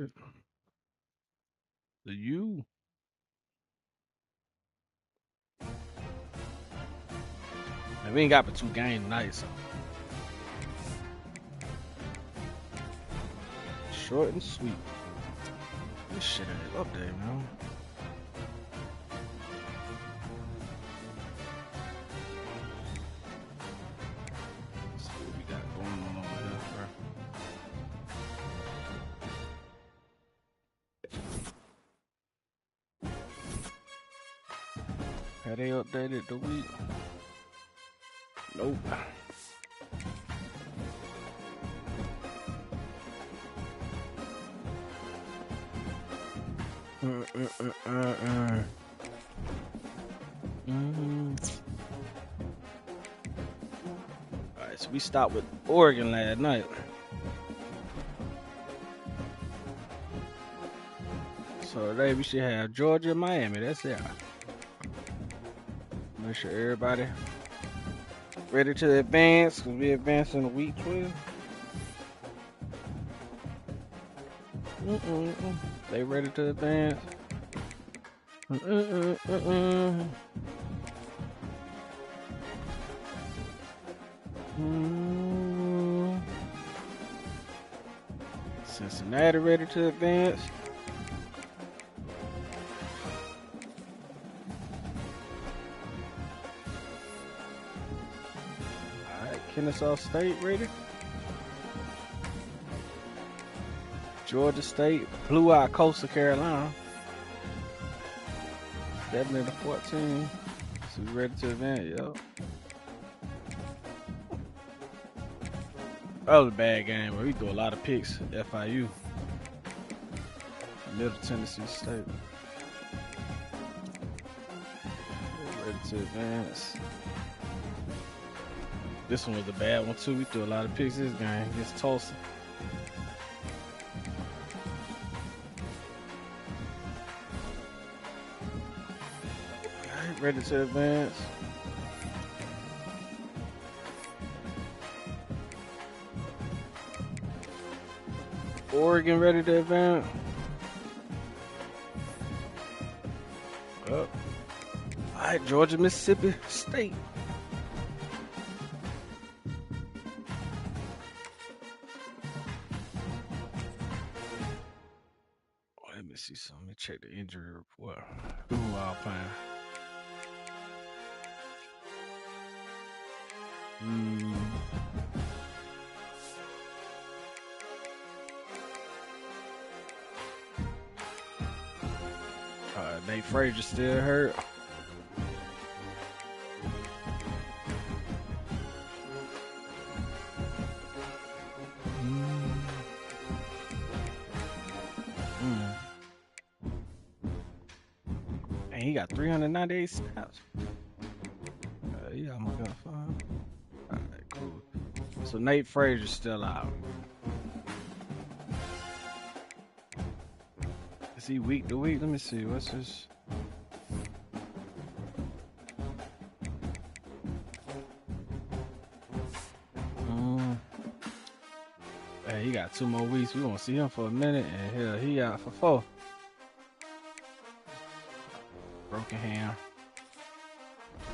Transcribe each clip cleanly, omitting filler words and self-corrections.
shit. The U. Man, we ain't got but 2 games tonight, so short and sweet. This shit ain't update, man. Let's see what we got going on over here, bro. Have they updated the week? Nope. Alright, so we stopped with Oregon last night. So today we should have Georgia and Miami. That's it. Make sure everybody ready to advance, because we advance in week 12. They ready to advance. Cincinnati ready to advance. Kennesaw State ready. Georgia State blew out Coastal Carolina. 70-14. So we ready to advance, yo. That was a bad game, but we threw a lot of picks at FIU. Middle Tennessee State. We're ready to advance. This one was a bad one too. We threw a lot of picks this game against Tulsa. Alright, ready to advance. Oregon ready to advance. Up. Alright, Georgia, Mississippi State. Let me see something. Let me check the injury report. Who all playing? Nate Frazier still hurt. And he got 398 snaps. Yeah, I'm gonna find. All right, cool. So Nate Frazier's still out. Is he week to week? Let me see. What's his? Hey, he got 2 more weeks. We won't see him for a minute, and hell, he out for 4. Broken hand.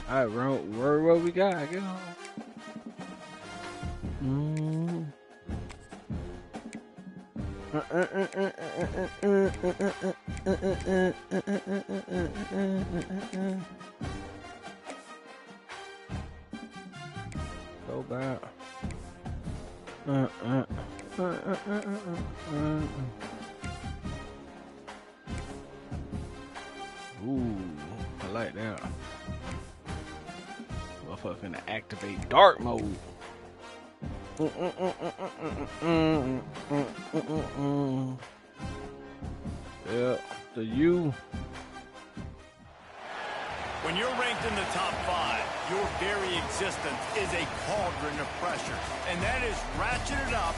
All right, what we got? Get on. Go back. Ooh, I like that. Motherfucker finna activate dark mode. Yeah, the U. When you're ranked in the top 5, your very existence is a cauldron of pressure. And that is ratcheted up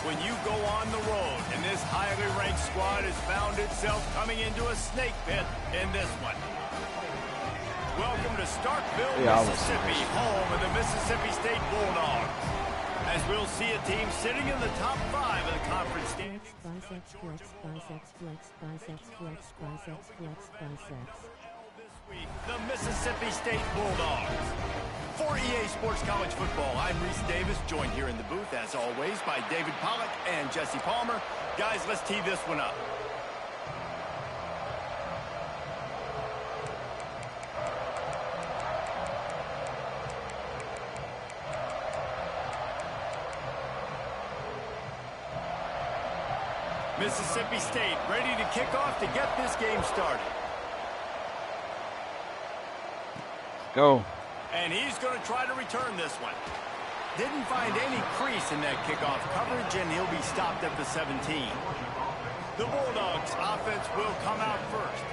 when you go on the road. And this highly ranked squad has found itself coming into a snake pit in this one. Welcome to Starkville, Mississippi, home of the Mississippi State Bulldogs. as we'll see a team sitting in the top 5 of the conference standings. Biceps flex, biceps flex, biceps flex, biceps flex, biceps. This week, the Mississippi State Bulldogs. For EA Sports College Football, I'm Reese Davis, joined here in the booth, as always, by David Pollack and Jesse Palmer. Guys, let's tee this one up. Mississippi State ready to kick off to get this game started. Go. And he's going to try to return this one. Didn't find any crease in that kickoff coverage, and he'll be stopped at the 17. The Bulldogs offense will come out first.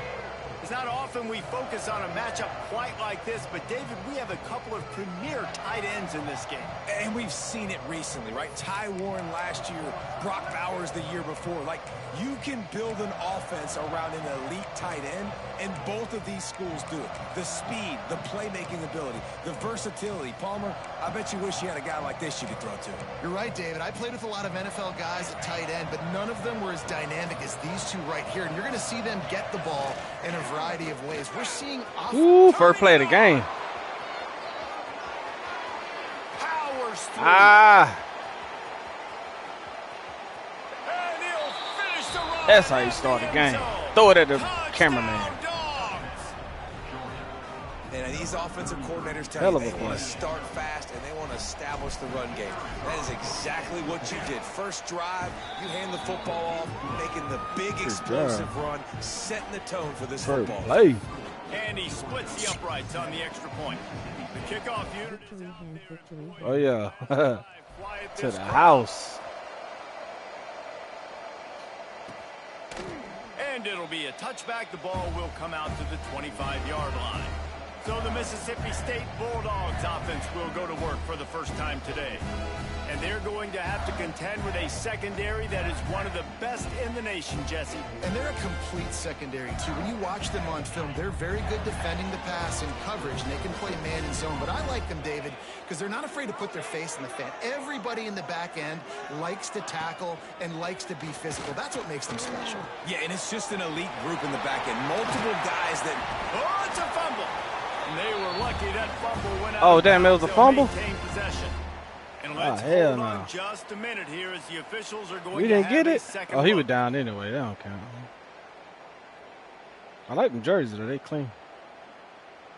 It's not often we focus on a matchup quite like this, but David, we have a couple of premier tight ends in this game. And we've seen it recently, right? Ty Warren last year, Brock Bowers the year before. Like, you can build an offense around an elite tight end, and both of these schools do it. The speed, the playmaking ability, the versatility. Palmer, I bet you wish you had a guy like this you could throw to. You're right, David. I played with a lot of NFL guys at tight end, but none of them were as dynamic as these two right here. And you're going to see them get the ball in a variety of ways. We're seeing first play of the game. Powers through. And he'll finish the run. That's how you start the game. Throw it at the cameraman. And these offensive coordinators tell Hell you of a they want play. to start fast and they want to establish the run game. That is exactly what you did. First drive, you hand the football off, making the big explosive run, setting the tone for this First football. play. And he splits the uprights on the extra point. The kickoff unit is Victory hand, victory hand. Oh yeah. quiet To this the crowd. house. And it'll be a touchback. The ball will come out to the 25-yard line. So the Mississippi State Bulldogs offense will go to work for the first time today. And they're going to have to contend with a secondary that is one of the best in the nation, Jesse. And they're a complete secondary, too. When you watch them on film, they're very good defending the pass and coverage, and they can play man and zone. But I like them, David, because they're not afraid to put their face in the fan. Everybody in the back end likes to tackle and likes to be physical. That's what makes them special. Yeah, and it's just an elite group in the back end. Multiple guys that... Oh, it's a fumble. And they were lucky that fumble went out. Oh, damn, it was a They'll fumble? maintain possession. And let's hell hold on no. just a minute here as the officials are going We to didn't have get a it? second Oh, he was look. down anyway. That don't count. I like them jerseys though. They clean.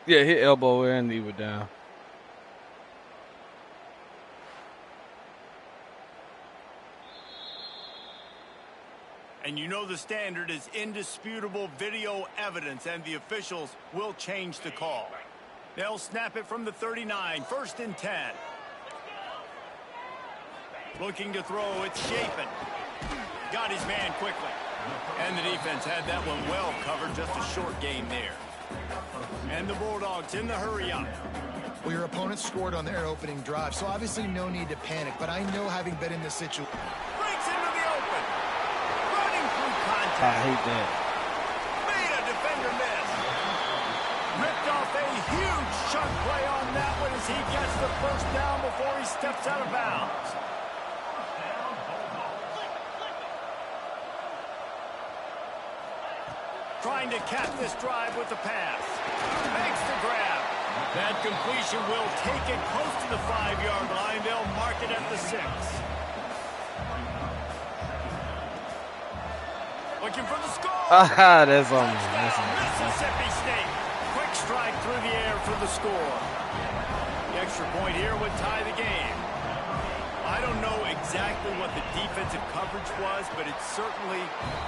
Yeah, hit elbow and he was down. And you know the standard is indisputable video evidence, and the officials will change the call. They'll snap it from the 39, 1st and 10. Looking to throw, it's Chapin. Got his man quickly. And the defense had that one well covered, just a short gain there. And the Bulldogs in the hurry up. Well, your opponent scored on their opening drive, so obviously no need to panic. But I know, having been in this situation... Breaks into the open. Running through contact. I hate that. Made a defender miss. Ripped off a huge chunk play on that one as he gets the first down before he steps out of bounds. Trying to cap this drive with the pass. Makes the grab. That completion will take it close to the 5-yard line. They'll mark it at the 6. Looking for the score. That's on me. That's on me. Mississippi State. Quick strike through the air for the score. The extra point here would tie the game. I don't know exactly what the defensive coverage was, but it certainly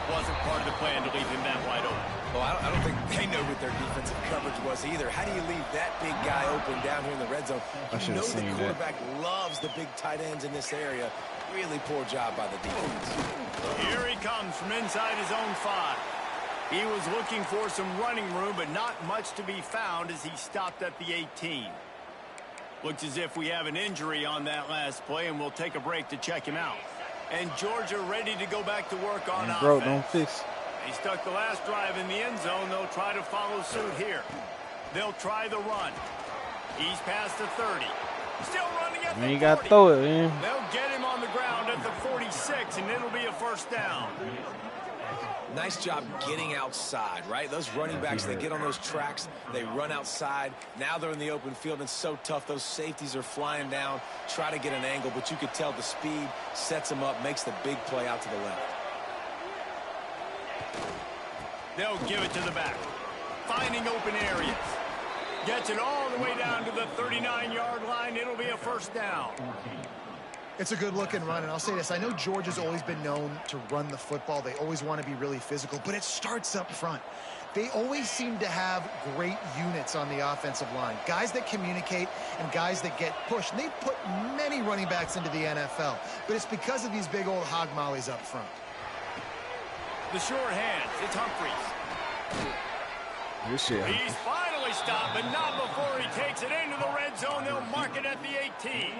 wasn't part of the plan to leave him that wide open. Well, I don't think they know what their defensive coverage was either. How do you leave that big guy open down here in the red zone? I should You know have the seen that. quarterback loves the big tight ends in this area. Really poor job by the defense. Here he comes from inside his own 5. He was looking for some running room, but not much to be found as he stopped at the 18. Looks as if we have an injury on that last play, and we'll take a break to check him out. And Georgia ready to go back to work on offense. Bro, don't fix. He stuck the last drive in the end zone. They'll try to follow suit here. They'll try the run. He's past the 30. Still running at Man, the you got 40. to throw it, man. They'll get him on the ground at the 46, and it'll be a first down. Nice job getting outside, right? Those running backs, they get on those tracks, they run outside. Now they're in the open field, and it's so tough. Those safeties are flying down, try to get an angle, but you could tell the speed sets them up, makes the big play out to the left. They'll give it to the back. Finding open areas. Gets it all the way down to the 39-yard line. It'll be a first down. It's a good-looking run, and I'll say this. I know Georgia's always been known to run the football. They always want to be really physical, but it starts up front. They always seem to have great units on the offensive line, guys that communicate and guys that get pushed. And they put many running backs into the NFL, but it's because of these big old hog mollies up front. The short hands. It's Humphries. This shit. He's finally stopped, but not before he takes it into the red zone. They'll mark it at the 18.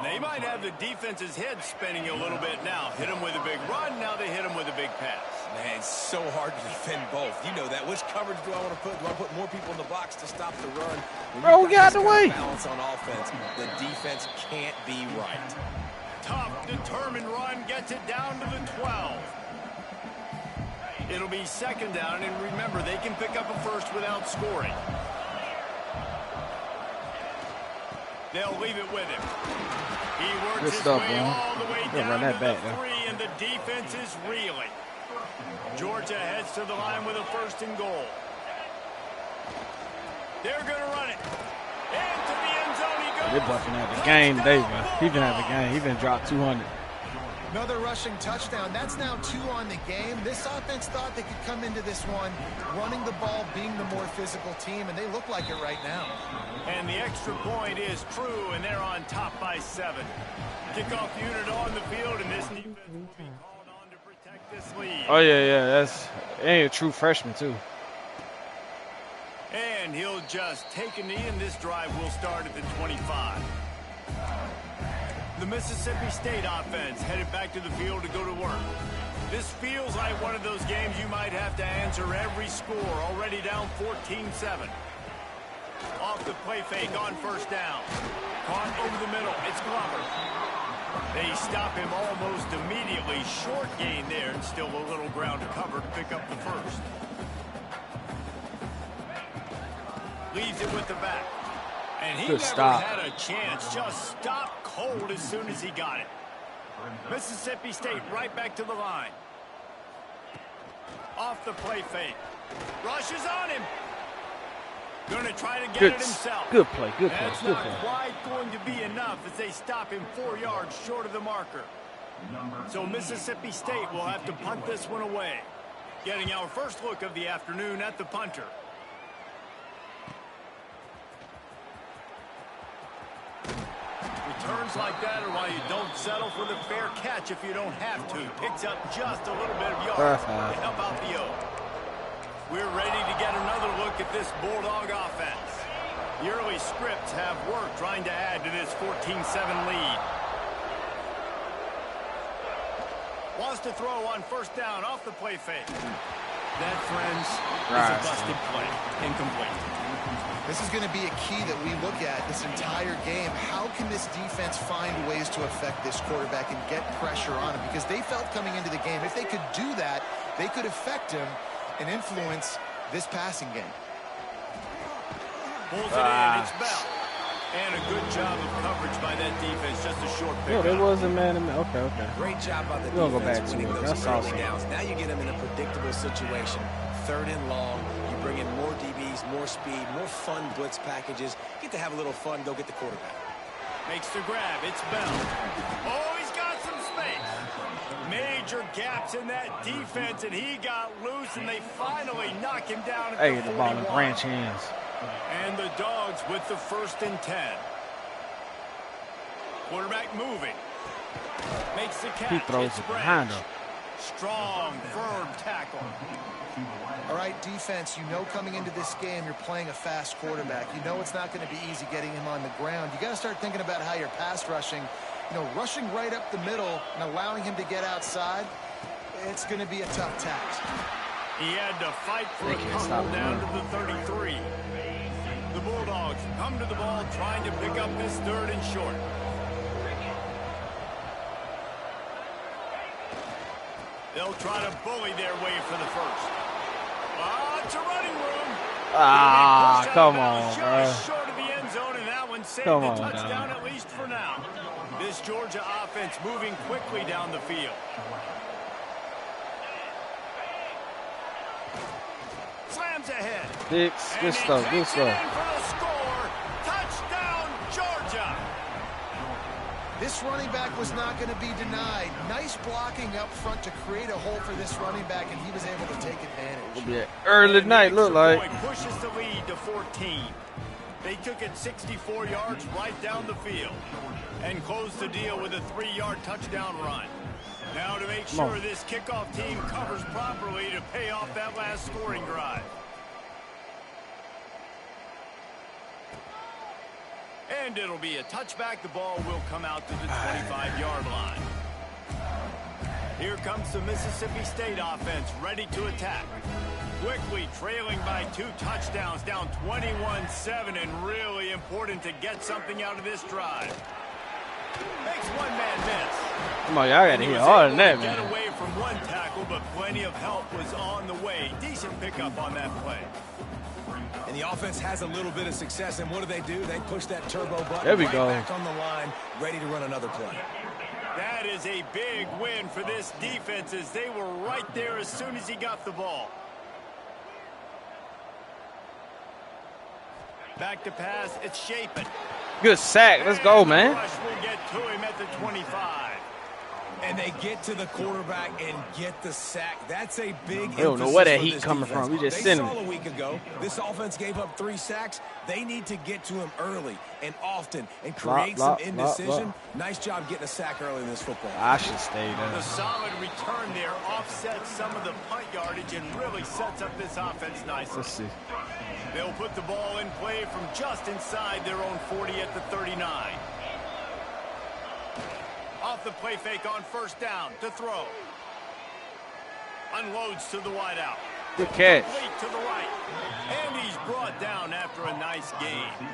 They might have the defense's head spinning a little bit now. Hit him with a big run, now they hit him with a big pass. Man, it's so hard to defend both. You know that. Which coverage do I want to put? Do I put more people in the box to stop the run? Bro, get out the way. Balance on offense. The defense can't be right. Tough, determined run gets it down to the 12. It'll be second down, and remember, they can pick up a first without scoring. They'll leave it with him. He works his way all the way down to the 3, and the defense is reeling. Georgia heads to the line with a first and goal. They're going to run it. Into the end zone he goes. They're busting out the game, David. He been out the game. He been dropped 200. Another rushing touchdown. That's now 2 on the game. This offense thought they could come into this one running the ball, being the more physical team, and they look like it right now. And the extra point is true, and they're on top by 7. Kickoff unit on the field, and this defense will be called on to protect this lead. Oh, yeah. That's a true freshman, too. And he'll just take a knee, and this drive will start at the 25. The Mississippi State offense headed back to the field to go to work. This feels like one of those games you might have to answer every score. Already down 14-7. Off the play fake on first down. Caught over the middle. It's Glover. They stop him almost immediately. Short gain there, and still a little ground to cover to pick up the first. Leaves it with the back. And he never had a chance. Just stopped cold as soon as he got it. Mississippi State right back to the line. Off the play fake. Rushes on him. Going to try to get it himself. Good play. That's not quite going to be enough as they stop him 4 yards short of the marker. So Mississippi State will have to punt this one away. Getting our first look of the afternoon at the punter. Returns like that are why you don't settle for the fair catch if you don't have to. Picks up just a little bit of yards to help out the O. We're ready to get another look at this Bulldog offense. The early scripts have worked trying to add to this 14-7 lead. Wants to throw on first down off the play fake. That, friends, is a busted play. Incomplete. This is going to be a key that we look at this entire game. How can this defense find ways to affect this quarterback and get pressure on him? Because they felt coming into the game, if they could do that, they could affect him and influence this passing game. Pulls it in, it's Bell. And a good job of coverage by that defense, just a short pick. Yeah, there was a man in the okay. Great job by the We'll go defense back to winning it. those That's early awesome. downs. Now you get them in a predictable situation. 3rd and long. You bring in more DBs, more speed, more fun blitz packages. Get to have a little fun, go get the quarterback. Makes the grab. It's Bell. Oh, he's got some space. Major gaps in that defense, and he got loose, and they finally knock him down at the 41. The ball in branch hands. And the Dogs with the 1st and 10. Quarterback moving. Makes the catch. He throws it behind him. Strong, firm tackle. All right, defense, you know coming into this game you're playing a fast quarterback. You know it's not going to be easy getting him on the ground. You got to start thinking about how you're pass rushing. You know, rushing right up the middle and allowing him to get outside, it's going to be a tough task. He had to fight for a couple down to the 33. The Bulldogs come to the ball trying to pick up this 3rd and short. They'll try to bully their way for the first. It's a running room. Ah, come on, bro. Short of the end zone, and that one saved Come the on, touchdown at least for now. This Georgia offense moving quickly down the field. Slams ahead. Dicks, good stuff, good stuff. For the score. Touchdown, Georgia. This running back was not going to be denied. Nice blocking up front to create a hole for this running back, and he was able to take advantage. It'll be an early night, look like. Pushes the lead to 14. They took it 64 yards right down the field and closed the deal with a 3-yard touchdown run. Now to make sure this kickoff team covers properly to pay off that last scoring drive. And it'll be a touchback. The ball will come out to the 25-yard line. Here comes the Mississippi State offense ready to attack. Quickly trailing by 2 touchdowns, down 21-7, and really important to get something out of this drive. Makes one man miss. Come on, y'all got to hear all of that, man. Get away from one tackle, but plenty of help was on the way. Decent pickup on that play. And the offense has a little bit of success, and what do? They push that turbo button there we go. Back on the line, ready to run another play. That is a big win for this defense, as they were right there as soon as he got the ball. Back to pass, it's Shapen. Good sack, let's go, man. Rush will get to him at the 25. And they get to the quarterback and get the sack. That's a big I don't know where that heat coming from. We just sending it. They saw a week ago, this offense gave up 3 sacks. They need to get to him early and often and create some indecision. Nice job getting a sack early in this football. I should stay there. The solid return there offsets some of the punt yardage and really sets up this offense nicely. Let's see. They'll put the ball in play from just inside their own 40 at the 39. Off the play fake on first down to throw. Unloads to the wideout. Good catch. Complete to the right. And he's brought down after a nice gain.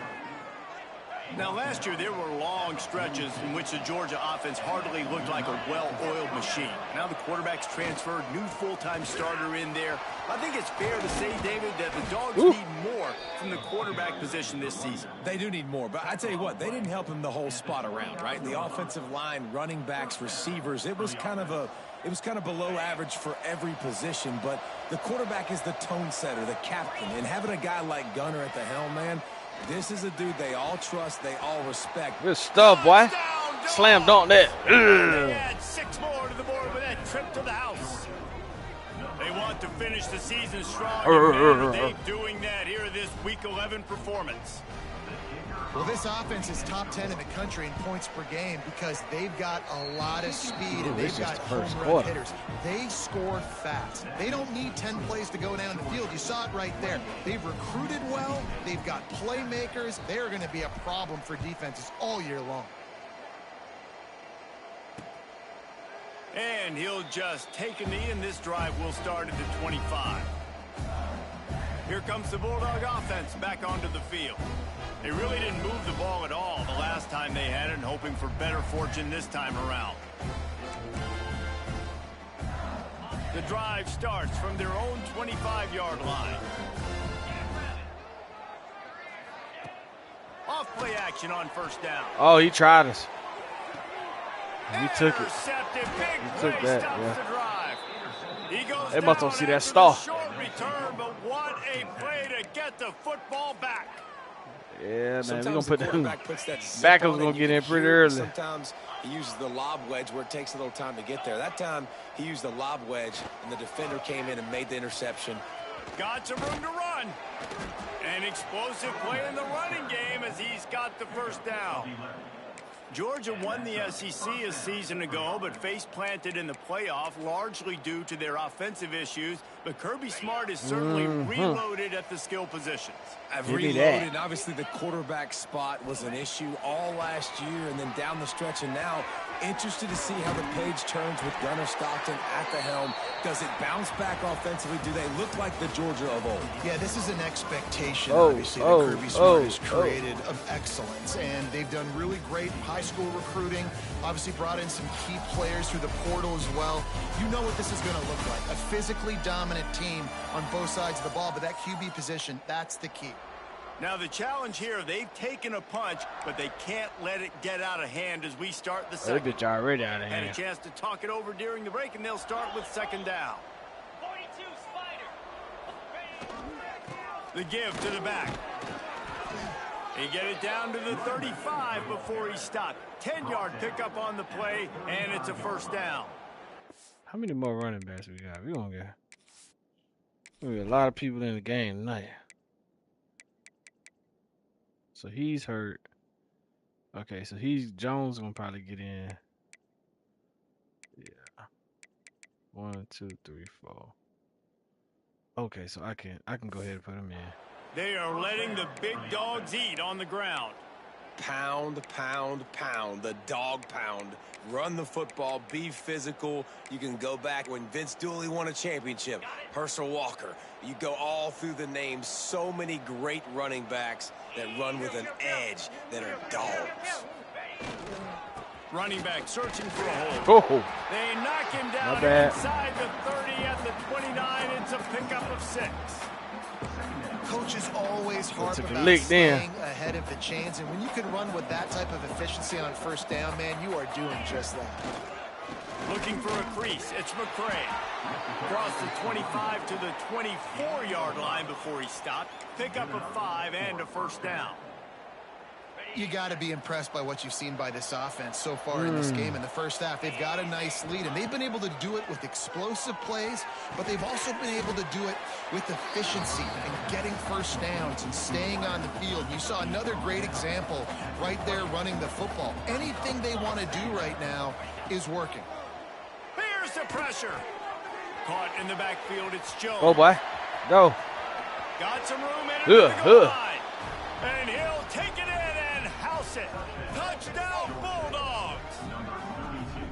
Now, last year, there were long stretches in which the Georgia offense hardly looked like a well-oiled machine. Now the quarterback's transferred, new full-time starter in there. I think it's fair to say, David, that the Dogs need more from the quarterback position this season. They do need more, but I tell you what, they didn't help him the whole spot around, right? The offensive line, running backs, receivers, it was kind of below average for every position, but the quarterback is the tone setter, the captain, and having a guy like Gunner at the helm, man, this is a dude they all trust, they all respect. Good stuff, boy. Slam dunk that. They add 6 more to the board with that trip to the house. They want to finish the season strong, and they're doing that here in this Week 11 performance. Well, this offense is top 10 in the country in points per game because they've got a lot of speed and they've got home run hitters. They score fast. They don't need 10 plays to go down the field. You saw it right there. They've recruited well. They've got playmakers. They're going to be a problem for defenses all year long. And he'll just take a knee, and this drive will start at the 25. Here comes the Bulldog offense back onto the field. They really didn't move the ball at all the last time they had it, and hoping for better fortune this time around. The drive starts from their own 25-yard line. Off play action on first down. Oh, he tried us. He took it. He took that, yeah. The drive. He goes They must down not see that after star. the short return, but what a play to get the football back. Yeah, man, we're going to put them backups going to get in pretty early. Sometimes he uses the lob wedge where it takes a little time to get there. That time he used the lob wedge, and the defender came in and made the interception. Got some room to run. An explosive play in the running game as he's got the first down. Georgia won the SEC a season ago, but face-planted in the playoff, largely due to their offensive issues. But Kirby Smart is certainly reloaded at the skill positions. I've reloaded. Obviously, the quarterback spot was an issue all last year and then down the stretch. And now interested to see how the page turns with Gunnar Stockton at the helm. Does it bounce back offensively? Do they look like the Georgia of old? Yeah, this is an expectation, obviously, that Kirby Smart has created of excellence. And they've done really great high school recruiting. Obviously brought in some key players through the portal as well. You know what this is going to look like. A physically dominant team on both sides of the ball. But that QB position, that's the key. Now the challenge here, they've taken a punch, but they can't let it get out of hand as we start the second. That bitch already out of And a hand. chance to talk it over during the break, and they'll start with second down. 42 Spider. The give to the back. He get it down to the 35 before he stopped. 10-yard pickup on the play, and it's a first down. How many more running backs we got? We gonna get a lot of people in the game tonight. So he's hurt. Okay, so Jones gonna probably get in. Yeah. 1, 2, 3, 4. Okay, so I can go ahead and put him in. They are letting the big dogs eat on the ground. Pound, pound, pound. The dog pound. Run the football. Be physical. You can go back when Vince Dooley won a championship. Herschel Walker. You go all through the names. So many great running backs that run with an edge that are dogs. Running back searching for a hole. Oh, They knock him down Not bad. inside the 30 at the 29. It's a pickup of 6. Coaches always harp Took a about lick then. staying ahead of the chains, and when you can run with that type of efficiency on first down, man, you are doing just that. Looking for a crease. It's McCray. Across the 25 to the 24-yard line before he stopped. Pickup of 5 and a first down. You got to be impressed by what you've seen by this offense so far in this game. In the first half, they've got a nice lead, and they've been able to do it with explosive plays, but they've also been able to do it with efficiency and getting first downs and staying on the field. You saw another great example right there running the football. Anything they want to do right now is working. Here's the pressure. Caught in the backfield. It's Jones. oh boy, go. Got some room in it. Ugh. And he'll take it in and house it. Touchdown, Bulldogs.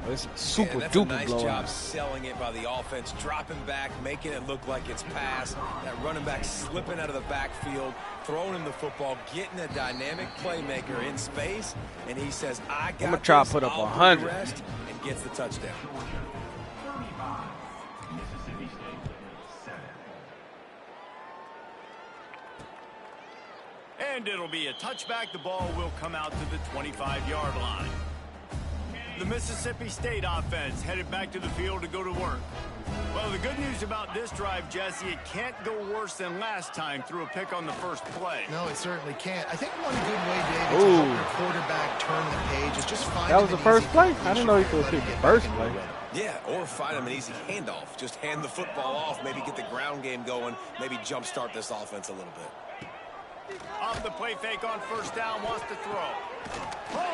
It's a super That's a duper nice blowout. job selling it by the offense, dropping back, making it look like it's pass. That running back slipping out of the backfield, throwing him the football, getting a dynamic playmaker in space, and he says, I got I'ma try to this, put up I'll do 100. the rest, and gets the touchdown. And it'll be a touchback. The ball will come out to the 25-yard line. The Mississippi State offense headed back to the field to go to work. Well, the good news about this drive, Jesse, it can't go worse than last time through a pick on the first play. No, it certainly can't. I think one good way, David, to help your quarterback turn the page is just find That was the first play? I didn't know he could pick the first play. Yeah, or find him an easy handoff. Just hand the football off, maybe get the ground game going, maybe jumpstart this offense a little bit. Off the play fake on first down, wants to throw.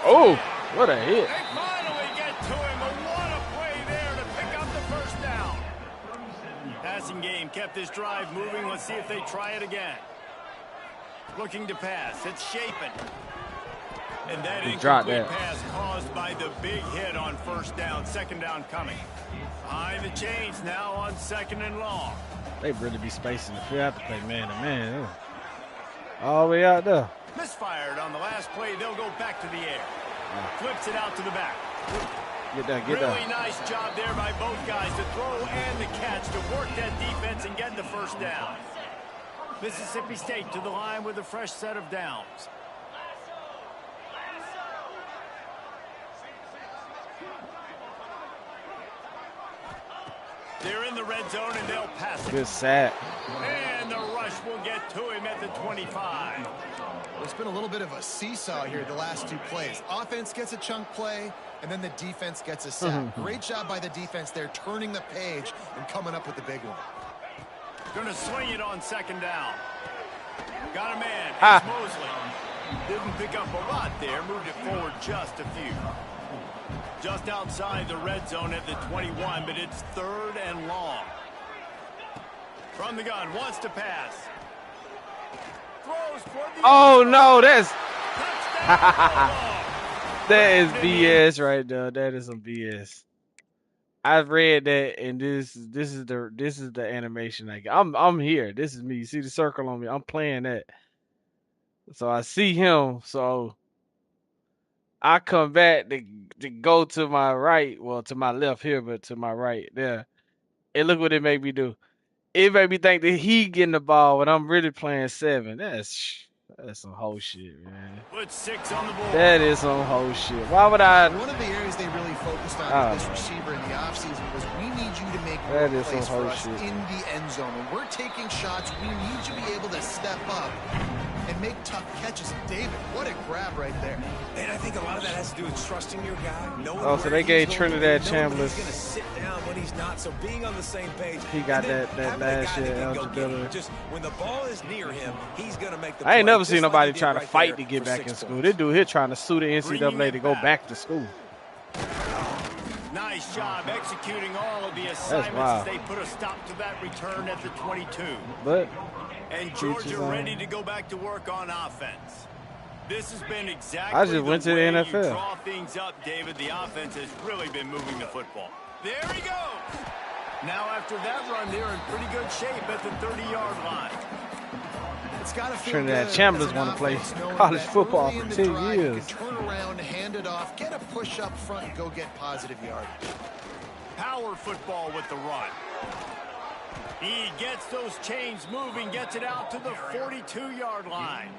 Oh, what a hit. They finally get to him, but what a play there to pick up the first down. Passing game kept this drive moving. Let's see if they try it again. Looking to pass. It's Shapen. And that dropped incomplete that. pass caused by the big hit on first down. Second down coming. Behind the chains now on second and long. They really be spacing the field. I have to play man to man. Ooh. All the way out there. Misfired on the last play. They'll go back to the air. Flips it out to the back. Get that, get Really that. nice job there by both guys to throw and the catch to work that defense and get the first down. Mississippi State to the line with a fresh set of downs. They're in the red zone and they'll pass it. Good sack. And the rush will get to him at the 25. It's been a little bit of a seesaw here the last two plays. Offense gets a chunk play, and then the defense gets a sack. Great job by the defense there, turning the page and coming up with the big one. Going to swing it on second down. Got a man. Ah. It's Mosley. Didn't pick up a lot there. Moved it forward just a few. Just outside the red zone at the 21, but it's third and long. From the gun, wants to pass. Throws toward the Oh, no, that's... touchdown. That is BS right there. That is some BS. I've read that, and this is the animation. Like I'm here. This is me. You see the circle on me? I'm playing that. So I see him. So I come back to go to my right. Well, to my left here, but to my right there. And look what it made me do. It made me think that he getting the ball when I'm really playing 7. That's some whole shit, man. Put 6 on the board. That is some whole shit. Why would I? One of the areas they really focused on with this receiver in the offseason was we need you to make more plays for us in the end zone. When we're taking shots, we need you to be able to step up and make tough catches. David, what a grab right there. And I think a lot of that has to do with trusting your guy. Oh, so they gave Trinidad Chambliss. He's going to sit down when he's not. So being on the same page. He got that last year eligibility. Just when the ball is near him, he's going to make the I ain't play, never seen nobody like trying to right fight to get back in school. This dude here trying to sue the NCAA to go back to school. Nice job executing all of the assignments as they put a stop to that return at the 22. But and Georgia ready to go back to work on offense. This has been exactly I just went to the NFL. You draw things up, David. The offense has really been moving the football. There he goes. Now after that run, they're in pretty good shape at the 30-yard line. It's got to feel Trinidad Chambliss want to play college football for 10 years. Turn around, hand it off, get a push up front, and go get positive yardage. Power football with the run. He gets those chains moving, gets it out to the 42-yard line.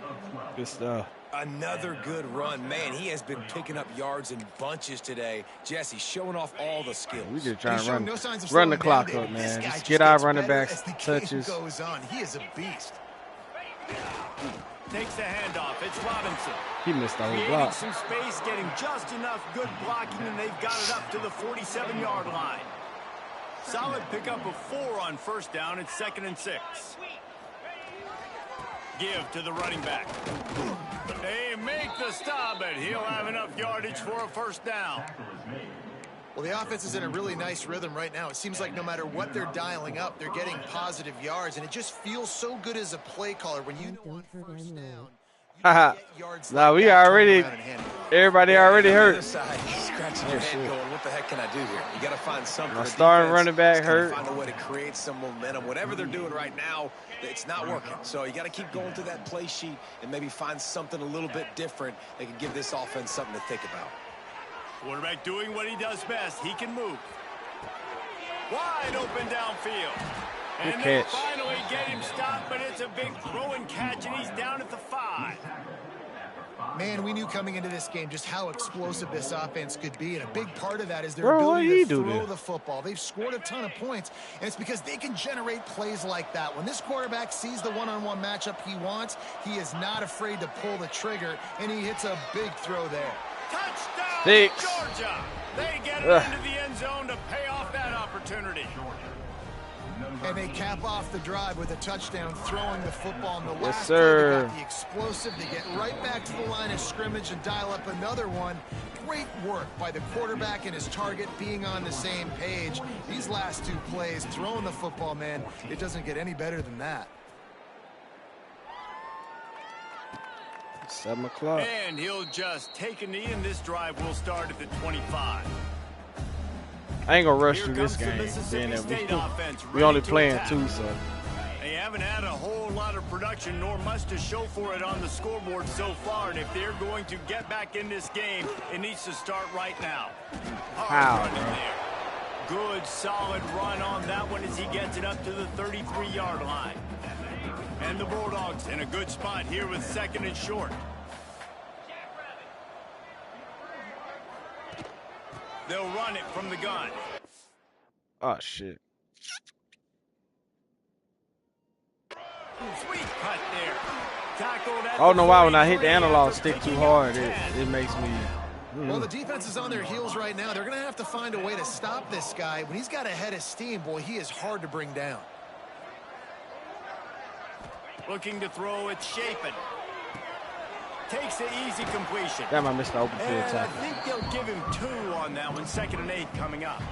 Good stuff. Another good run. Man, he has been picking up yards in bunches today. Jesse showing off all the skills. We just trying to run the clock up, man. Just get our running backs touches. Goes on. He is a beast. Takes the handoff. It's Robinson. He missed the whole Creating block. some space, getting just enough good blocking, and they've got it up to the 47-yard line. Solid pickup of 4 on first down. It's 2nd and 6. Give to the running back. They make the stop, but he'll have enough yardage for a first down. Well, the offense is in a really nice rhythm right now. It seems like no matter what they're dialing up, they're getting positive yards, and it just feels so good as a play caller when you know on first down. Now we already, everybody already hurt. Scratching your head going, what the heck can I do here? You got to find something. My starting running back hurt. Find a way to create some momentum. Whatever they're doing right now, it's not working. So you got to keep going through that play sheet and maybe find something a little bit different that can give this offense something to think about. Quarterback doing what he does best. He can move. Wide open downfield. And they finally get him stopped, but it's a big throw and catch, and he's down at the 5. Man, we knew coming into this game just how explosive this offense could be, and a big part of that is their ability to throw the football. They've scored a ton of points, and it's because they can generate plays like that. When this quarterback sees the one-on-one matchup he wants, he is not afraid to pull the trigger, and he hits a big throw there. Touchdown, Georgia! They get it into the end zone to pay off that opportunity. And they cap off the drive with a touchdown, throwing the football in the last play. They got the explosive. They get right back to the line of scrimmage and dial up another one. Great work by the quarterback and his target being on the same page. These last 2 plays, throwing the football, man, it doesn't get any better than that. 7 o'clock. And he'll just take a knee, and this drive will start at the 25. I ain't gonna rush through this game, being that we only playing 2, so. They haven't had a whole lot of production, nor much to show for it on the scoreboard so far. And if they're going to get back in this game, it needs to start right now. Hard run in there. Good, solid run on that one as he gets it up to the 33-yard line. And the Bulldogs in a good spot here with 2nd and short. They'll run it from the gun. Oh, shit. Sweet cut there. Tackled at I don't know why when I hit the analog stick too hard, it makes me... Well, the defense is on their heels right now. They're going to have to find a way to stop this guy. When he's got a head of steam, boy, he is hard to bring down. Looking to throw, it's Chapin. Takes the easy completion. Damn, I missed the open field tackle. I think they'll give him 2 on that one. 2nd and 8 coming up.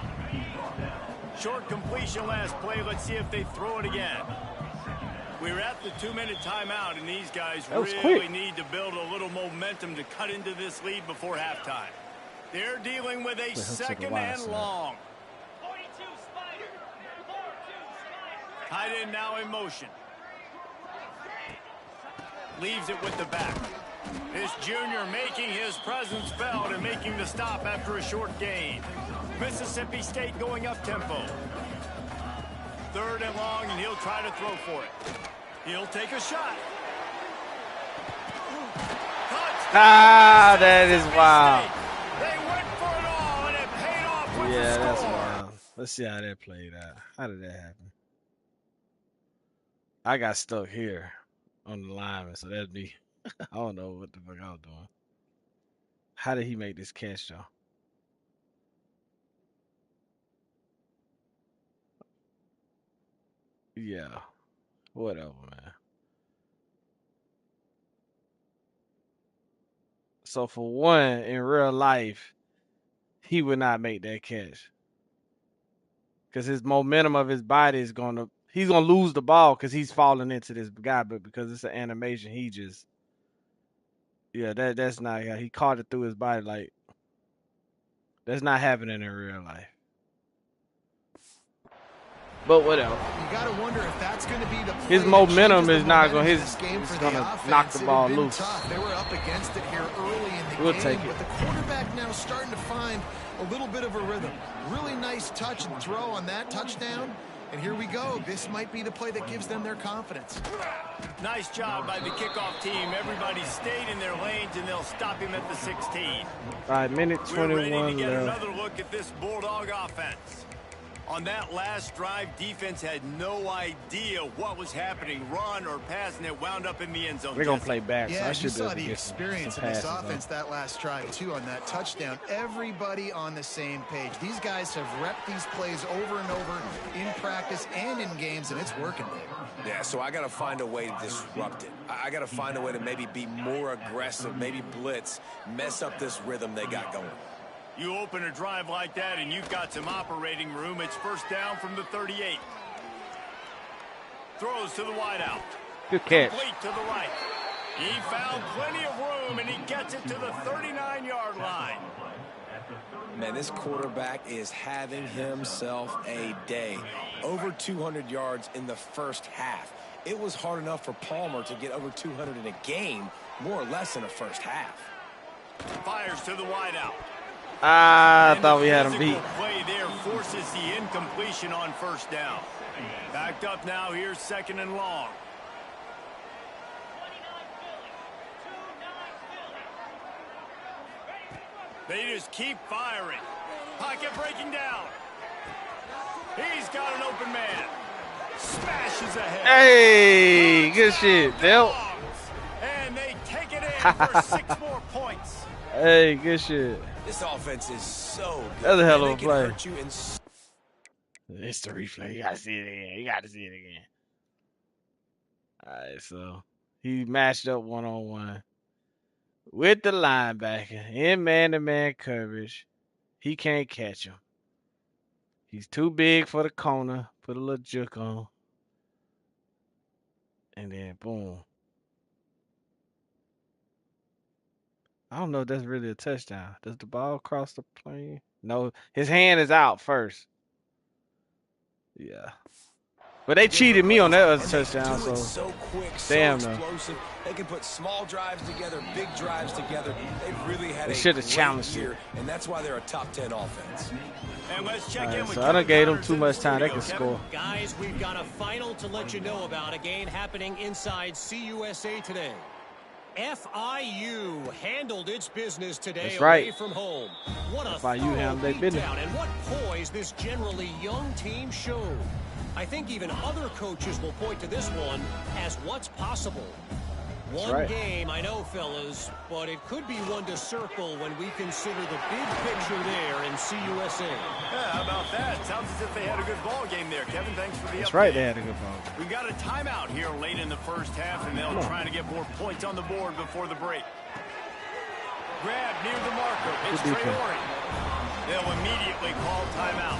Short completion last play. Let's see if they throw it again. We're at the 2-minute timeout, and these guys That was really quick. need to build a little momentum to cut into this lead before halftime. They're dealing with a to the second wide and side. long. 42 Spider. 42 Spider. Tight end now in motion. Leaves it with the back. This junior making his presence felt and making the stop after a short gain. Mississippi State going up tempo. 3rd and long, and he'll try to throw for it. He'll take a shot. Ah, that is wild. They went for it all, and it paid off with Yeah, the that's score. wild. Let's see how that played out. How did that happen? I got stuck here on the lineman, so that'd be. I don't know what the fuck I was doing. How did he make this catch, though? Yeah, whatever, man. So for one, in real life, he would not make that catch because his momentum of his body is he's gonna lose the ball because he's falling into this guy, but because it's an animation, he just that's not he caught it through his body. Like that's not happening in real life. But whatever. You got to wonder if that's going to be the play His that momentum changes is the not momentum gonna of this game he's for gonna the offense. knock the It ball had been loose. tough. They were up against it here early in the We'll game, take it. but the quarterback now starting to find a little bit of a rhythm. Really nice touch and throw on that touchdown. And here we go. This might be the play that gives them their confidence. Nice job by the kickoff team. Everybody stayed in their lanes, and they'll stop him at the 16. 5 minute We're ready to 21 get left. another look at this Bulldog offense. On that last drive, defense had no idea what was happening, run or pass, and it wound up in the end zone. We're gonna play back, so Yeah, I you should be saw able to the get some experience in passes this off. offense that last drive, too, on that touchdown. Everybody on the same page. These guys have repped these plays over and over in practice and in games, and it's working, Dave. Yeah, so I got to find a way to disrupt it. I got to find a way to maybe be more aggressive, maybe blitz, mess up this rhythm they got going. You open a drive like that, and you've got some operating room. It's first down from the 38. Throws to the wideout. Good catch. Complete to the right. He found plenty of room, and he gets it to the 39-yard line. Man, this quarterback is having himself a day. Over 200 yards in the first half. It was hard enough for Palmer to get over 200 in a game, more or less in the first half. Fires to the wideout. I thought we had him Physical beat. play there forces the incompletion on first down. Backed up now. Here's 2nd and long. 29 Philly. They just keep firing. Pocket breaking down. He's got an open man. Smashes ahead. Hey, good shit, Dale. And they take it in for 6 more points. Hey, good shit. This offense is so good. That's a hell Man, of a they can play. hurt you in It's the replay. You gotta see it again. You gotta see it again. Alright, so he matched up 1-on-1 with the linebacker in man-to-man coverage. He can't catch him. He's too big for the corner. Put a little juke on. And then boom. I don't know if that's really a touchdown. Does the ball cross the plane? No, his hand is out first. Yeah. But they cheated me on that other And they touchdown, do it so so quick, damn, so though. explosive. They can put small drives together, big drives together. They've really had They a should have great challenged year, and that's why they're a top 10 offense. And let's check Alright, in with so I done Kevin gave them Connors too in the much time. They studio. can Kevin? score. Guys, we've got a final to let you know about, a game happening inside CUSA today. FIU handled its business today That's away right. from home. What a FIU thorough handled their business. beatdown, and what poise this generally young team showed. I think even other coaches will point to this one as what's possible. One right. game, I know, fellas, but it could be one to circle when we consider the big picture there in CUSA. Yeah, how about that? Sounds as if they had a good ball game there. Kevin, thanks for the That's update. right, they had a good ball. We've got a timeout here late in the first half, and they'll try to get more points on the board before the break. Grab near the marker. It's Good defense. Traore. They'll immediately call timeout.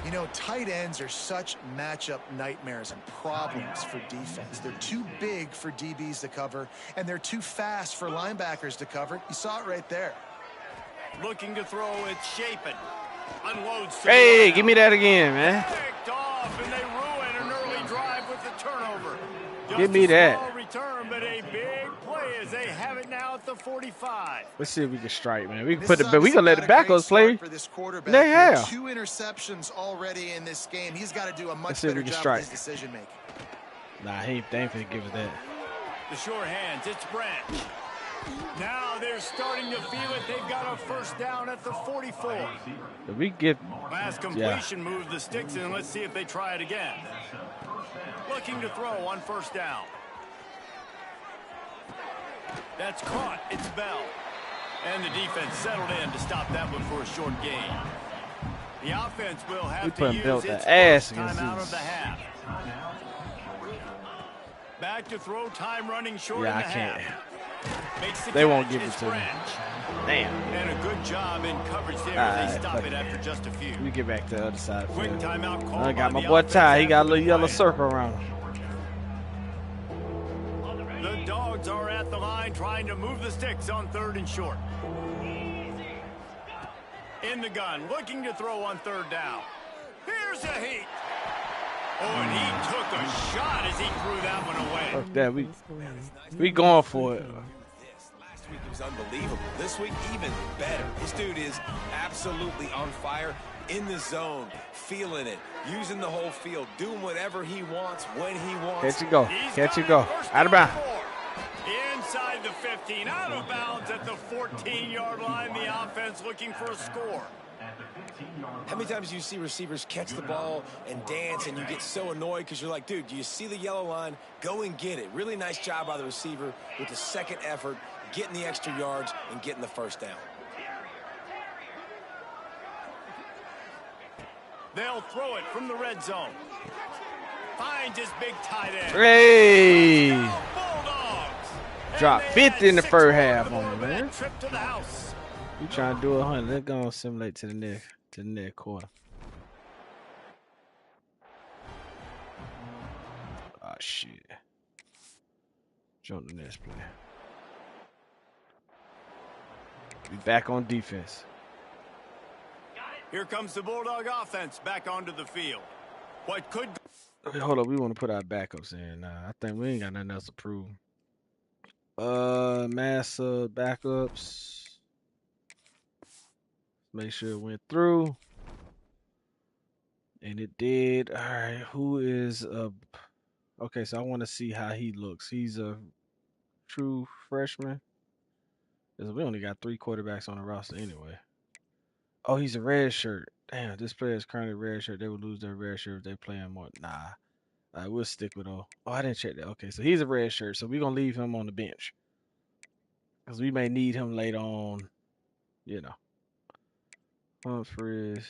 You know, tight ends are such matchup nightmares and problems for defense. They're too big for DBs to cover, and they're too fast for linebackers to cover. You saw it right there. Looking to throw, it's Shapen. Unloads. Hey, give me that again, man. Picked off, and they ruin an early drive with the turnover. Give me that. Small return, but a big play as they have it now at the 45. Let's see if we can strike, man. We can put the, we gonna let the backups play. For this quarterback. They have 2 interceptions already in this game. He's got to do a much see if better we can job strike. with his decision making. Nah, they ain't finna give us that. The short hands, it's Branch. Now they're starting to feel it. They've got a first down at the 44. If we get Last completion moved the sticks in. Let's see if they try it again. Looking to throw on first down. That's caught. It's Bell. And the defense settled in to stop that one for a short gain. The offense will have to use its first time out of the half. Back to throw, time running short in the half. They won't give it to me. Damn. And a good job in coverage there as they stop it after just a few. Let me get back to the other side. Quick timeout call. I got my boy Ty. He got a little yellow circle around him. The Dogs are at the line trying to move the sticks on 3rd and short. In the gun, looking to throw on 3rd down. Here's a heat. Oh, and he took a shot as he threw that one away. Fuck that. We going for it. Last week it was unbelievable. This week even better. This dude is absolutely on fire, in the zone, feeling it, using the whole field, doing whatever he wants when he wants. Catch it go. Catch it go. Out of bounds. Inside the 15, out of bounds at the 14-yard line. The offense looking for a score. How many times do you see receivers catch the ball and dance and you get so annoyed because you're like, dude, do you see the yellow line? Go and get it. Really nice job by the receiver with the second effort, getting the extra yards and getting the first down. They'll throw it from the red zone. Finds his big tight end. Hey! Bulldogs. Drop 50 in the first half on me, man. Trip to the house. You trying to do 100. Let's go and simulate to the next quarter. Oh, shit. Jump the next play. We back on defense. Here comes the Bulldog offense back onto the field. What could... Okay, hold up. We want to put our backups in. I think we ain't got nothing else to prove. Massa backups. Make sure it went through. And it did. All right. Who is okay, so I want to see how he looks. He's a true freshman. Because we only got 3 quarterbacks on the roster anyway. Oh, he's a red shirt. Damn, this player is currently red shirt. They would lose their red shirt if they play him more. Nah. All right, we'll stick with Oh, I didn't check that. Okay, so he's a red shirt. So we're going to leave him on the bench. Because we may need him later on, you know. Humphreys.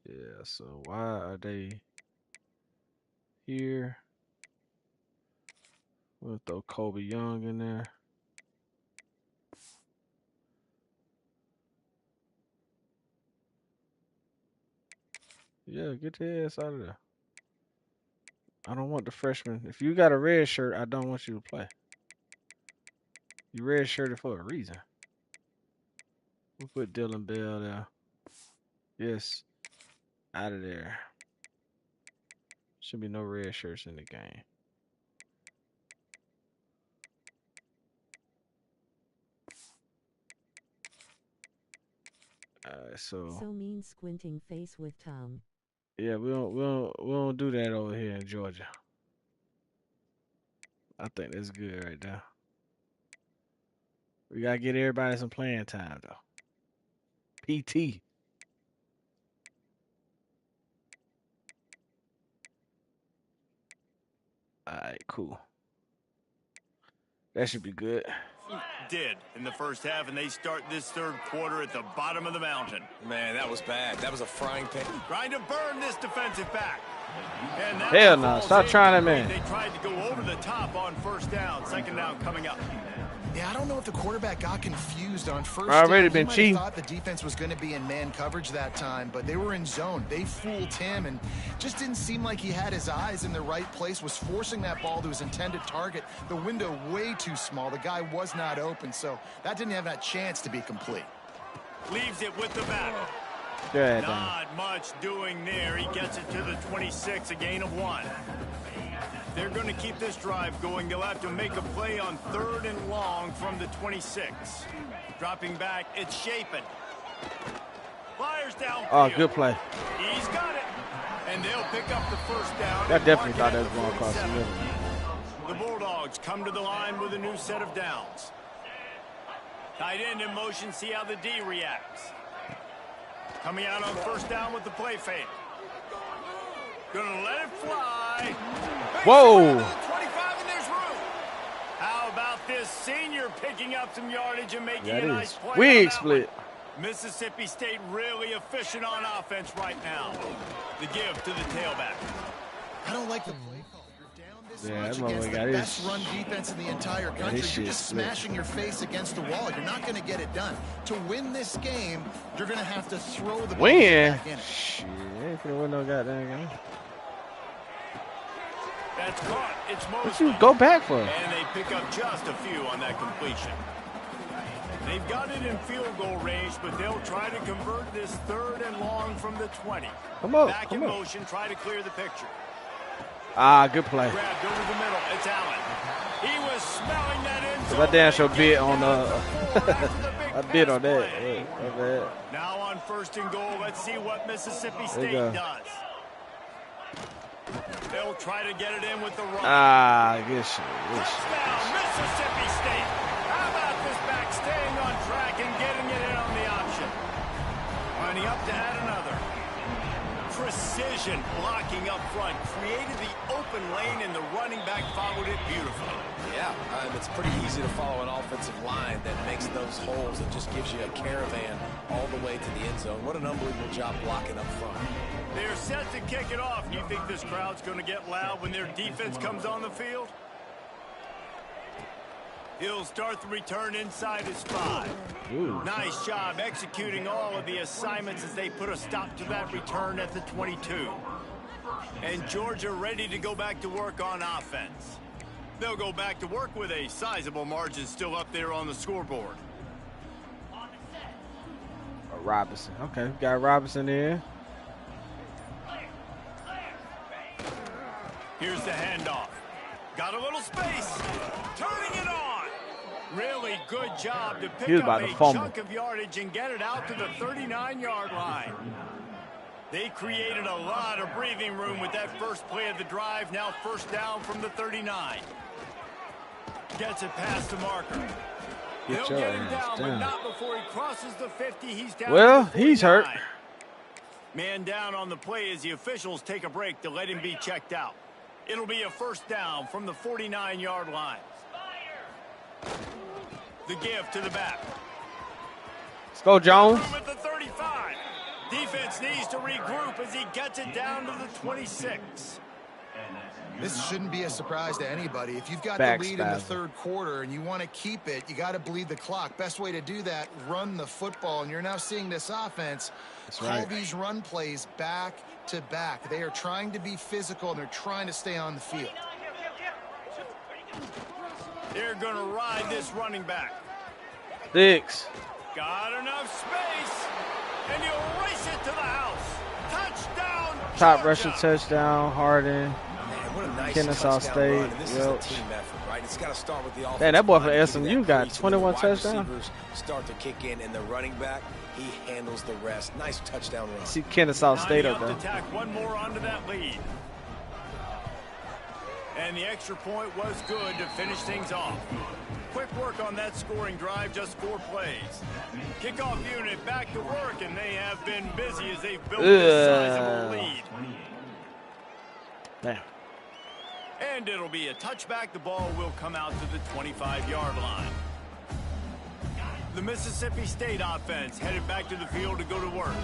Yeah, so why are they here? We'll throw Kobe Young in there. Yeah, get your ass out of there. I don't want the freshman. If you got a red shirt, I don't want you to play. You red shirted for a reason. We'll put Dylan Bell there. Yes. Out of there. Should be no red shirts in the game. Alright, so mean squinting face with Tom. yeah, we don't do that over here in Georgia. I think that's good right there. We gotta get everybody some playing time though. PT. Alright, cool. That should be good. Did in the first half, and they start this 3rd quarter at the bottom of the mountain. Man, that was bad. That was a frying pan. Trying to burn this defensive back. And that Hell no. Stop trying that man. They tried to go over the top on first down. 2nd down coming up. Yeah, I don't know if the quarterback got confused on first Already down. been He cheating. might have thought the defense was going to be in man coverage that time, but they were in zone. They fooled him and just didn't seem like he had his eyes in the right place, was forcing that ball to his intended target. The window way too small. The guy was not open, so that didn't have that chance to be complete. Leaves it with the back. Good. Not much doing there. He gets it to the 26, a gain of 1. They're going to keep this drive going. They'll have to make a play on 3rd and long from the 26. Dropping back, it's Shapen. Fires down. Oh, good play. He's got it. And they'll pick up the first down. I definitely thought that was going across the middle. The Bulldogs come to the line with a new set of downs. Tight end in motion, see how the D reacts. Coming out on first down with the play fake. Gonna let it fly. Whoa. 25 and there's room. How about this senior picking up some yardage and making a nice play? Wig split. Mississippi State really efficient on offense right now. The give to the tailback. I don't like the play call. You're down this Yeah, much that against the motherfucker got best his- run defense in the entire country. his You're shit just split. smashing your face against the wall. You're not going to get it done. To win this game, you're going to have to throw the ball Win? back in it. Shit, ain't finna win no goddamn game. That's caught. It's What Mosley. you go back for? And they pick up just a few on that completion. They've got it in field goal range, but they'll try to convert this 3rd and long from the 20. Come on, Back come in on. motion, try to clear the picture. Ah, good play. Grabbed over the middle. It's Allen. He was smelling that end zone. I damn sure They bid get on down to 4 after the big I bid on pass that. play. Yeah, my bad. Now on 1st and goal, let's see what Mississippi There State you go. does. They'll try to get it in with the run. Ah, good shit. Good shit. Touchdown, Mississippi State. How about this back staying on track and getting it in on the option? Lining up to add another. Precision blocking up front. Created the open lane and the running back followed it beautifully. Yeah, it's pretty easy to follow an offensive line that makes those holes and just gives you a caravan all the way to the end zone. What an unbelievable job blocking up front. They're set to kick it off. Do you think this crowd's going to get loud when their defense comes on the field? He'll start the return inside his 5. Ooh. Nice job executing all of the assignments as they put a stop to that return at the 22. And Georgia ready to go back to work on offense. They'll go back to work with a sizable margin still up there on the scoreboard. Robinson. Okay, got Robinson in. Here's the handoff. Got a little space. Turning it on. Really good job to He was pick about up to a fumble. chunk of yardage and get it out to the 39-yard line. They created a lot of breathing room with that first play of the drive. Now 1st down from the 39. Gets it past the marker. Get They'll your get him ass down, but down. not before he crosses the 50. He's down. Well, to the he's hurt. 49. Man down on the play as the officials take a break to let him be checked out. It'll be a 1st down from the 49-yard line. The give to the back. Let's go, Jones. Room at the 35. Defense needs to regroup as he gets it down to the 26. This shouldn't be a surprise to anybody. If you've got Back the lead in the spasm. 3rd quarter and you want to keep it, you got to bleed the clock. Best way to do that, run the football. And you're now seeing this offense call right. these run plays back to back. They are trying to be physical and they're trying to stay on the field. They're going to ride this running back. 6. Got enough space. And he'll race it to the house. Touchdown, Top Georgia. rusher touchdown, Harden. Man, what a nice Kennesaw touchdown State, run. And this Welch. is a team effort, right? It's got to start with the offense. Man, that boy from line, give SMU you that got crease, and when the 21 wide touchdowns. receivers start to kick in, and the running back, he handles the rest. Nice touchdown run. See Kennesaw State Lining up up there. to tack one more onto that lead. And the extra point was good to finish things off. Quick work on that scoring drive, just 4 plays. Kickoff unit back to work, and they have been busy as they've built this sizable lead. Damn. And it'll be a touchback. The ball will come out to the 25-yard line. The Mississippi State offense headed back to the field to go to work.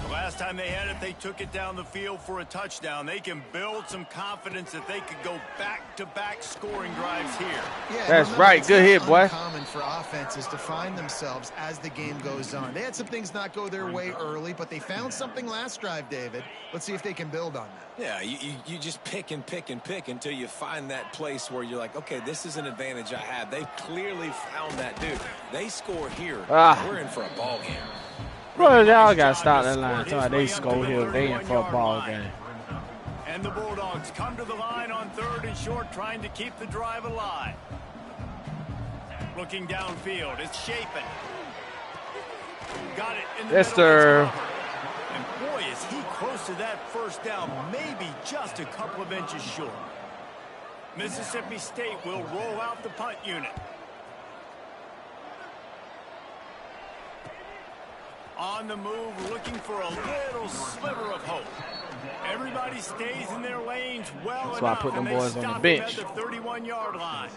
The last time they had it, they took it down the field for a touchdown. They can build some confidence that they could go back-to-back scoring drives here. Yeah, That's remember, right. it's Good not hit, boy. uncommon for offenses to find themselves as the game goes on. They had some things not go their way early, but they found something last drive, David. Let's see if they can build on that. Yeah, you just pick and pick and pick until you find that place where you're like, okay, this is an advantage I have. They clearly found that dude. They score here. We're in for a ball game. Bro, y'all got to stop that line. Somebody they score here. They in for a ball game. And the Bulldogs come to the line on 3rd and short, trying to keep the drive alive. Looking downfield, it's Shapen. Got it in the Yes, middle. sir. And boy, is he close to that first down, maybe just a couple of inches short. Mississippi State will roll out the punt unit. On the move, looking for a little sliver of hope. Everybody stays in their lanes well That's why I enough, put them and they boys on the stop bench. him at the 31-yard line.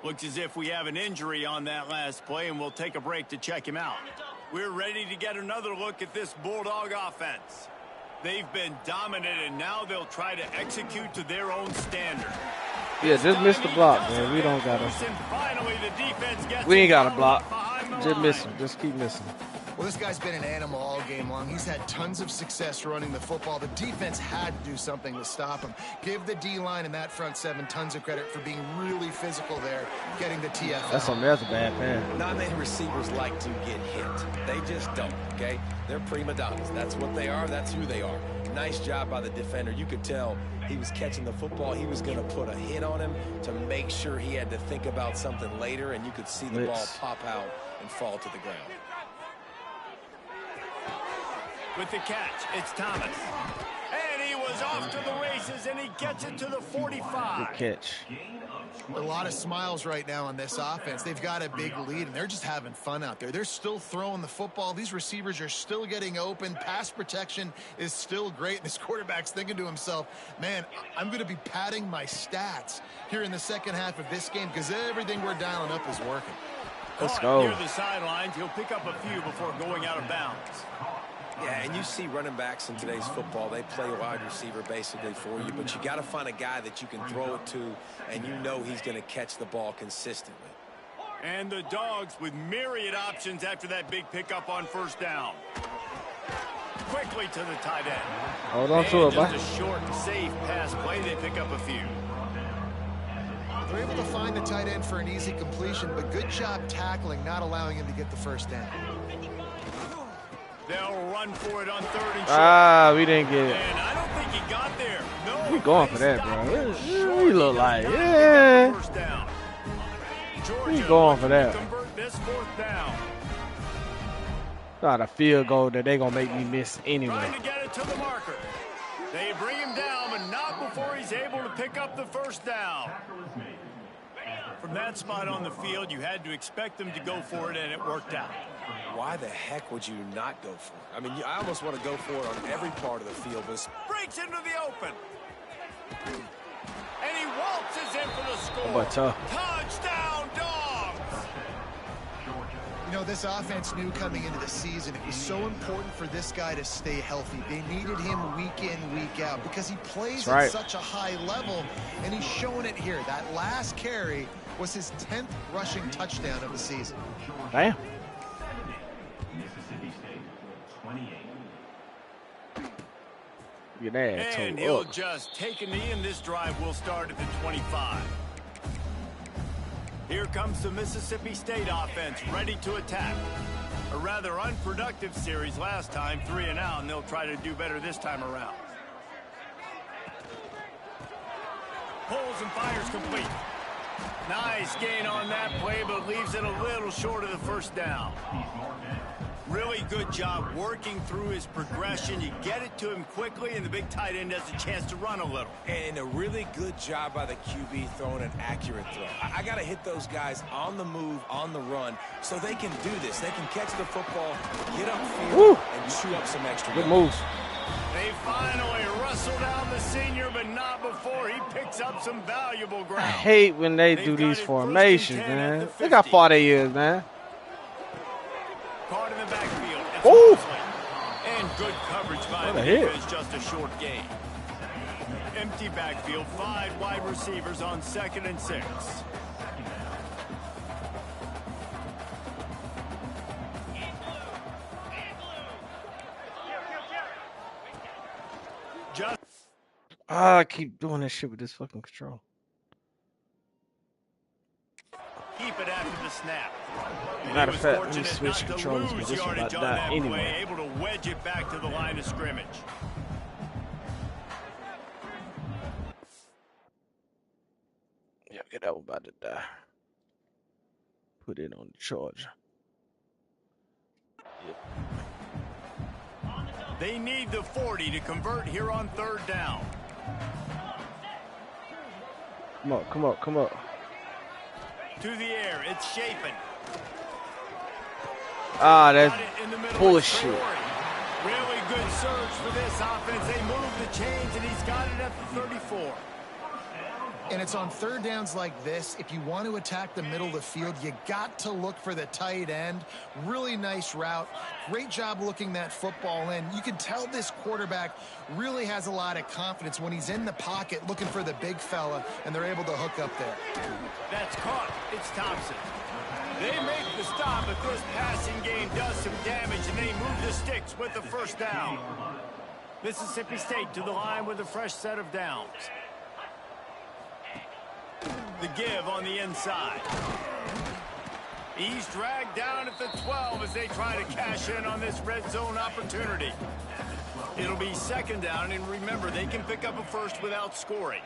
Looks as if we have an injury on that last play, and we'll take a break to check him out. We're ready to get another look at this Bulldog offense. They've been dominant, and now they'll try to execute to their own standard. Yeah, just miss the block, man. We don't got to. Finally, the defense gets We ain't got to block. behind the Just line. miss him. Just keep missing. Well, this guy's been an animal all game long. He's had tons of success running the football. The defense had to do something to stop him. Give the D-line and that front seven tons of credit for being really physical there, getting the TFL. That's a bad pass. Not many receivers like to get hit. They just don't, okay? They're prima donnas. That's what they are. That's who they are. Nice job by the defender. You could tell he was catching the football. He was going to put a hit on him to make sure he had to think about something later, and you could see the ball pop out and fall to the ground. With the catch, it's Thomas. And he was off to the races, and he gets it to the 45. Good catch. A lot of smiles right now on this offense. They've got a big lead, and they're just having fun out there. They're still throwing the football. These receivers are still getting open. Pass protection is still great. This quarterback's thinking to himself, man, I'm going to be padding my stats here in the second half of this game because everything we're dialing up is working. Let's go. Near the sidelines, he'll pick up a few before going out of bounds. Yeah, and you see running backs in today's football, they play wide receiver basically for you, but you got to find a guy that you can throw it to, and you know he's going to catch the ball consistently. And the Dogs with myriad options after that big pickup on first down. Quickly to the tight end. Hold on to it, Just boy. a short, safe pass play. They pick up a few. They're able to find the tight end for an easy completion, but good job tackling, not allowing him to get the first down. They'll run for it on 3rd and short. We didn't get it. And I don't think he got there. No, We going for they that, stopped bro. him short. We look He like, does not get yeah. the first down. Georgia We going for looking to that. Convert this 4th down. Got a field goal that they gonna make me miss anyway. Trying to get it to the marker. They bring him down, but not before he's able to pick up the first down. From that spot on the field, you had to expect them to go for it, and it worked out. Why the heck would you not go for it? I mean, I almost want to go for it on every part of the field. But Breaks into the open. And he waltzes in for the score. But tough. Touchdown, Dogs! You know, this offense knew coming into the season it was so important for this guy to stay healthy. They needed him week in, week out because he plays at such a high level, and he's showing it here. That last carry was his 10th rushing touchdown of the season. Damn. Get that And toe he'll up. just take a knee, and this drive will start at the 25. Here comes the Mississippi State offense, ready to attack. A rather unproductive series last time, 3 and out, and they'll try to do better this time around. Pulls and fires complete. Nice gain on that play, but leaves it a little short of the first down. Really good job working through his progression. You get it to him quickly, and the big tight end has a chance to run a little. And a really good job by the QB throwing an accurate throw. I got to hit those guys on the move, on the run, so they can do this. They can catch the football, get upfield, and chew up some extra. Good moves. They finally wrestle down the senior, but not before he picks up some valuable I ground. hate when they do these formations, man. Look how far they is, man. Caught in the backfield. It's Ooh. Mosley. And Good coverage by What the a hit. defense, just a short gain. Empty backfield, 5 wide receivers on 2nd and 6. Just I keep doing this shit with this fucking control. keep it after the snap. And Matter he of was fact, let me fortunate switch not to controllers lose because this one yardage about on to that die play, anyway. able to wedge it back to the line of scrimmage. Yeah, get that one about to die. Put it on the charger. They need the 40 to convert here on 3rd down. Come on, come on, come on. To the air, it's Chapin. Ah, Got that's it in the middle. bullshit. It's Traore. Really good surge for this offense. They move the chains, and he's got it at the 34. And it's on 3rd downs like this. If you want to attack the middle of the field, you got to look for the tight end. Really nice route. Great job looking that football in. You can tell this quarterback really has a lot of confidence when he's in the pocket looking for the big fella, and they're able to hook up there. That's caught. It's Thompson. They make the stop, but this passing game does some damage, and they move the sticks with the 1st down. Mississippi State to the line with a fresh set of downs. The give on the inside. He's dragged down at the 12 as they try to cash in on this red zone opportunity. It'll be 2nd down, and remember, they can pick up a first without scoring.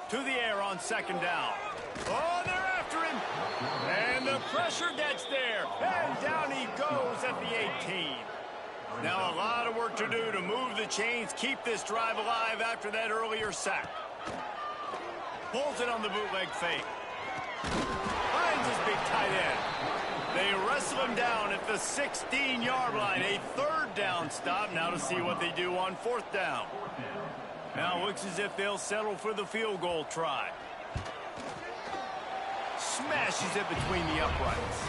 To the air on 2nd down. Oh, they're after him. And the pressure gets there. And down he goes at the 18. Now a lot of work to do to move the chains, keep this drive alive after that earlier sack. Pulls it on the bootleg fake. Finds his big tight end. They wrestle him down at the 16-yard line. A 3rd down stop. Now to see what they do on 4th down. Now looks as if they'll settle for the field goal try. Smashes it between the uprights.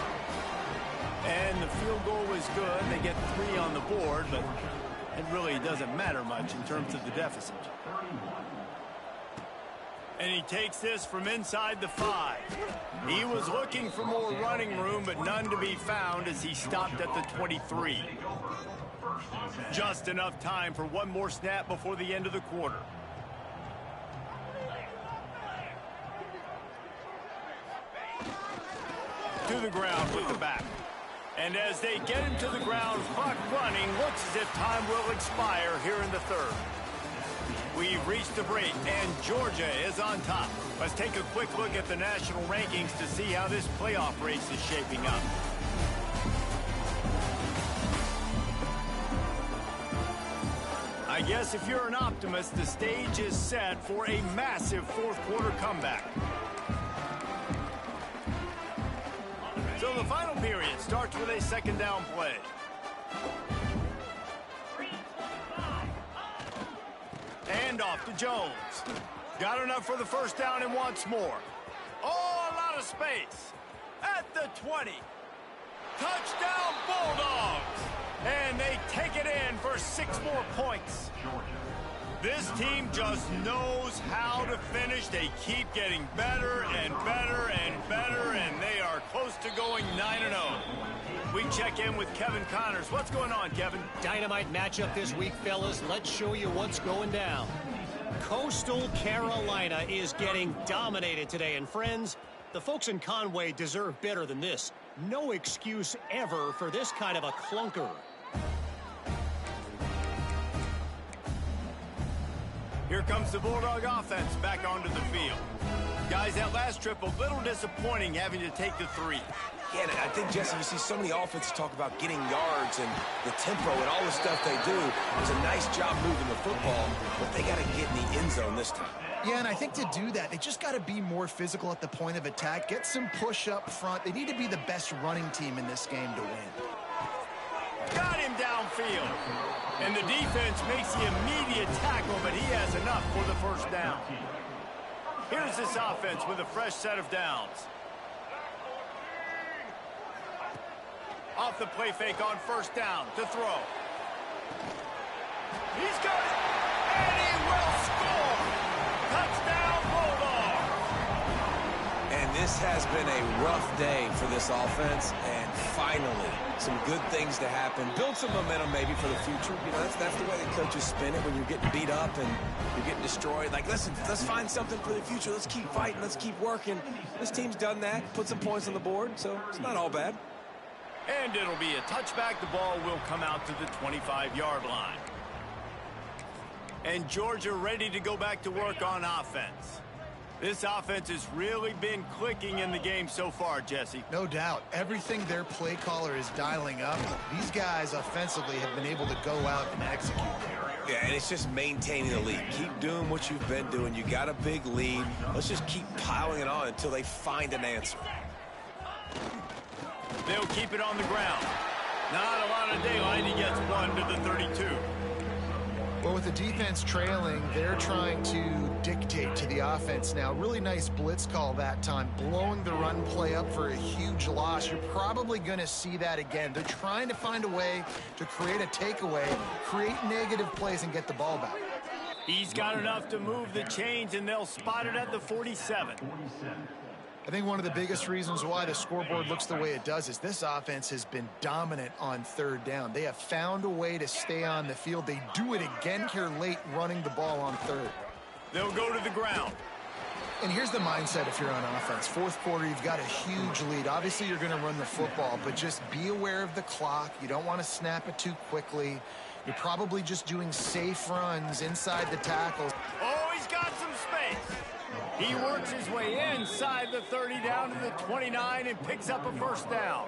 And the field goal was good. They get 3 on the board, but it really doesn't matter much in terms of the deficit. And he takes this from inside the 5. He was looking for more running room, but none to be found as he stopped at the 23. Just enough time for one more snap before the end of the quarter. To the ground with the back. And as they get him to the ground, clock running, looks as if time will expire here in the 3rd. We've reached the break, and Georgia is on top. Let's take a quick look at the national rankings to see how this playoff race is shaping up. I guess if you're an optimist, the stage is set for a massive 4th quarter comeback. So the final period starts with a 2nd down play. And off to Jones. Got enough for the 1st down and wants more. Oh, a lot of space. At the 20. Touchdown Bulldogs. And they take it in for 6 more points. This team just knows how to finish. They keep getting better and better and better, and they are close to going 9-0. We check in with Kevin Connors. What's going on, Kevin? Dynamite matchup this week, fellas. Let's show you what's going down. Coastal Carolina is getting dominated today, and friends, the folks in Conway deserve better than this. No excuse ever for this kind of a clunker. Here comes the Bulldog offense back onto the field. Guys, that last trip, a little disappointing having to take the 3. Yeah, and I think, Jesse, you see so many offenses talk about getting yards and the tempo and all the stuff they do. It was a nice job moving the football, but they got to get in the end zone this time. Yeah, and I think to do that, they just got to be more physical at the point of attack, get some push up front. They need to be the best running team in this game to win. Got him downfield. And the defense makes the immediate tackle, but he has enough for the 1st down. Here's this offense with a fresh set of downs. Off the play fake on first down to throw. He's got it, and he will score. Touchdown, Bulldog. And this has been a rough day for this offense, and finally, some good things to happen. Build some momentum maybe for the future. You know, that's the way the coaches spin it when you're getting beat up and you're getting destroyed. Like, listen, let's find something for the future. Let's keep fighting. Let's keep working. This team's done that, put some points on the board, so it's not all bad. And it'll be a touchback. The ball will come out to the 25-yard line. And Georgia ready to go back to work on offense. This offense has really been clicking in the game so far, Jesse. No doubt. Everything their play caller is dialing up, these guys offensively have been able to go out and execute there. Yeah, and it's just maintaining the lead. Keep doing what you've been doing. You got a big lead. Let's just keep piling it on until they find an answer. They'll keep it on the ground. Not a lot of daylight. He gets one to the 32. Well, with the defense trailing, they're trying to dictate to the offense now. Really nice blitz call that time, blowing the run play up for a huge loss. You're probably going to see that again. They're trying to find a way to create a takeaway, create negative plays, and get the ball back. He's got enough to move the chains, and they'll spot it at the 47. I think one of the biggest reasons why the scoreboard looks the way it does is this offense has been dominant on third down. They have found a way to stay on the field. They do it again here late, running the ball on third. They'll go to the ground. And here's the mindset if you're on offense. Fourth quarter, you've got a huge lead. Obviously, you're going to run the football, but just be aware of the clock. You don't want to snap it too quickly. You're probably just doing safe runs inside the tackles. Oh, he's got some space. He works his way inside the 30 down to the 29 and picks up a first down.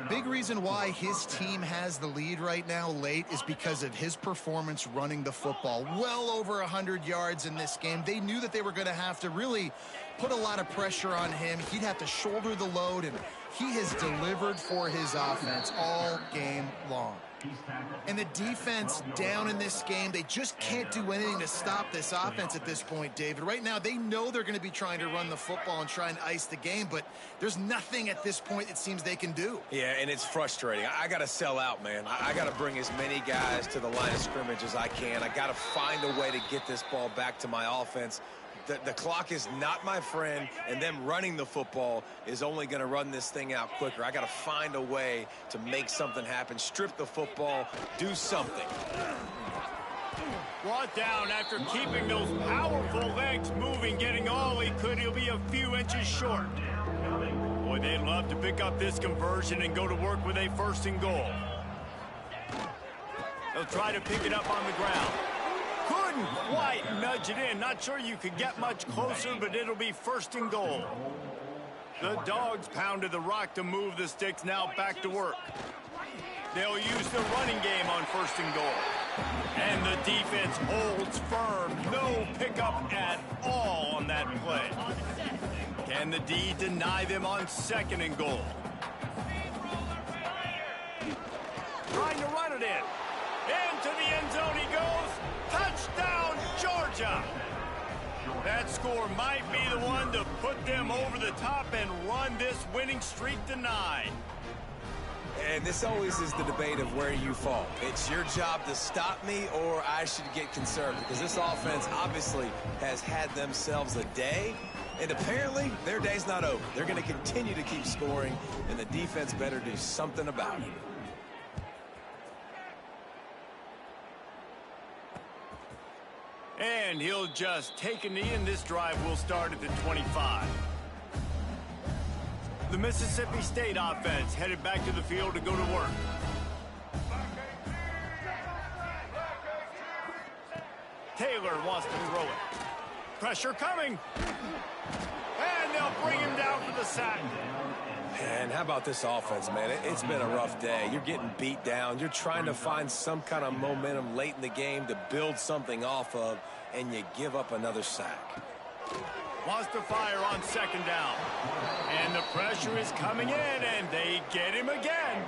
Big reason why his team has the lead right now late is because of his performance running the football. Well over 100 yards in this game. They knew that they were going to have to really put a lot of pressure on him. He'd have to shoulder the load, and he has delivered for his offense all game long. And the defense down in this game, they just can't do anything to stop this offense at this point, David. Right now, they know they're going to be trying to run the football and try and ice the game, but there's nothing at this point it seems they can do. Yeah, and it's frustrating. I got to sell out, man. I got to bring as many guys to the line of scrimmage as I can. I got to find a way to get this ball back to my offense. The clock is not my friend, and them running the football is only going to run this thing out quicker. I got to find a way to make something happen, strip the football, do something. Brought down after keeping those powerful legs moving, getting all he could. He'll be a few inches short. Boy, they'd love to pick up this conversion and go to work with a first and goal. They'll try to pick it up on the ground. Couldn't quite nudge it in. Not sure you could get much closer, but it'll be first and goal. The Dogs pounded the rock to move the sticks. Now back to work. They'll use the running game on first and goal. And the defense holds firm. No pickup at all on that play. Can the D deny them on second and goal? Trying to run it in. Into the end zone he goes. Touchdown, Georgia. That score might be the one to put them over the top and run this winning streak to 9. And this always is the debate of where you fall. It's your job to stop me, or I should get conservative, because this offense obviously has had themselves a day, and apparently their day's not over. They're going to continue to keep scoring, and the defense better do something about it. And he'll just take a knee, and this drive will start at the 25. The Mississippi State offense headed back to the field to go to work. Taylor wants to throw it. Pressure coming. And they'll bring him down for the sack. And how about this offense, man? It's been a rough day. You're getting beat down. You're trying to find some kind of momentum late in the game to build something off of, and you give up another sack. Wants to fire on second down. And the pressure is coming in, and they get him again.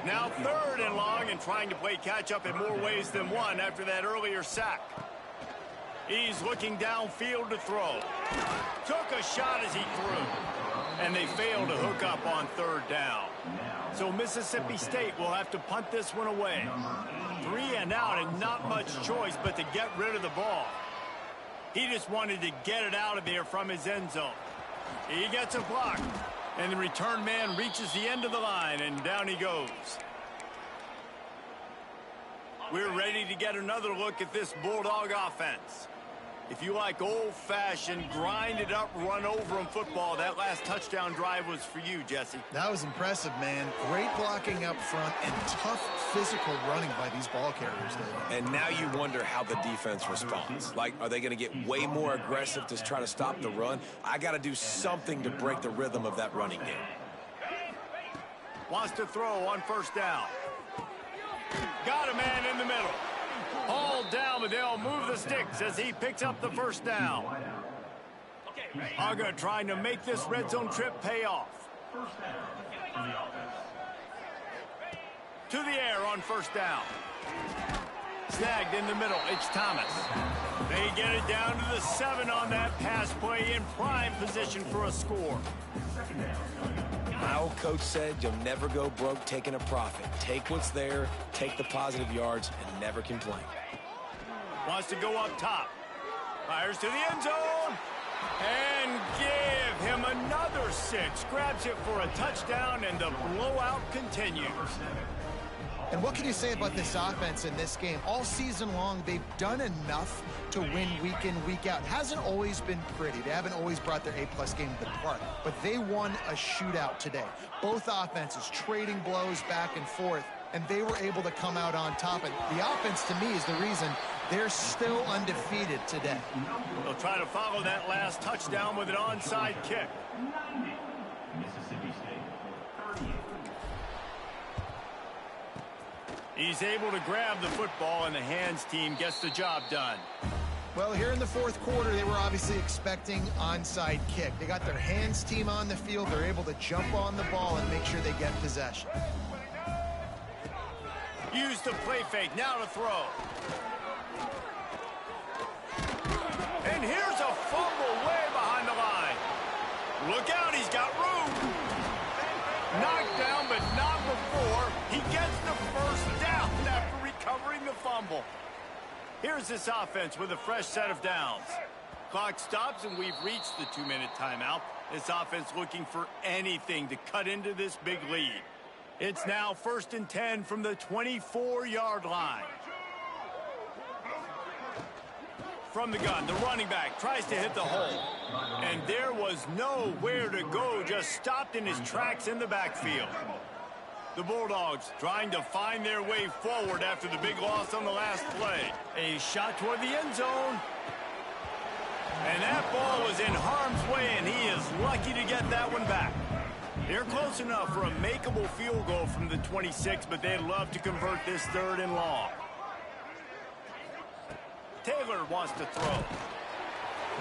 Now third and long, and trying to play catch-up in more ways than one after that earlier sack. He's looking downfield to throw. Took a shot as he threw. and they fail to hook up on third down. So Mississippi State will have to punt this one away. 3 and out and not much choice but to get rid of the ball. He just wanted to get it out of there from his end zone. He gets a block, and the return man reaches the end of the line, and down he goes. We're ready to get another look at this Bulldog offense. If you like old-fashioned, grind-it-up, run-over-'em football, that last touchdown drive was for you, Jesse. That was impressive, man. Great blocking up front and tough physical running by these ball carriers, David. And now you wonder how the defense responds. Like, are they going to get way more aggressive to try to stop the run? I got to do something to break the rhythm of that running game. Wants to throw on first down. Got a man in the middle. Hauled down, but they'll move the sticks as he picks up the first down. Uga trying to make this red zone trip pay off. To the air on first down. Snagged in the middle, it's Thomas. They get it down to the 7 on that pass play in prime position for a score. My old coach said you'll never go broke taking a profit. Take what's there, take the positive yards, and never complain. Wants to go up top. Fires to the end zone. And give him another 6. Grabs it for a touchdown, and the blowout continues. And what can you say about this offense in this game? All season long, they've done enough to win week in, week out. It hasn't always been pretty. They haven't always brought their A-plus game to the park. But they won a shootout today. Both offenses trading blows back and forth, and they were able to come out on top. And the offense, to me, is the reason they're still undefeated today. They'll try to follow that last touchdown with an onside kick. He's able to grab the football, and the hands team gets the job done. Well, here in the fourth quarter, they were obviously expecting onside kick. They got their hands team on the field. They're able to jump on the ball and make sure they get possession. Use the play fake, now to throw. And here's a fumble way behind the line. Look out, he's got room. Knocked down, but not before. He gets the first down after recovering the fumble. Here's this offense with a fresh set of downs. Clock stops, and we've reached the 2-minute timeout. This offense looking for anything to cut into this big lead. It's now 1st and 10 from the 24-yard line. From the gun, the running back tries to hit the hole. And there was nowhere to go, just stopped in his tracks in the backfield. The Bulldogs trying to find their way forward after the big loss on the last play. A shot toward the end zone. And that ball was in harm's way, and he is lucky to get that one back. They're close enough for a makeable field goal from the 26, but they'd love to convert this 3rd and long. Taylor wants to throw.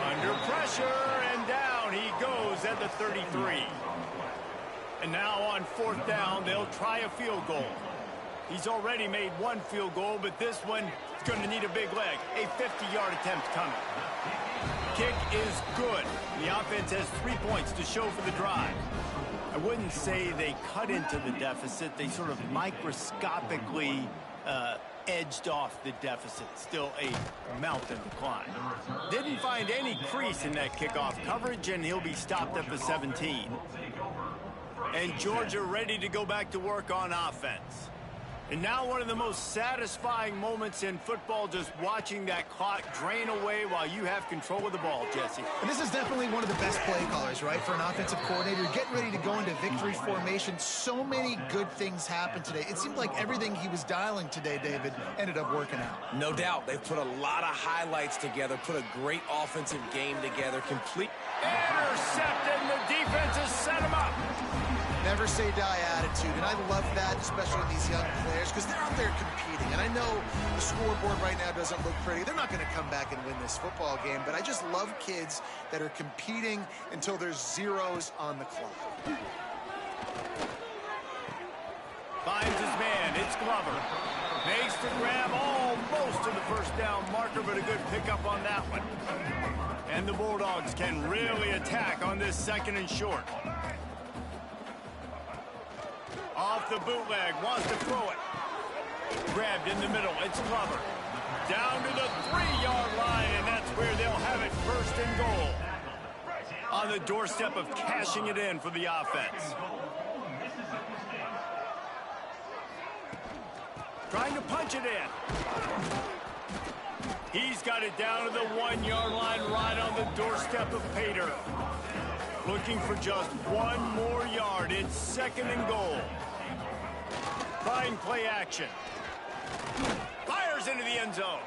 Under pressure, and down he goes at the 33. And now on 4th down, they'll try a field goal. He's already made 1 field goal, but this one is going to need a big leg. A 50-yard attempt coming. Kick is good. The offense has 3 points to show for the drive. I wouldn't say they cut into the deficit. They sort of microscopically edged off the deficit. Still a mountain to climb. Didn't find any crease in that kickoff coverage, and he'll be stopped at the 17. And Georgia ready to go back to work on offense. And now one of the most satisfying moments in football, just watching that clock drain away while you have control of the ball, Jesse. And this is definitely one of the best play callers, right, for an offensive coordinator. Getting ready to go into victory formation. So many good things happened today. It seemed like everything he was dialing today, David, ended up working out. No doubt. They've put a lot of highlights together, put a great offensive game together, complete. Intercepted, and the defense has set him up. Never say die attitude, and I love that, especially in these young players, because they're out there competing. And I know the scoreboard right now doesn't look pretty. They're not going to come back and win this football game, but I just love kids that are competing until there's zeros on the clock. Finds his man, it's Glover. Makes the grab almost to the first down marker, but a good pickup on that one. And the Bulldogs can really attack on this 2nd and short. Off the bootleg, wants to throw it. Grabbed in the middle, it's covered. Down to the 3-yard line, and that's where they'll have it first and goal. On the doorstep of cashing it in for the offense. Trying to punch it in. He's got it down to the 1-yard line right on the doorstep of Pater. Looking for just one more yard. It's second and goal. Trying play action. Fires into the end zone.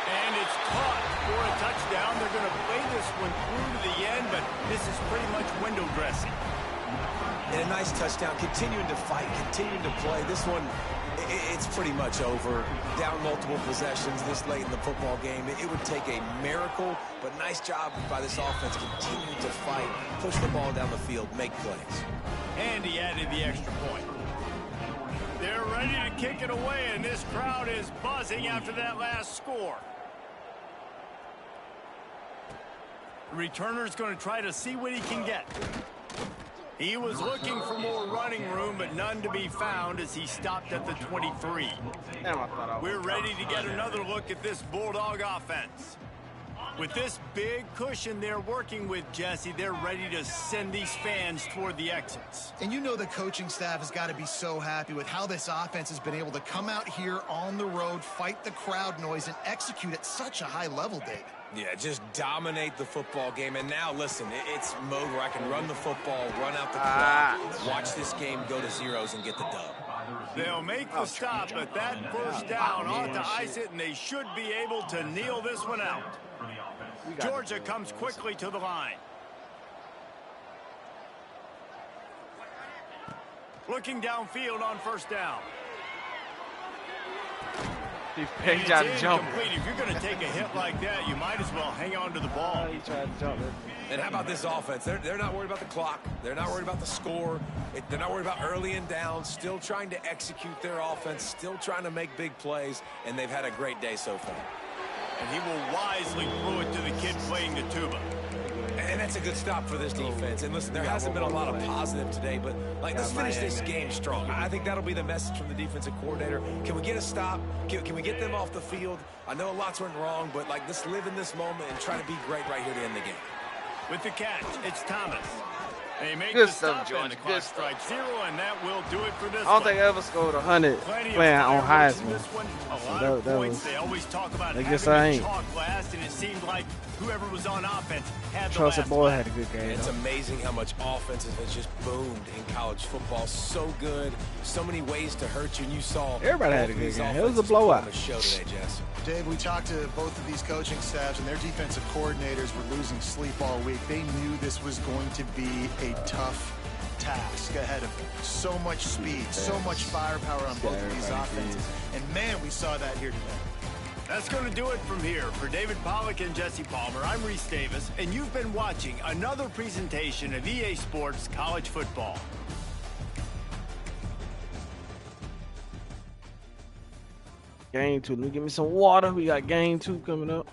And it's caught for a touchdown. They're going to play this one through to the end, but this is pretty much window dressing. And a nice touchdown. Continuing to fight, continuing to play. This one, it's pretty much over. Down multiple possessions this late in the football game. It would take a miracle, but nice job by this offense continuing to fight, push the ball down the field, make plays. And he added the extra point. They're ready to kick it away, and this crowd is buzzing after that last score. The returner's going to try to see what he can get. He was looking for more running room, but none to be found as he stopped at the 23. We're ready to get another look at this Bulldog offense. With this big cushion they're working with, Jesse, they're ready to send these fans toward the exits. And you know the coaching staff has got to be so happy with how this offense has been able to come out here on the road, fight the crowd noise, and execute at such a high level, David. Yeah, just dominate the football game. And now, listen, it's mode where I can run the football, run out the clock, watch this game go to zeros and get the dub. They'll make the stop, but that first down ought to ice it, and they should be able to kneel this one out. Georgia comes quickly to the line. Looking downfield on first down. He tried to jump. If you're going to take a hit like that, you might as well hang on to the ball. He tried to jump. And how about this offense? They're not worried about the clock. They're not worried about the score. They're not worried about early and down. Still trying to execute their offense. Still trying to make big plays. And they've had a great day so far. And he will wisely throw it to the kid playing the tuba. And that's a good stop for this defense. And listen, there hasn't been a lot of positive today, but let's finish this game strong. I think that'll be the message from the defensive coordinator. Can we get a stop? Can we get them off the field? I know lots went wrong, but let's live in this moment and try to be great right here to end the game. With the catch, it's Thomas. They make Good the stuff, stop, George. and the clock strikes zero, and that will do it for this I don't think I ever scored 100 playing on Heisman. That was, they always talk about I guess having I the ain't. chalk last, and it seemed like whoever was on offense had the Trusted last boy play. had a good game. It's though. amazing how much offense has just boomed in college football. So good, so many ways to hurt you. And you saw Everybody had both a of good these game. It was a offenses blowout. put on a show today, Jess. Dave, we talked to both of these coaching staffs, and their defensive coordinators were losing sleep all week. They knew this was going to be a tough task ahead of them. So much speed, so much firepower on both of these offenses. And man, we saw that here today. That's going to do it from here. For David Pollack and Jesse Palmer, I'm Reese Davis, and you've been watching another presentation of EA Sports College Football. Game 2. Let me give me some water. We got game 2 coming up.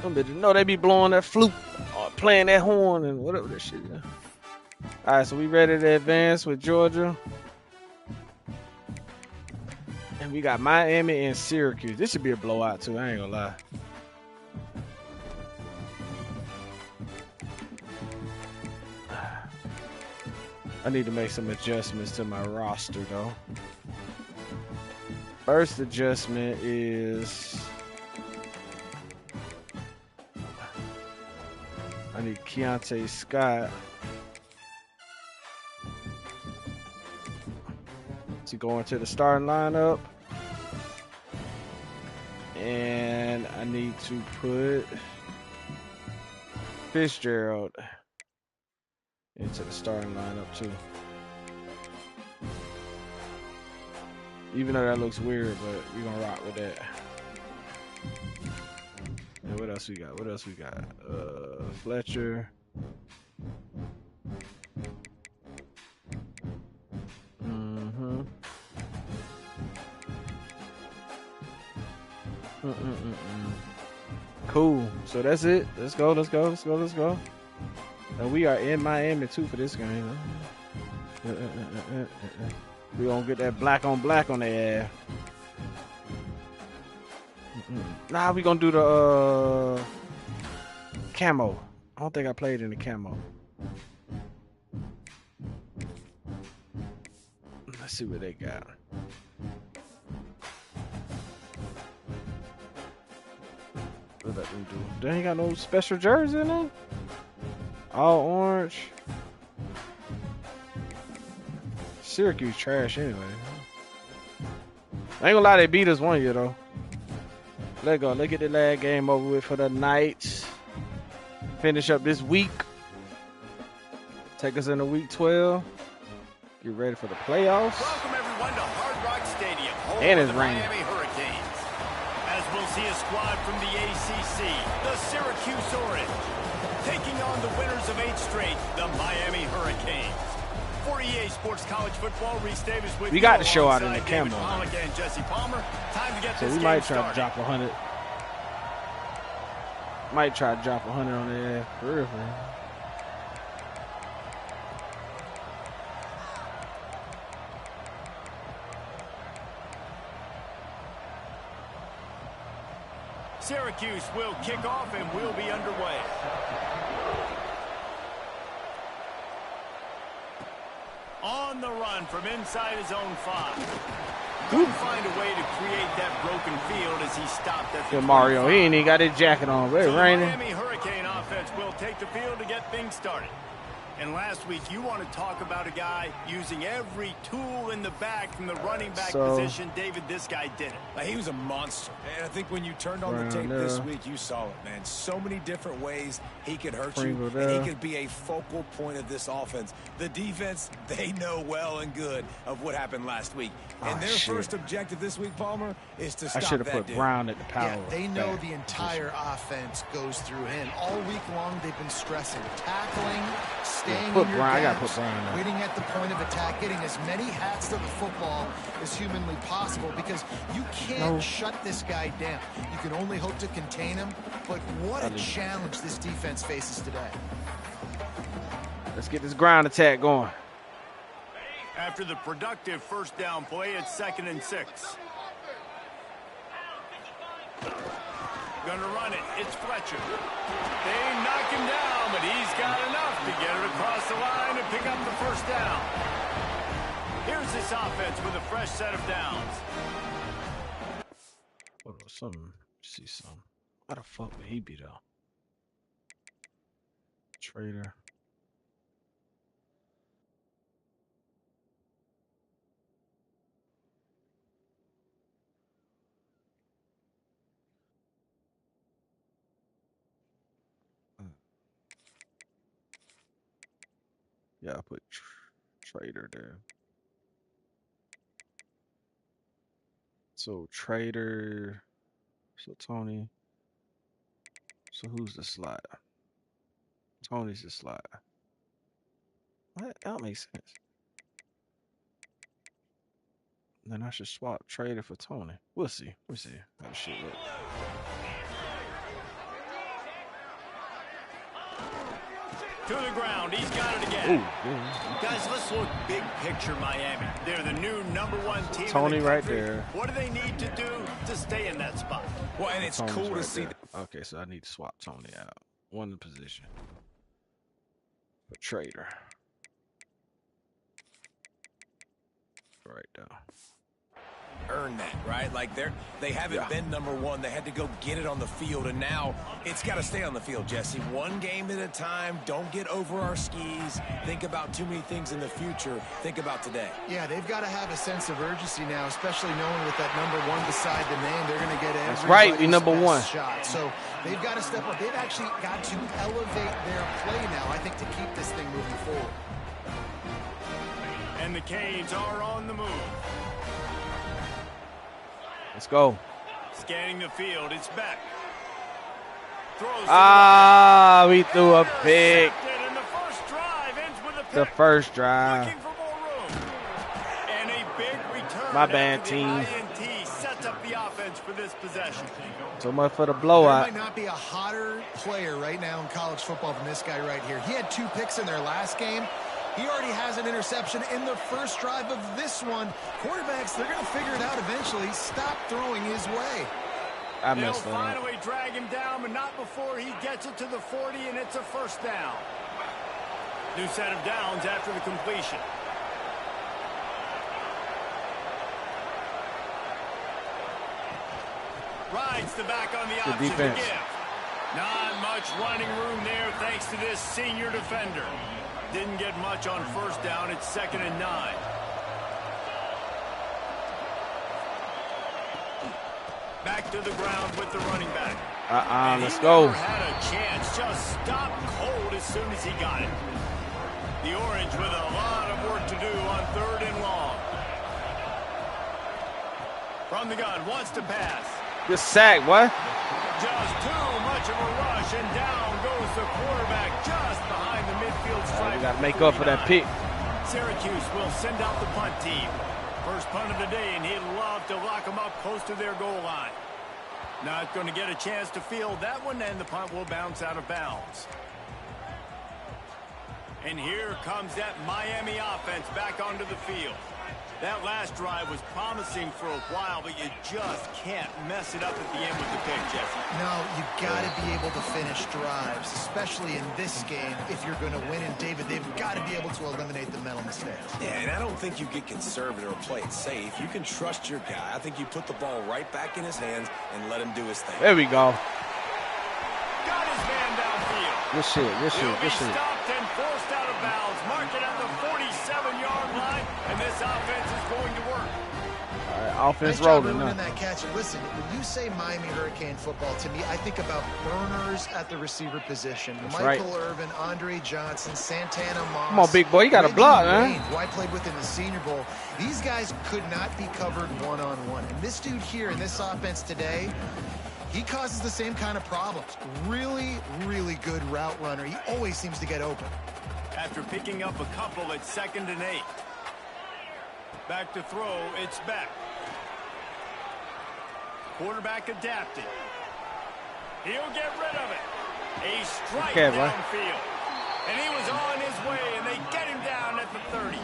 Some bitches know they be blowing that flute or playing that horn and whatever that shit is. All right, so we ready to advance with Georgia. And we got Miami and Syracuse. This should be a blowout too, I ain't gonna lie. I need to make some adjustments to my roster though. First adjustment is I need Keontae Scott to go into the starting lineup. And I need to put Fitzgerald into the starting lineup too. Even though that looks weird, but we're gonna rock with that. And what else we got? What else we got? Fletcher. Mm-hmm. Cool. So that's it. Let's go. Let's go. Let's go. Let's go. And we are in Miami too for this game. We gonna get that black on black on their ass. Nah, we gonna do the camo. I don't think I played in the camo. Let's see what they got. What that do? They ain't got no special jersey in there. All orange. Syracuse trash anyway. I ain't gonna lie, they beat us one year though. Let go. Let's get the last game over with for the Knights. Finish up this week. Take us into week 12. Get ready for the playoffs. Welcome everyone to Hard Rock Stadium, home And of it's the raining. Miami Hurricanes. As we'll see a squad from the ACC, the Syracuse Orange, taking on the winners of 8 straight, the Miami Hurricanes. For EA Sports College Football, Reese Davis with We you got the show out in the alongside David camo. Pollock and Jesse Palmer. Time to get So this we game might try started. to drop 100. Might try to drop 100 on their ass. For real, for real. Syracuse will kick off and we'll be underway. On the run from inside his own 5. Couldn't find a way to create that broken field as he stopped at the Good Mario. 25. He ain't even got his jacket on. But So it's the raining. Miami Hurricane offense will take the field to get things started. And last week, you want to talk about a guy using every tool in the bag from the running back position. David, this guy did it. He was a monster. And I think when you turned on the tape this week, you saw it, man. So many different ways he could hurt you, and he could be a focal point of this offense. The defense, they know well and good of what happened last week. And their first objective this week, Palmer, is to stop that dude. I should have put Brown at the power. Yeah, they know the entire offense goes through him. All week long, they've been stressing tackling, staying in your gaps, waiting at the point of attack, getting as many hats to the football as humanly possible, because you can't shut this guy down. You can only hope to contain him, but what a challenge this defense faces today. Let's get this ground attack going. After the productive first down play, it's 2nd and 6. Gonna run it. It's Fletcher. They knock him down, but he's got enough to get it across the line and pick up the first down. Here's this offense with a fresh set of downs. Hold on, something. See something. How the fuck would he be though? Trader. Yeah, I put trader there. So trader. So Tony. So who's the slot? Tony's the slot. What? That makes sense. Then I should swap trader for Tony. We'll see. We'll see how the shit look. To the ground. He's got it again. Ooh, Guys, let's look big picture Miami. They're the new #1 team Tony in the right country. there. What do they need to do to stay in that spot? Well, and it's Tony's cool to right see. there. Okay, so I need to swap Tony out. One position. For Trader. Right there. Earn that, right? Like they haven't been #1. They had to go get it on the field, and now it's got to stay on the field, Jesse. One game at a time. Don't get over our skis. Think about too many things in the future. Think about today. Yeah, they've got to have a sense of urgency now, especially knowing with that #1 beside the name, they're going to get That's right, we everybody's #1 best shot. So they've got to step up. They've actually got to elevate their play now, I think, to keep this thing moving forward. And the Canes are on the move. Let's go. Scanning the field. It's back. Throws We threw a pick. and the first drive ends with a pick. The first drive. Looking for more room. And a big return. My bad, after the team. INT sets up the offense for this possession. So much for the There blowout. might not be a hotter player right now in college football than this guy right here. He had 2 picks in their last game. He already has an interception in the first drive of this one. Quarterbacks, they're going to figure it out eventually. Stop throwing his way. I They'll messed that up. finally drag him down, but not before he gets it to the 40, and it's a first down. New set of downs after the completion. Rides the back on the option to defense. give. Not much running room there thanks to this senior defender. Didn't get much on first down. It's 2nd and 9. Back to the ground with the running back. Let's go. He never had a chance. Just stopped cold as soon as he got it. The Orange with a lot of work to do on 3rd and long. From the gun, wants to pass. Good sack, what? Just too much of a rush, and down goes the quarterback just behind the midfield stripe. We got to make up for that pick. Syracuse will send out the punt team. First punt of the day, and he'd love to lock them up close to their goal line. Not going to get a chance to field that one, and the punt will bounce out of bounds. And here comes that Miami offense back onto the field. That last drive was promising for a while, but you just can't mess it up at the end with the pick, Jesse. No, you've got to be able to finish drives, especially in this game if you're going to win. And, David, they've got to be able to eliminate the mental mistakes. Yeah, and I don't think you get conservative or play it safe. You can trust your guy. I think you put the ball right back in his hands and let him do his thing. There we go. Got his man downfield. Good shit, good shit, He'll be good shit. stopped and forced out of bounds. Mark it at the 47-yard line, and this offense is going to work. All right, offense Nice job rolling ruining now. that catch. And listen, when you say Miami Hurricane football, to me, I think about burners at the receiver position. That's Michael right. Irvin, Andre Johnson, Santana Moss. Come on, big boy, you got to Reggie block, Wayne, man. who I played with in the Senior Bowl. These guys could not be covered one-on-one. And this dude here in this offense today, he causes the same kind of problems. Really, really good route runner. He always seems to get open. After picking up a couple at 2nd and 8. Back to throw, it's back. Quarterback adapted. He'll get rid of it. A strike Okay, boy. downfield. And he was on his way, and they get him down at the 30.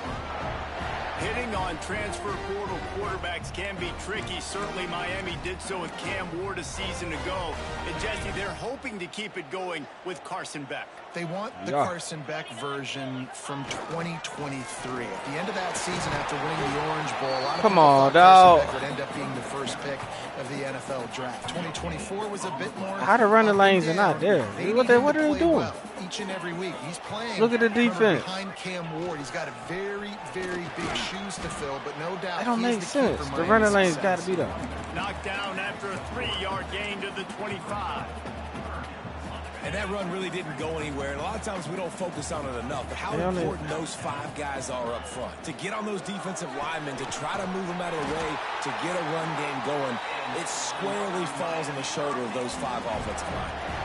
Hitting on transfer portal quarterbacks can be tricky. Certainly Miami did so with Cam Ward a season ago. And Jesse, they're hoping to keep it going with Carson Beck. They want the Carson Beck version from 2023. At the end of that season, after winning the Orange Bowl, a lot of Come people on, thought dawg. Carson Beck would end up being the first pick of the NFL draft. 2024 was a bit more. How the running up and lanes are down. not there? They What need they- him what to are they play doing? well each and every week. He's playing. Look at the remember, defense. behind Cam Ward. He's got a very, very big shoes to fill, but no doubt That don't he is make the key sense. for The Miami's running lane's success. got to be there. Knocked down after a 3-yard gain to the 25. And that run really didn't go anywhere. And a lot of times we don't focus on it enough. But how They only- important those 5 guys are up front. To get on those defensive linemen, to try to move them out of the way, to get a run game going, it squarely falls on the shoulder of those 5 offensive linemen.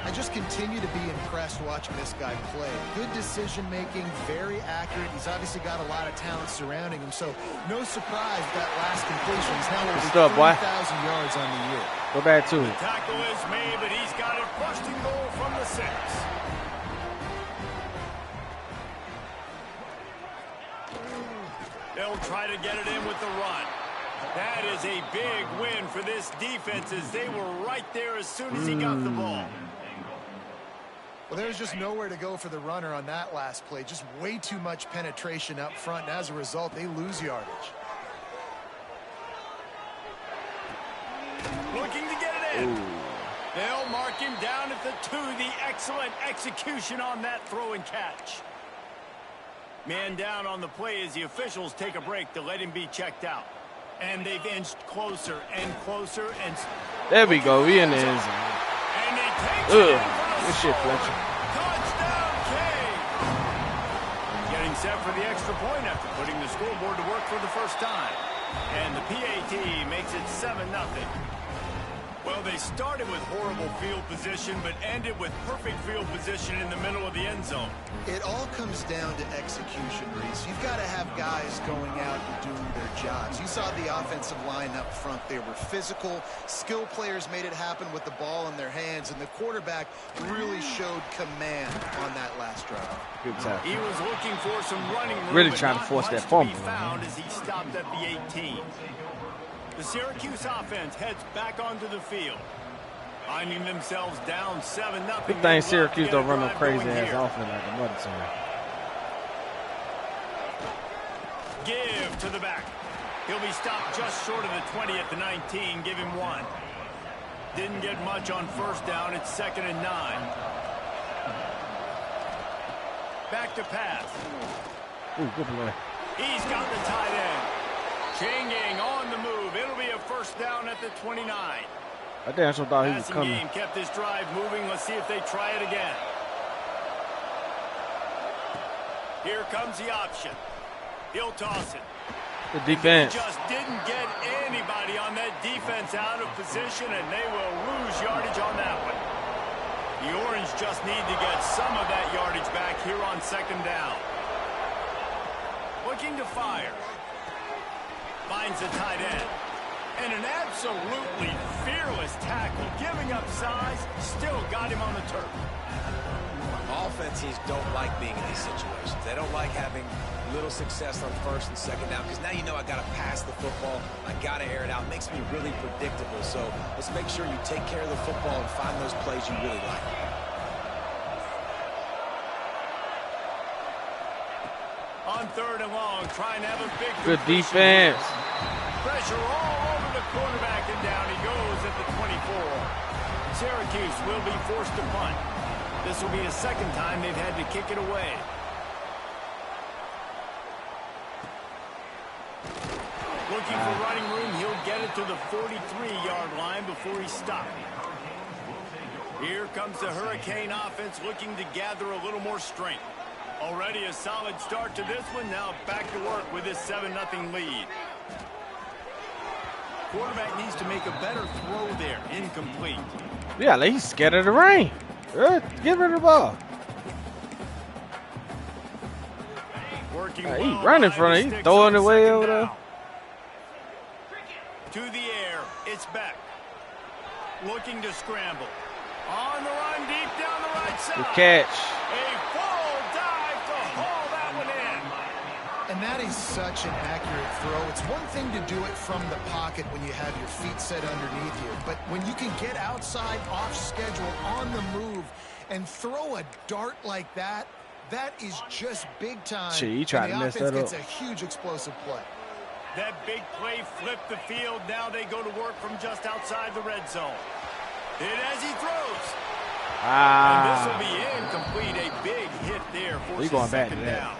I just continue to be impressed watching this guy play. Good decision-making, very accurate. He's obviously got a lot of talent surrounding him, so no surprise with that last completion. He's now over What's up, boy? 3,000 yards on the year. Go back to it. Tackle is made, but he's got it first and goal from the 6. They'll try to get it in with the run. That is a big win for this defense as they were right there as soon as he got the ball. Well, there's just nowhere to go for the runner on that last play. Just way too much penetration up front, and as a result, they lose yardage. Looking to get it in. Ooh. They'll mark him down at the 2. The excellent execution on that throw and catch. Man down on the play as the officials take a break to let him be checked out. And they've inched closer and closer. And there we go. We in the end zone. And they take it. Good shit, Fletcher. Touchdown, Kane. Getting set for the extra point after putting the scoreboard to work for the first time. And the PAT makes it 7-0. Well, they started with horrible field position, but ended with perfect field position in the middle of the end zone. It all comes down to execution, Reese. You've got to have guys going out and doing their jobs. You saw the offensive line up front. They were physical. Skill players made it happen with the ball in their hands, and the quarterback really showed command on that last drive. Good time. He was looking for some running room, really trying to force that fumble. Found as he stopped at the 18. The Syracuse offense heads back onto the field, finding themselves down 7-0. Good thing Syracuse don't run no crazy ass offense like the mother team. Give to the back. He'll be stopped just short of the 20 at the 19. Give him 1. Didn't get much on first down. It's 2nd and 9. Back to pass. Ooh, good play. He's got the tight end. Changing on the move. It'll be a first down at the 29. I damn sure thought he was coming. Game kept this drive moving. Let's see if they try it again. Here comes the option. He'll toss it. The defense. He just didn't get anybody on that defense out of position, and they will lose yardage on that one. The Orange just need to get some of that yardage back here on 2nd down. Looking to fire. Finds the tight end. And an absolutely fearless tackle. Giving up size, still got him on the turf. Offenses don't like being in these situations. They don't like having little success on 1st and 2nd down because now you know I got to pass the football. I got to air it out. It makes me really predictable. So let's make sure you take care of the football and find those plays you really like. On 3rd and long, trying to have a big good defense. Pressure all over the quarterback, and down he goes at the 24. Syracuse will be forced to punt. This will be the 2nd time they've had to kick it away. Looking for running room, he'll get it to the 43-yard line before he's stopped. Here comes the Hurricane offense looking to gather a little more strength. Already a solid start to this one. Now back to work with this 7-0 lead. Quarterback needs to make a better throw there. Incomplete. Yeah, like he's scared of the rain. Get rid of the ball. Working He's running from it. He's throwing it way over there. To the air. It's back. Looking to scramble. On the run deep down the right side. Good catch. A full dive to haul that one in. And that is such an accurate throw. It's one thing to do it from the pocket when you have your feet set underneath you, but when you can get outside, off schedule, on the move, and throw a dart like that, that is just big time. Gee, he tried to mess that up. The offense gets a huge explosive play. That big play flipped the field. Now they go to work from just outside the red zone. Hit as he throws. And this will be incomplete. A big hit there for He's going back to that. Down.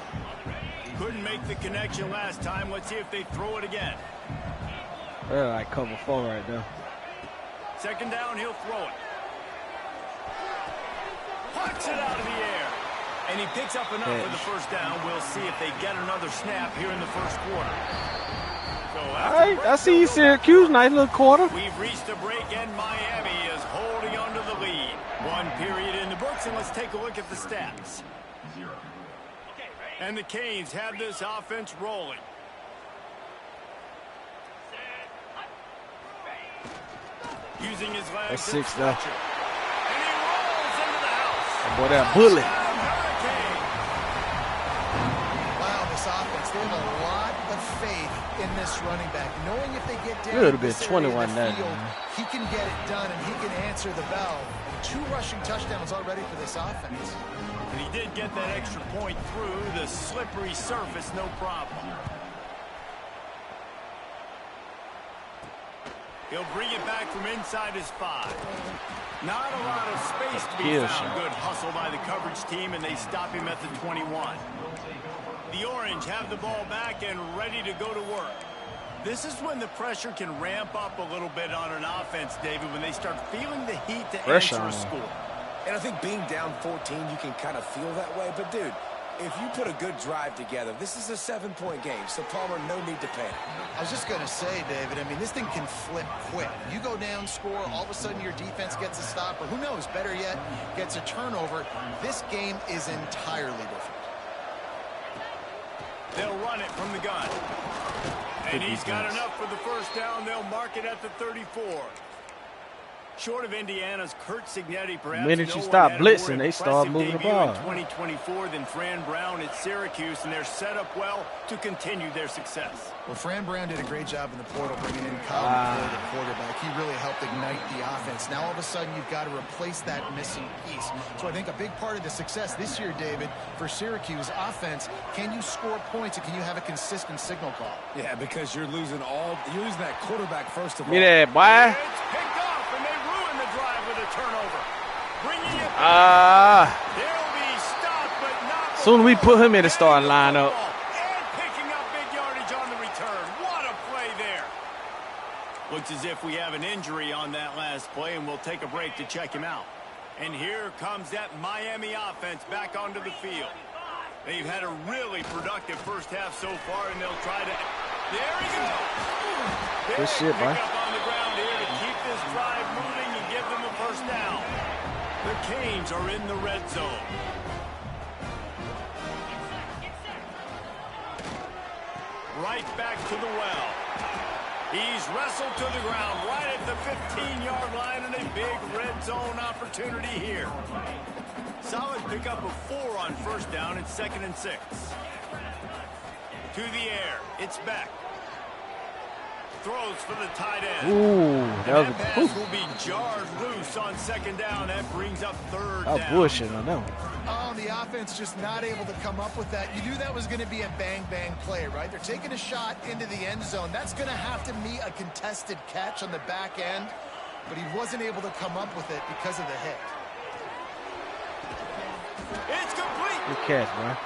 Couldn't make the connection last time. Let's see if they throw it again. They're like cover 4 right now. 2nd down, he'll throw it. Pucks it out of the air. And he picks up enough for the first down. We'll see if they get another snap here in the first quarter. So all right, I see you, Syracuse. Nice little quarter. We've reached a break, and Miami is holding on to the lead. 1 period in the books, and let's take a look at the stats. And the Canes have this offense rolling. Using his legs. That's 6 though. And he rolls into the house. That boy, that bullet. Wow, this offense, they have a lot of faith in this running back, knowing if they get down It would have in been this area 21 of the that. field, he can get it done and he can answer the bell. 2 rushing touchdowns already for this offense. And he did get that extra point through the slippery surface, no problem. He'll bring it back from inside his 5. Not a lot of space to be found. Good hustle by the coverage team, and they stop him at the 21. The Orange have the ball back and ready to go to work. This is when the pressure can ramp up a little bit on an offense, David, when they start feeling the heat to answer a score. And I think being down 14, you can kind of feel that way. But, dude, if you put a good drive together, this is a 7-point game, so Palmer, no need to panic. I was just going to say, David, I mean, this thing can flip quick. You go down, score, all of a sudden your defense gets a stop, or who knows, better yet, gets a turnover. This game is entirely different. They'll run it from the gun. And he's got enough for the first down. They'll mark it at the 34. Short of Indiana's Kurt Signetti, perhaps The minute you stop blitzing, they start moving the ball. In 2024 than Fran Brown at Syracuse, and they're set up well to continue their success. Well, Fran Brown did a great job in the portal bringing in Colin Ford, the quarterback. He really helped ignite the offense. Now all of a sudden you've got to replace that missing piece. So I think a big part of the success this year, David, for Syracuse offense, can you score points and can you have a consistent signal call? Yeah, because you're losing that quarterback first of all. Get that, boy. It's picked off, and they ruin the drive with a turnover. Bringing it back. They'll be stopped, but not Soon we put him in the starting lineup. And picking up big yardage on the return. What a play there. Looks as if we have an injury on that last play, and we'll take a break to check him out. And here comes that Miami offense back onto the field. They've had a really productive first half so far, and they'll try to... There he goes. Good shit, pick man. up on the ground here to keep this drive moving and give them a first down. The Canes are in the red zone. Right back to the well. He's wrestled to the ground right at the 15-yard line, and a big red zone opportunity here. Solid pickup of 4 on first down. It's 2nd and 6. To the air. It's back. Throws for the tight end. Ooh, that was a pass will be jarred loose on 2nd down. That brings up 3rd down. I bullshit on that one. Oh, the offense just not able to come up with that. You knew that was going to be a bang-bang play, right? They're taking a shot into the end zone. That's going to have to be a contested catch on the back end, but he wasn't able to come up with it because of the hit. It's complete. Good catch, man.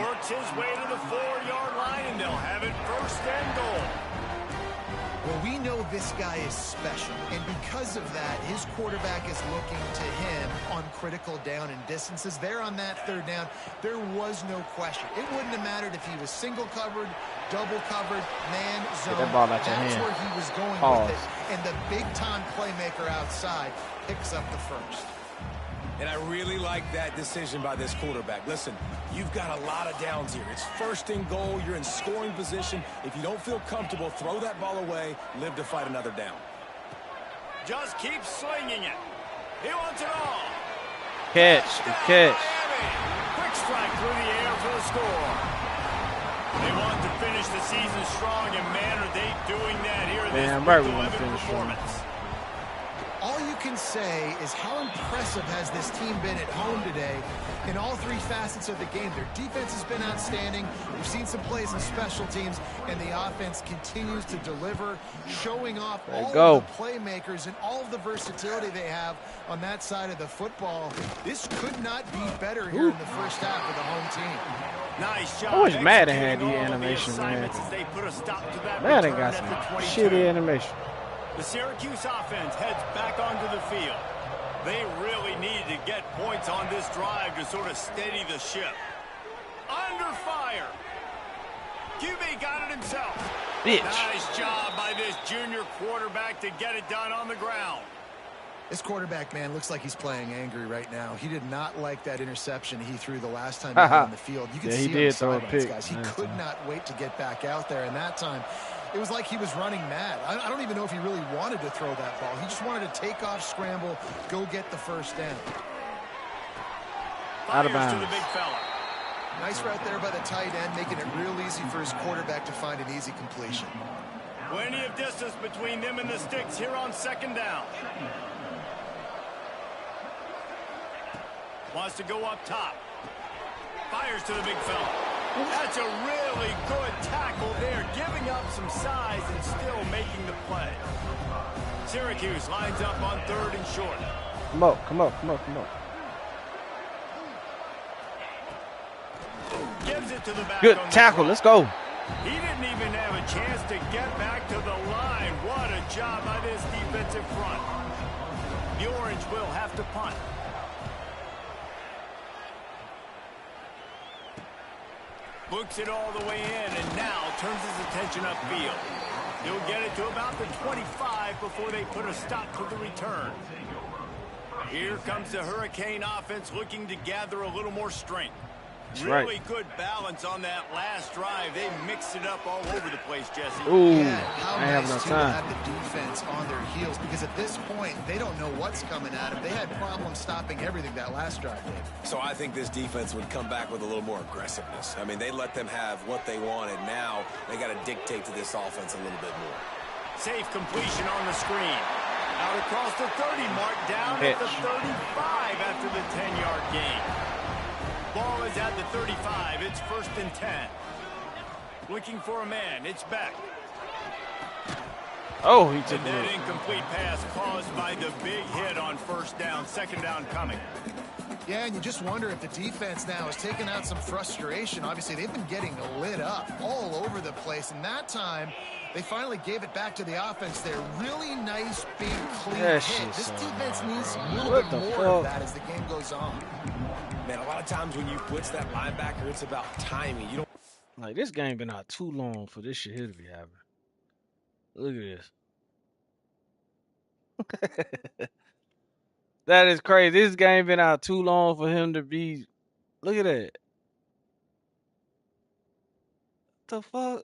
Works his way to the 4-yard line, and they'll have it 1st and goal. Well, we know this guy is special, and because of that, his quarterback is looking to him on critical down and distances. There on that 3rd down, there was no question. It wouldn't have mattered if he was single covered, double covered, man, zone. Get that ball out your That's hand. where he was going with it. And the big-time playmaker outside picks up the first. And I really like that decision by this quarterback. Listen, you've got a lot of downs here. It's 1st and goal. You're in scoring position. If you don't feel comfortable, throw that ball away. Live to fight another down. Just keep slinging it. He wants it all. Catch, good catch. Quick strike through the air for the score. They want to finish the season strong, and man, are they doing that here in Damn this right we Week want to 11 finish strong. performance. All you can say is how impressive has this team been at home today in all 3 facets of the game. Their defense has been outstanding. We've seen some plays in special teams, and the offense continues to deliver, showing off all of the playmakers and all of the versatility they have on that side of the football. This could not be better here in the first half of the home team. Nice job. I wish Madden had these animations, man. Madden got some shitty animation. The Syracuse offense heads back onto the field. They really needed to get points on this drive to sort of steady the ship. Under fire. QB got it himself. Bitch. Nice job by this junior quarterback to get it done on the ground. This quarterback, man, looks like he's playing angry right now. He did not like that interception he threw the last time he was on the field. You can see he on the did throw a sidelines, pick. guys. He could not wait to get back out there, and that time it was like he was running mad. I don't even know if he really wanted to throw that ball. He just wanted to take off, scramble, go get the first down. Out of Fires bounds. to the big fella. Nice route there by the tight end, making it real easy for his quarterback to find an easy completion. Plenty of distance between them and the sticks here on second down. Wants to go up top. Fires to the big fella. That's a really good tackle there, giving up some size and still making the play. Syracuse lines up on 3rd and short. Come on, come on, come on, come on. Gives it to the back. Good tackle. Let's go. He didn't even have a chance to get back to the line. What a job by this defensive front. The Orange will have to punt. Books it all the way in and now turns his attention upfield. He'll get it to about the 25 before they put a stop to the return. Here comes the Hurricane offense looking to gather a little more strength. That's really right. good balance on that last drive. They mixed it up all over the place, Jesse. Ooh, Yeah, how I have nice no to time. have the defense on their heels, because at this point, they don't know what's coming at them. They had problems stopping everything that last drive did. So I think this defense would come back with a little more aggressiveness. I mean, they let them have what they wanted. Now they got to dictate to this offense a little bit more. Safe completion on the screen. Out across the 30 mark, down at the 35 after the 10-yard gain. Ball is at the 35. It's 1st and 10. Looking for a man. It's Beck. Oh, he took And that it. incomplete pass caused by the big hit on 1st down. 2nd down coming. Yeah, and you just wonder if the defense now is taking out some frustration. Obviously, they've been getting lit up all over the place, and that time they finally gave it back to the offense there. Really nice, big, clean That hit. shit's This so defense hard, needs bro. a little What bit the more fuck? of that as the game goes on. Man, a lot of times when you blitz that linebacker, it's about timing. You don't. Like, this game been out too long for this shit here to be happening. Look at this. That is crazy. This game been out too long for him to be. Look at that. The fuck?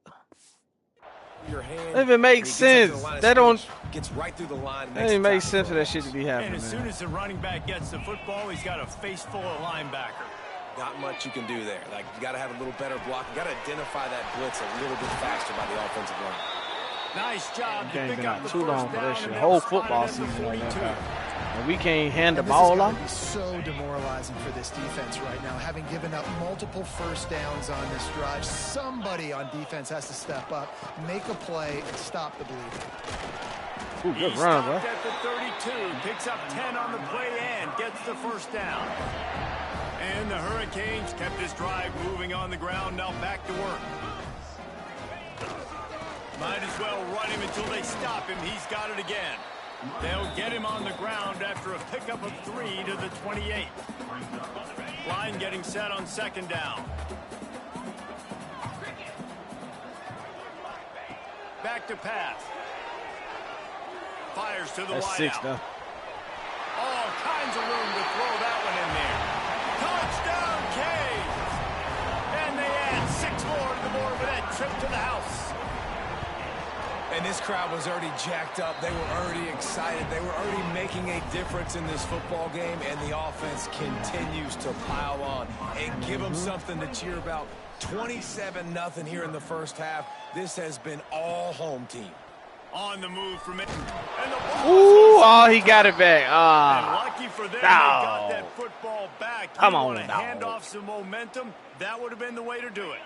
Your hand. That even makes sense. That don't. Gets right through the line. That ain't make sense for that shit to be happening. And as soon Man. as the running back gets the football, he's got a face full of linebacker. Not much you can do there. Like, you got to have a little better block. You got to identify that blitz a little bit faster by the offensive line. Nice job to Game pick been up out the too long first for down, that shit. and Whole they'll football spot it at the season like 42. that. And we can't hand the And this ball is going off. to be so demoralizing for this defense right now, having given up multiple 1st downs on this drive. Somebody on defense has to step up, make a play, and stop the bleeding. Ooh, good He run, stopped bro. at the 32, picks up 10 on the play and gets the 1st down. And the Hurricanes kept this drive moving on the ground, now back to work. Might as well run him until they stop him. He's got it again. They'll get him on the ground after a pickup of 3 to the 28. Line getting set on 2nd down. Back to pass. Fires to the That's wide 6 out. though. All kinds of room to throw that one in there. Touchdown, Canes! And they add 6 more to the board with that trip to the house. And this crowd was already jacked up. They were already excited. They were already making a difference in this football game, and the offense continues to pile on and give them something to cheer about. 27-0 here in the 1st half. This has been all home team. On the move from it. And the ball Ooh, oh, he got it back. And Ah, lucky for them, they got no. that football back. Come You on, want to no. hand off some momentum, that would have been the way to do it.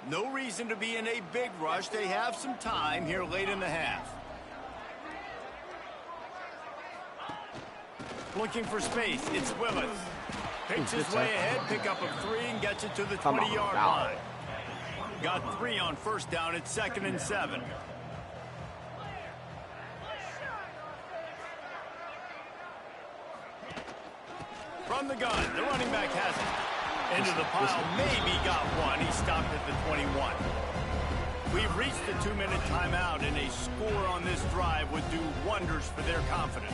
No reason to be in a big rush. They have some time here late in the half. Looking for space. It's Willis. Picks his way ahead, pick up of 3 and gets it to the Come on, 20-yard dog. line. Got 3 on 1st down. It's 2nd and 7. From the gun, the running back has it. Into the pile, maybe got one. He stopped at the 21. We've reached the 2-minute timeout, and a score on this drive would do wonders for their confidence.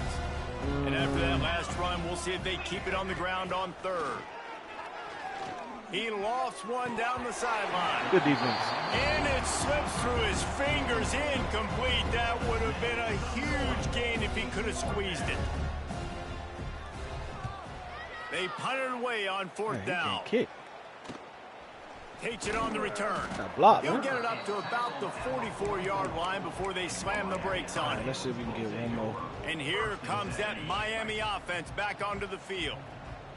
And after that last run, we'll see if they keep it on the ground on 3rd. He lofts one down the sideline. good defense. And it slips through his fingers, incomplete. That would have been a huge gain if he could have squeezed it. They punted away on 4th Man, he down. can't kick. Takes it on the return. That block, He'll man. get it up to about the 44-yard line before they slam the brakes on it. Let's see if we can get one more. And here comes that Miami offense back onto the field.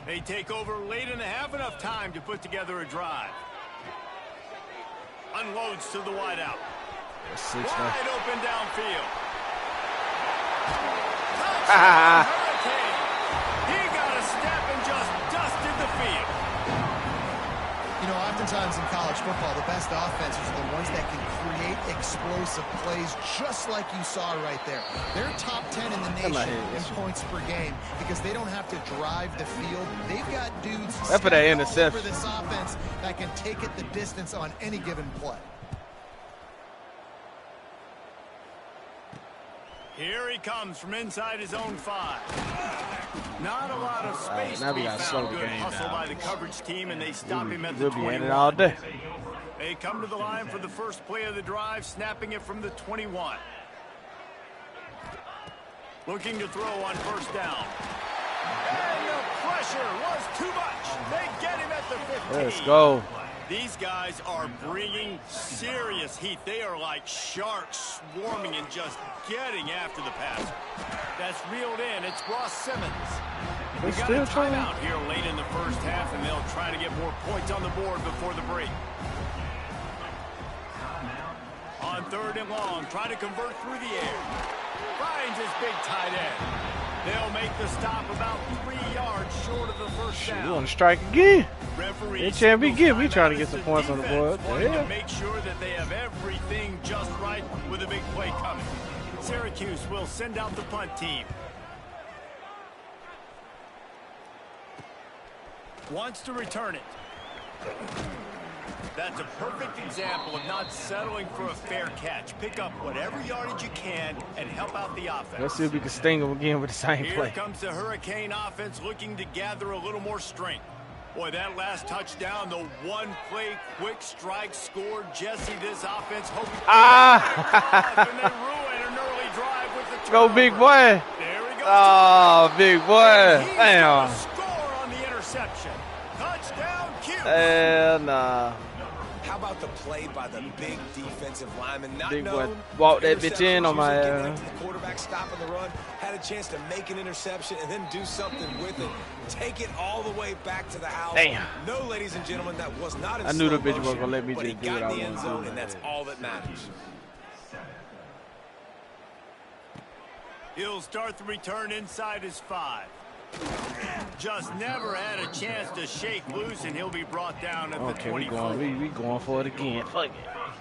They take over late in the half, enough time to put together a drive. Unloads to the wideout. Wide open downfield. Touchdown, Hurricane. He got a step and just dusted the field. You know, oftentimes in college football, the best offenses are the ones that can create explosive plays just like you saw right there. They're top 10 in the nation in points per game because they don't have to drive the field. They've got dudes for that all interception. over this offense that can take it the distance on any given play. Here he comes from inside his own 5. Not a lot of space now to we be gotta found. slow the Good game hustle down. by the coverage team, and they stop him at the We'll be in 21. it all day. They come to the line for the first play of the drive, snapping it from the 21. Looking to throw on first down. And the pressure was too much. They get him at the 15. Let's go. These guys are bringing serious heat. They are like sharks swarming and just getting after the passer. That's reeled in. It's Ross Simmons. We got a timeout here late in the first half, and they'll try to get more points on the board before the break. On 3rd and long, trying to convert through the air. Finds his big tight end. They'll make the stop about 3 yards short of the first down. We want to strike again. Referee That chance we get, we signals trying to timeout get as some the points on the board. defense wanting Yeah. to make sure that they have everything just right with a big play coming. Syracuse will send out the punt team. Wants to return it. That's a perfect example of not settling for a fair catch. Pick up whatever yardage you can and help out the offense. Let's see if we can sting them again with the same Here play. comes the Hurricane offense looking to gather a little more strength. Boy, that last touchdown, the one-play quick strike scored. Jesse, this offense hoping and they ruin an early drive with the Go, turnover. big boy. There he goes. Oh, big boy. He's Damn. gonna score on the interception. Touchdown, Q. Hell nah. How about the play by the big defensive lineman? Not Big boy known walked for that bitch in on my interceptions, usually getting ass. after the quarterback, stopping the run, had a chance to make an interception and then do something with it. Take it all the way back to the house. Damn. No, ladies and gentlemen, that was not in I knew the slow bitch was motion, gonna let me but just he do what got I in the end wanted to zone, do. and that's all that matters. He'll start the return inside his 5. Just never had a chance to shake loose, and he'll be brought down at the Okay, we 24. going for it again. Fuck it.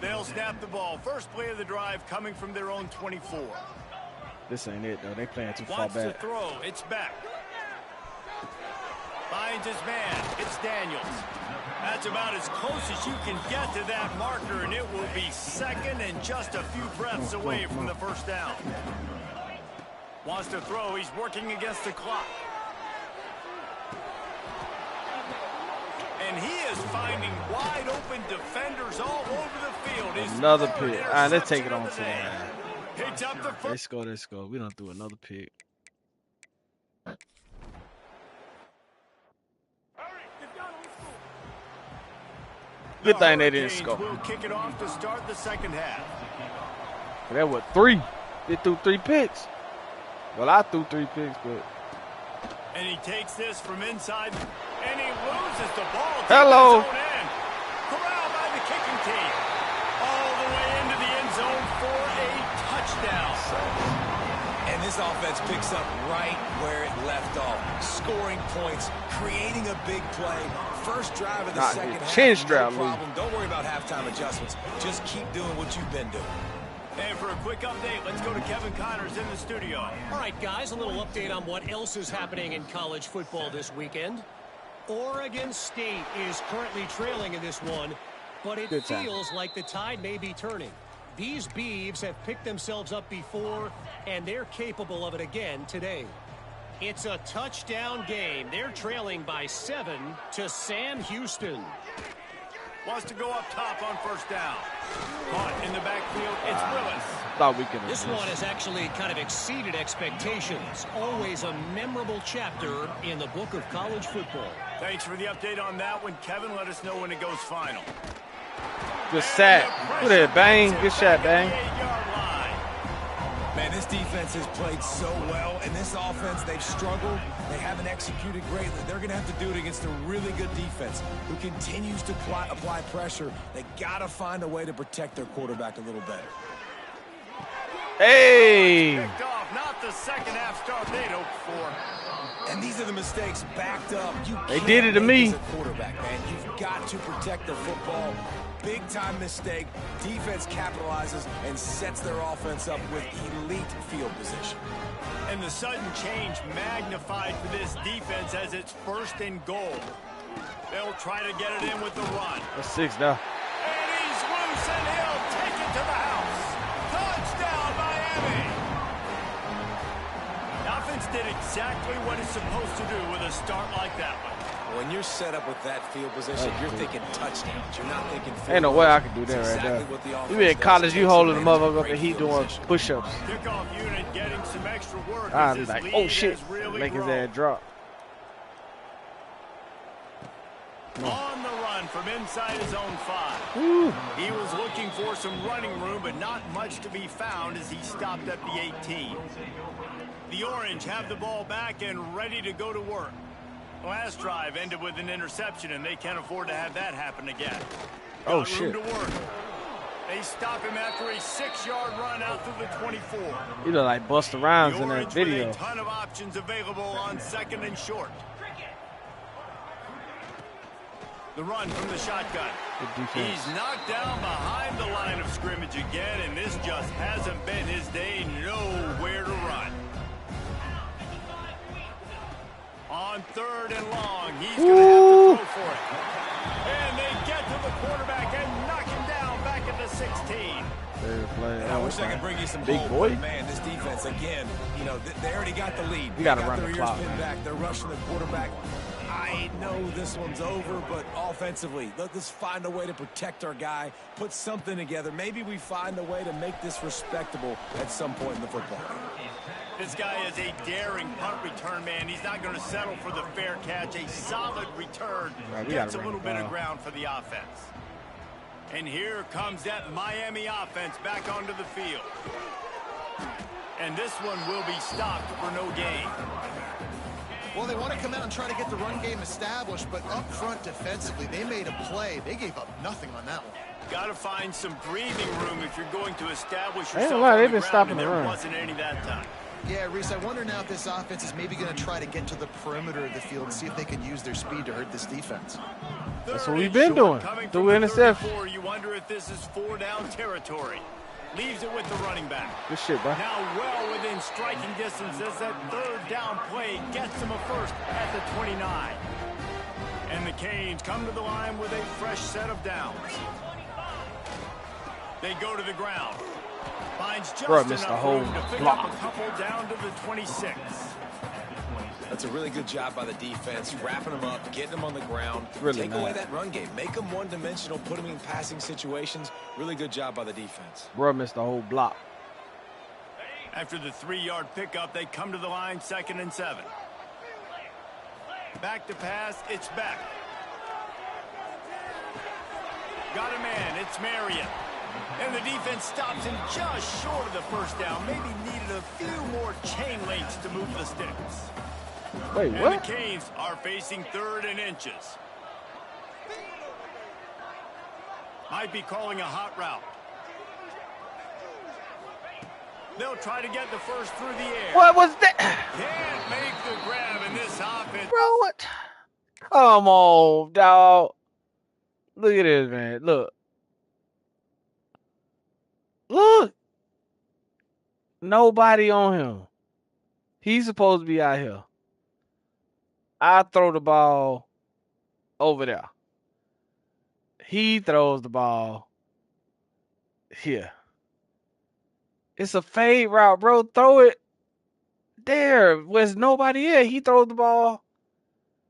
They'll snap the ball. First play of the drive coming from their own 24. This ain't it though. They playing too far Wants to back. throw. It's back. Finds his man. It's Daniels. That's about as close as you can get to that marker, and it will be second and just a few breaths away from the first down. Wants to throw. He's working against the clock. And he is finding wide open defenders all over the field. His Another third pick. All right, let's take it interception on of to the the day. line. Picks up the first. Let's go. Let's go. We done threw another pick. Good thing they didn't score. Will kick it off to start the second half. That was 3. They threw 3 picks. Well, I threw 3 picks, but And he takes this from inside, and he loses the ball. deep Hello. in his own end. Corralled by the kicking team. All the way into the end zone for a touchdown. And this offense picks up right where it left off. Scoring points, creating a big play. First drive of the Nah, second dude, half, chin no strap, Lou. problem. Don't worry about halftime adjustments. Just keep doing what you've been doing. And for a quick update, let's go to Kevin Connors in the studio. All right, guys, a little update on what else is happening in college football this weekend. Oregon State is currently trailing in this one, but it Good time. feels like the tide may be turning. These Beavs have picked themselves up before, and they're capable of it again today. It's a touchdown game. They're trailing by 7 to Sam Houston. Wants to go up top on first down. Caught in the backfield. It's Willis. Thought we could have. This one has actually kind of exceeded expectations. Always a memorable chapter in the book of college football. Thanks for the update on that one, Kevin. Let us know when it goes final. Good sack. Look at that, Bang. Good shot, Bang. Man, this defense has played so well, and this offense, they've struggled. They haven't executed greatly. They're going to have to do it against a really good defense who continues to apply pressure. They got to find a way to protect their quarterback a little better. Hey! Picked off, not the second half start they'd hoped for. And these are the mistakes backed up. They did it to me. As a quarterback, man, you've got to protect the football. Big-time mistake. Defense capitalizes and sets their offense up with elite field position. And the sudden change magnified for this defense as it's first and goal. They'll try to get it in with the run. That's 6 now. And he's loose, and he'll take it to the house. Touchdown, Miami! The offense did exactly what it's supposed to do with a start like that one. When you're set up with that field position, you're thinking touchdowns. You're not thinking field Ain't no way I goals. can do that It's right exactly there. what the You offense be in does. college, It you takes holding the advantage of motherfucker up great and he field doing position. push-ups. Kickoff unit getting some extra work. I'd as be this like, lead oh shit, has really make his grown. ass drop. On the run from inside his own 5. Woo. He was looking for some running room, but not much to be found as he stopped at the 18. The Orange have the ball back and ready to go to work. Last drive ended with an interception, and they can't afford to have that happen again. Oh, Got room shit. to work. They stop him after a 6-yard run out through the 24. He look like Busta Rhymes The in that Orange video. with a ton of options available on second and short. The run from the shotgun. Good defense. He's knocked down behind the line of scrimmage again, and this just hasn't been his day. Nowhere to run. On third and long, he's going to have to throw for it. And they get to the quarterback and knock him down back at the 16. I wish I could bring you some Big hope, boy. but man, this defense, again, you know, they already got the lead. You gotta They got run their the ears clock, pinned man. back. They're rushing the quarterback. I know this one's over, but offensively, let's find a way to protect our guy, put something together. Maybe we find a way to make this respectable at some point in the football game. This guy is a daring punt return man. He's not going to settle for the fair catch. A solid return Right, we gets a gotta little run the bit of ball. ground for the offense. And here comes that Miami offense back onto the field. And this one will be stopped for no gain. Well, they want to come out and try to get the run game established, but up front defensively, they made a play. They gave up nothing on that one. Got to find some breathing room if you're going to establish Ain't yourself lie, on they've the been ground, stopping and the there run. wasn't any that time. Yeah, Reese, I wonder now if this offense is maybe going to try to get to the perimeter of the field and see if they can use their speed to hurt this defense. That's Third what we've and been short, doing. coming Through from the interception. 34, you wonder if this is 4-down territory. Leaves it with the running back. Good shit, bro. Now well within striking distance as that third down play gets him a first at the 29. And the Canes come to the line with a fresh set of downs. They go to the ground. Finds just Bro, missed the enough whole room to pick block. up a couple down to the 26. That's a really good job by the defense, wrapping them up, getting them on the ground. Really Take away not. that run game. Make them one-dimensional, put them in passing situations. Really good job by the defense. Bro missed the whole block. After the 3-yard pickup, they come to the line 2nd and 7. Back to pass, it's back. Got a man, it's Marion. And the defense stops him just short of the first down. Maybe needed a few more chain links to move the sticks. Wait, And what? the Canes are facing 3rd and inches. Might be calling a hot route. They'll try to get the first through the air. What was that? Can't make the grab in this offense. Bro, what? Come on, dog. Look at this, man. Look. Look. Nobody on him. He's supposed to be out here. I throw the ball over there. He throws the ball here. It's a fade route, bro. Throw it there. There's nobody here. He throws the ball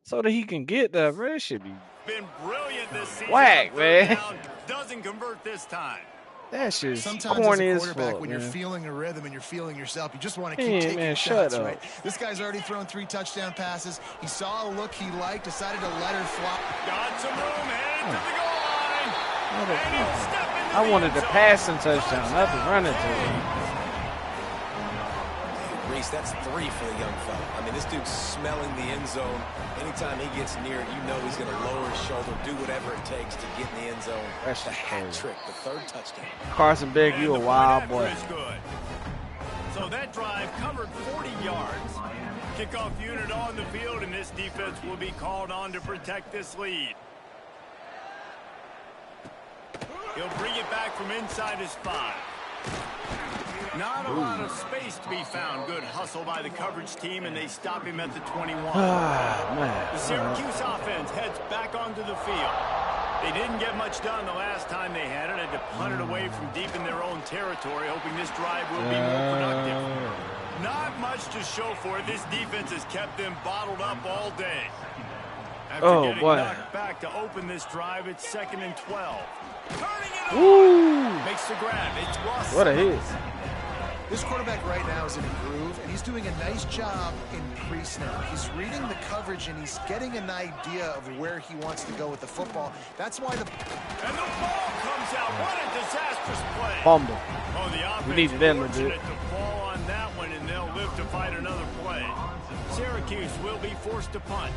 so that he can get the bro. That should be Been brilliant this season. whack, On third man. down, doesn't convert this time. That shit's Sometimes corny as a as quarterback, fuck, when man. you're feeling a rhythm and you're feeling yourself, you just want to Hey, keep taking man, shots, shut right? up. This guy's already thrown 3 touchdown passes. He saw a look he liked, decided to let her fly. Got some room, headed to the goal line. And he'll step into I the wanted end the zone. passing touchdown, not the running touchdown. Reese, that's 3 for the young fella. I mean, this dude's smelling the end zone. Anytime he gets near it, you know he's going to lower his shoulder, do whatever it takes to get in the end zone. That's the just hat crazy. trick, the 3rd touchdown. Carson Beck, And you a the wild point boy. after is good. So that drive covered 40 yards. Kickoff unit on the field, and this defense will be called on to protect this lead. He'll bring it back from inside his 5. Not a lot of space to be found. Good hustle by the coverage team, and they stop him at the 21. Ah, The man. Syracuse offense heads back onto the field. They didn't get much done the last time they had it. Had to punt it away from deep in their own territory, hoping this drive will be more productive. Not much to show for it. This defense has kept them bottled up all day. After getting knocked back to open this drive, it's 2nd and 12. Turning it on. Makes the grab. It's Russ. What a hit. This quarterback right now is in a groove, and he's doing a nice job in pre-snap. He's reading the coverage, and he's getting an idea of where he wants to go with the football. That's why And the ball comes out. What a disastrous play. Fumble. Oh, the offense We needed that legit. fortunate to fall on that one, and they'll live to fight another play. Syracuse will be forced to punt.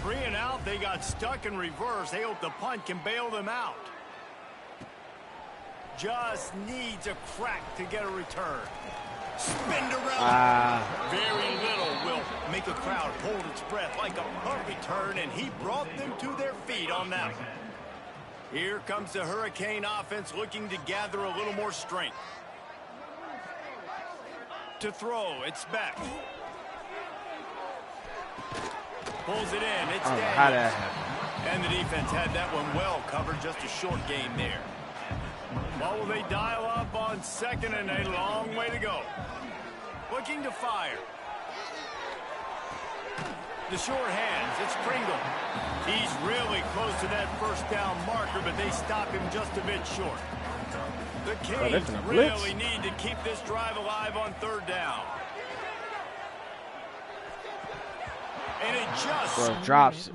3 and out. They got stuck in reverse. They hope the punt can bail them out. Just needs a crack to get a return. Spinned around. Very little will make a crowd hold its breath like a punt return, and he brought them to their feet on that one. Here comes the Hurricane offense looking to gather a little more strength. To throw, it's back. Pulls it in, it's Daniels. How that happened? And the defense had that one well covered, just a short game there. Well, will they dial up on 2nd and a long way to go? Looking to fire. The short hands, it's Pringle. He's really close to that 1st down marker, but they stop him just a bit short. The Canes really need to keep this drive alive on 3rd down. And it just drops it.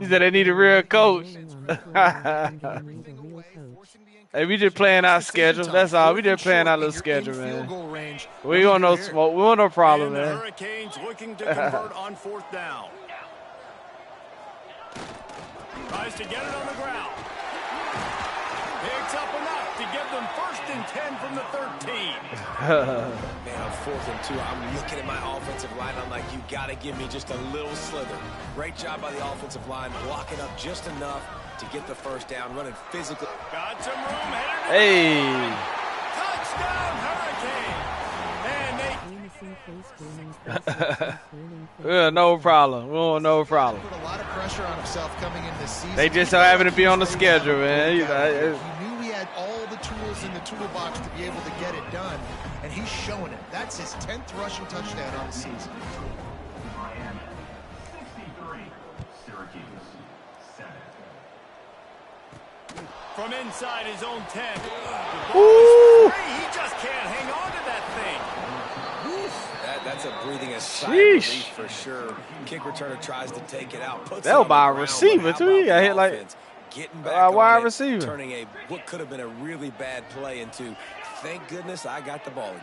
He said they need a real coach. Hey, we just playing our schedule. That's all. We just playing our little schedule, man. We want no smoke. We want no problem, and the man. Hurricanes looking to convert on 4th down. Tries to get it on the ground. Picks up enough to give them 1st and 10 from the 13. Man, on 4th and 2, I'm looking at my offensive line. I'm like, you got to give me just a little slither. Great job by the offensive line, blocking up just enough to get the 1st down, running physical. Got some room headed. Hey. Touchdown, Hurricane. And Yeah, no problem. We want no problem. put a lot of pressure on himself coming into this season. They just so happen to be on the schedule, man. He knew he had all the tools in the toolbox to be able to get it done, and he's showing it. That's his 10th rushing touchdown on the season. from inside his own 10. Ooh. He just can't hang on to that thing. That's a breathing a sigh of relief for sure. Kick returner tries to take it out. Puts That was by a receiver, too. He got hit like getting back wide on it, receiver. turning a what could have been a really bad play into, thank goodness I got the ball again.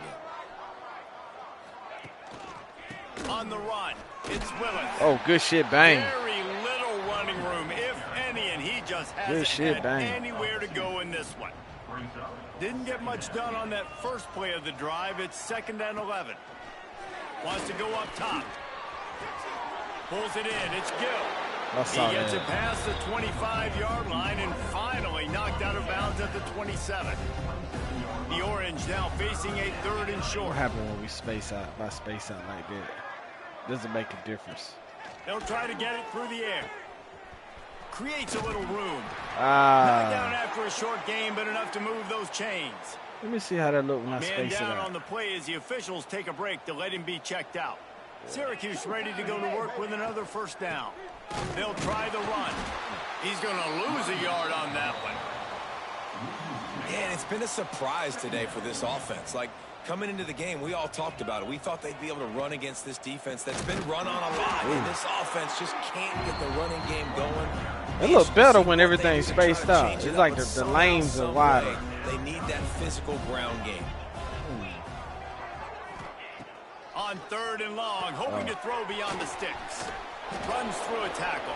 On the run, it's Willis. Oh, good shit, bang. Very little running room, if any, and he just hasn't had anywhere to go in this one. Didn't get much done on that first play of the drive. It's 2nd and 11. Wants to go up top. Pulls it in. It's Gill. He gets it past the 25-yard line and finally knocked out of bounds at the 27. The Orange now facing a 3rd and short. What happened when we space out like that? Doesn't make a difference. They'll try to get it through the air. Creates a little room. Not down after a short game, but enough to move those chains. Let me see how that look when I Man space it down out. on the play as the officials take a break to let him be checked out. Syracuse ready to go to work with another first down. They'll try the run. He's going to lose a yard on that one. Yeah, and it's been a surprise today for this offense. Like, coming into the game, we all talked about it. We thought they'd be able to run against this defense that's been run on a lot. And this offense just can't get the running game going. It looks better when everything's spaced out. It's like the lanes are wider. They need that physical ground game. On 3rd and long, hoping to throw beyond the sticks. Runs through a tackle.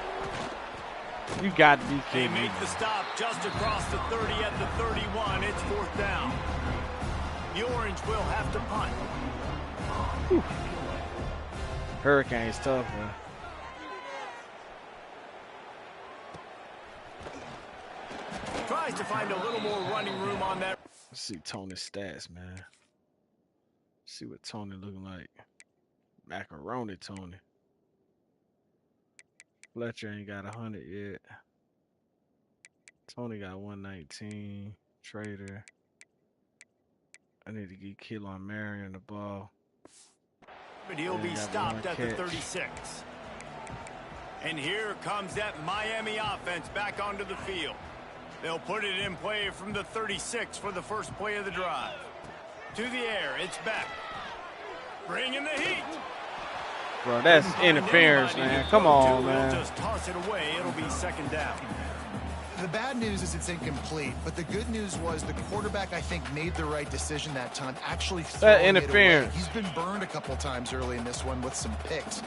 You got to be They kidding me. make the stop just across the 30 at the 31. It's 4th down. The Orange will have to punt. Whew. Hurricane's tough, man. Tries to find a little more running room on that. Let's see Tony's stats, man. See what Tony looking like. Macaroni Tony. Fletcher ain't got 100 yet. Tony got 119. Trader. I need to get Keelan Marion the ball. But he'll be stopped at the 36. And here comes that Miami offense back onto the field. They'll put it in play from the 36 for the first play of the drive. To the air, it's back. Bringing the heat. Bro, that's interference, man. Come on, man. Just toss it away. It'll be 2nd down. The bad news is it's incomplete, but the good news was the quarterback, I think, made the right decision that time, actually throwing interference. it away. He's been burned a couple times early in this one with some picks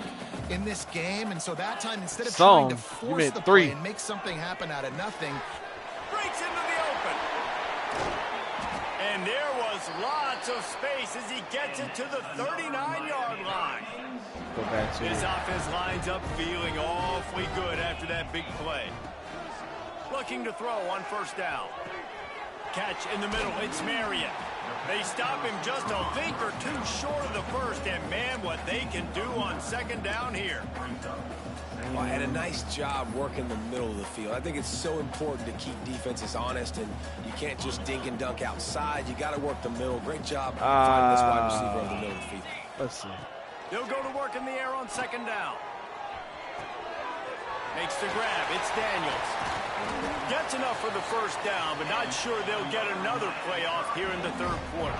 in this game, and so that time, instead of trying to force the play and make something happen out of nothing, breaks into the open. And there was lots of space as he gets it to the 39-yard line. Go back to This it. offense lines up feeling awfully good after that big play. Looking to throw on 1st down. Catch in the middle. It's Marion. They stop him just a think or two short of the first. And, man, what they can do on 2nd down here. Well, and a nice job working the middle of the field. I think it's so important to keep defenses honest, and you can't just dink and dunk outside. You got to work the middle. Great job finding this wide receiver over the middle of the field. Let's see. They'll go to work in the air on 2nd down. Makes the grab. It's Daniels. Gets enough for the 1st down, but not sure they'll get another play off here in the 3rd quarter.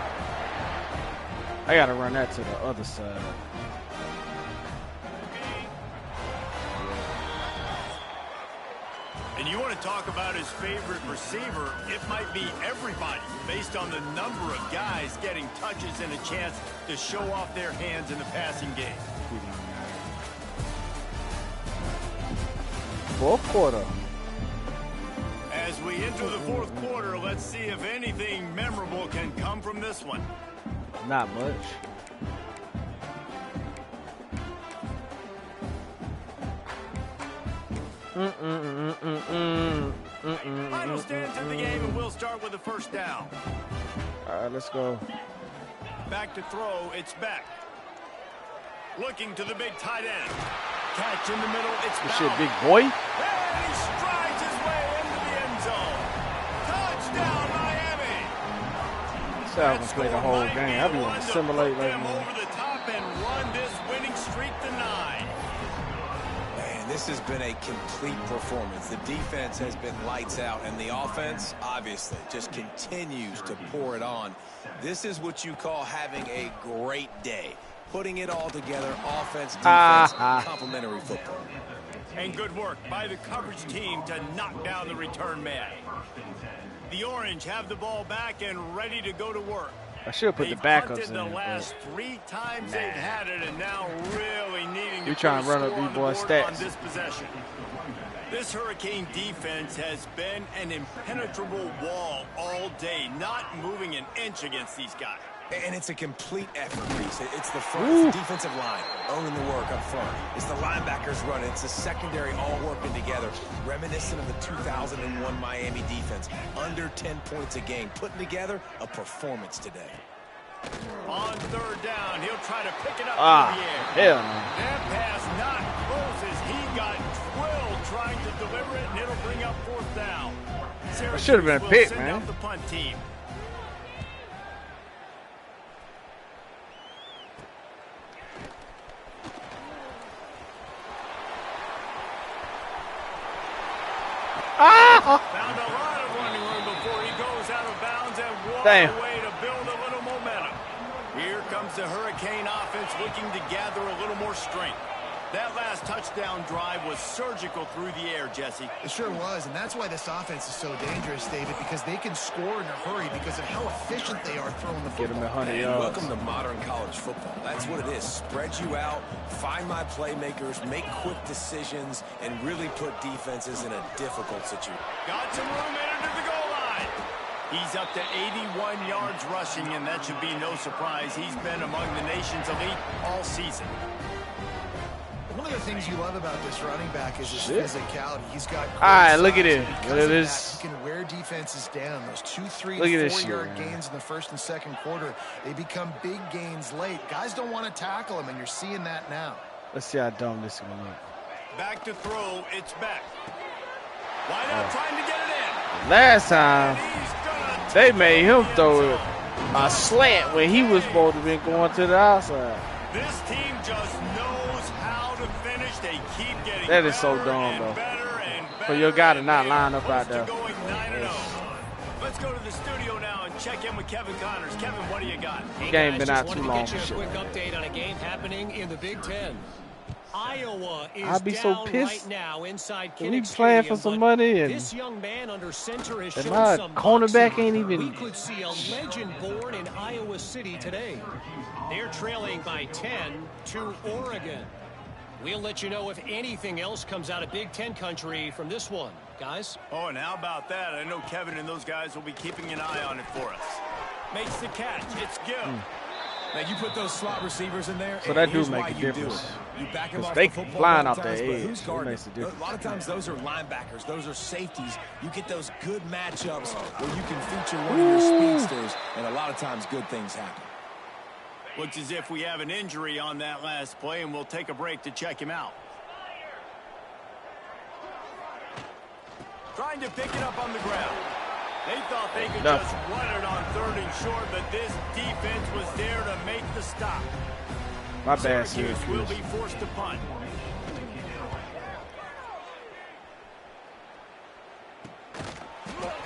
I got to run that to the other side. And you want to talk about his favorite receiver, it might be everybody, based on the number of guys getting touches and a chance to show off their hands in the passing game. 4th quarter. As we enter the 4th quarter, let's see if anything memorable can come from this one. Not much. Final stance of the game, and we'll start with the 1st down. All right, let's go. Back to throw, it's back. Looking to the big tight end. Catch in the middle, it's This shit, Bauer. big boy. And he strides his way into the end zone. Touchdown, Miami. So I can play the whole game. I be want to simulate like them man. over the top and run this winning streak to 9. Man, this has been a complete performance. The defense has been lights out, and the offense, obviously, just continues to pour it on. This is what you call having a great day. Putting it all together, offense, defense, complementary football. And good work by the coverage team to knock down the return man. The Orange have the ball back and ready to go to work. I should put the They've backups punted in the there, last 3 times they've had it, and now really needing to trying to put a run up score these on the boys' board on stats. this possession. This Hurricane defense has been an impenetrable wall all day, not moving an inch against these guys. And it's a complete effort, Reese. It's the front, it's the defensive line owning the work up front. It's the linebackers running. It's the secondary all working together, reminiscent of the 2001 Miami defense. Under 10 points a game, putting together a performance today. On 3rd down, he'll try to pick it up in the air. Hell no. That pass not close as he got drilled trying to deliver it, and it'll bring up 4th down. That should have been a Syracuse will pick, send man. out the punt team. Found a lot of running room before he goes out of bounds, and what Damn. a way to build a little momentum. Here comes the Hurricane offense looking to gather a little more strength. That last touchdown drive was surgical through the air, Jesse. It sure was, and that's why this offense is so dangerous, David, because they can score in a hurry because of how efficient they are throwing the Get him football. 100 And yards. welcome to modern college football. That's what it is. Spread you out, find my playmakers, make quick decisions, and really put defenses in a difficult situation. Got some room in under the goal line. He's up to 81 yards rushing, and that should be no surprise. He's been among the nation's elite all season. One of the things you love about this running back is his Shit. physicality. He's got great All right, look size, at it. and because Look at of this. that, he can wear defenses down. Those 2, 3, Look at and this 4 shit, yard man. gains in the first and second quarter, they become big gains late. Guys don't want to tackle him, and you're seeing that now. Let's see how dumb this is going to look. Back to throw. It's back. Why not trying to get it in? Last time, He's gonna they made him take throw the it end a slant when he was supposed to be going to the outside. This team just knows how to finish. They keep getting That is so better dumb, and though. better and For your guy to not better. line up Close out there. to going 9-0. Let's go to the studio now and check in with Kevin Connors. Kevin, what do you got? Hey Game guys, been just out wanted too to long get you for a shit. quick update on a game happening in the Big Ten. Iowa is I'd be so down pissed right now inside if we Kinnick playing for Stadium, some but money and- this young man under center has and shown my some cornerback moxie. ain't even- We could see a legend born in Iowa City today. They're trailing by 10 to Oregon. We'll let you know if anything else comes out of Big Ten country from this one, guys. Oh, and how about that? I know Kevin and those guys will be keeping an eye on it for us. Makes the catch. It's Gill. Now, you put those slot receivers in there, So and that do here's make why a you do difference. it. You back them 'Cause off they the football flying a lot off of their times, but edge. who's It guarding makes a it? difference. A lot of times those are linebackers. Those are safeties. You get those good matchups where you can feature one of your speedsters, and a lot of times good things happen. Looks as if we have an injury on that last play, and we'll take a break to check him out. Trying to pick it up on the ground. They thought they could just run it on 3rd and short, but this defense was there to make the stop. My bad, Syracuse will Syracuse. be forced to punt.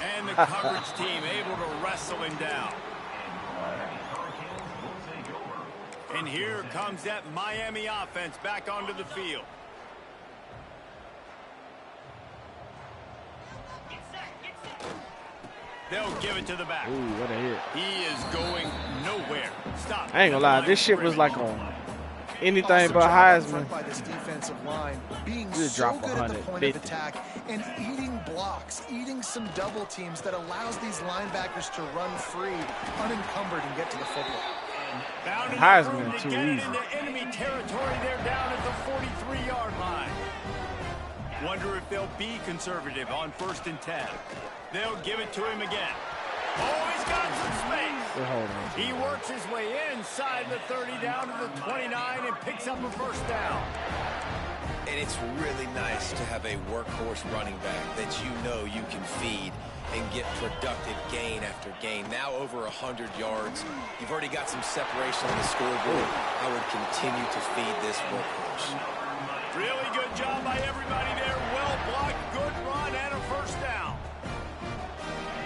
And the coverage team able to wrestle him down. And here comes that Miami offense back onto the field. They'll give it to the back. Ooh, what a hit. He is going nowhere. Stop. I ain't gonna lie, this shit was like on anything Awesome but job up Heisman. front by this defensive line, being You'd so drop good at the point 150. of attack and eating blocks, eating some double teams that allows these linebackers to run free, unencumbered, and get to the football. Found enough Heisman room to too get it easy. into enemy territory. They're down at the 43-yard line. Wonder if they'll be conservative on 1st and 10. They'll give it to him again. Oh, he's got some space. They're holding on. He works his way inside the 30 down to the 29 and picks up a 1st down. And it's really nice to have a workhorse running back that you know you can feed and get productive gain after gain. Now over 100 yards. You've already got some separation on the scoreboard. I would continue to feed this workhorse. Really good job by everybody there. Well blocked, good run, and a 1st down.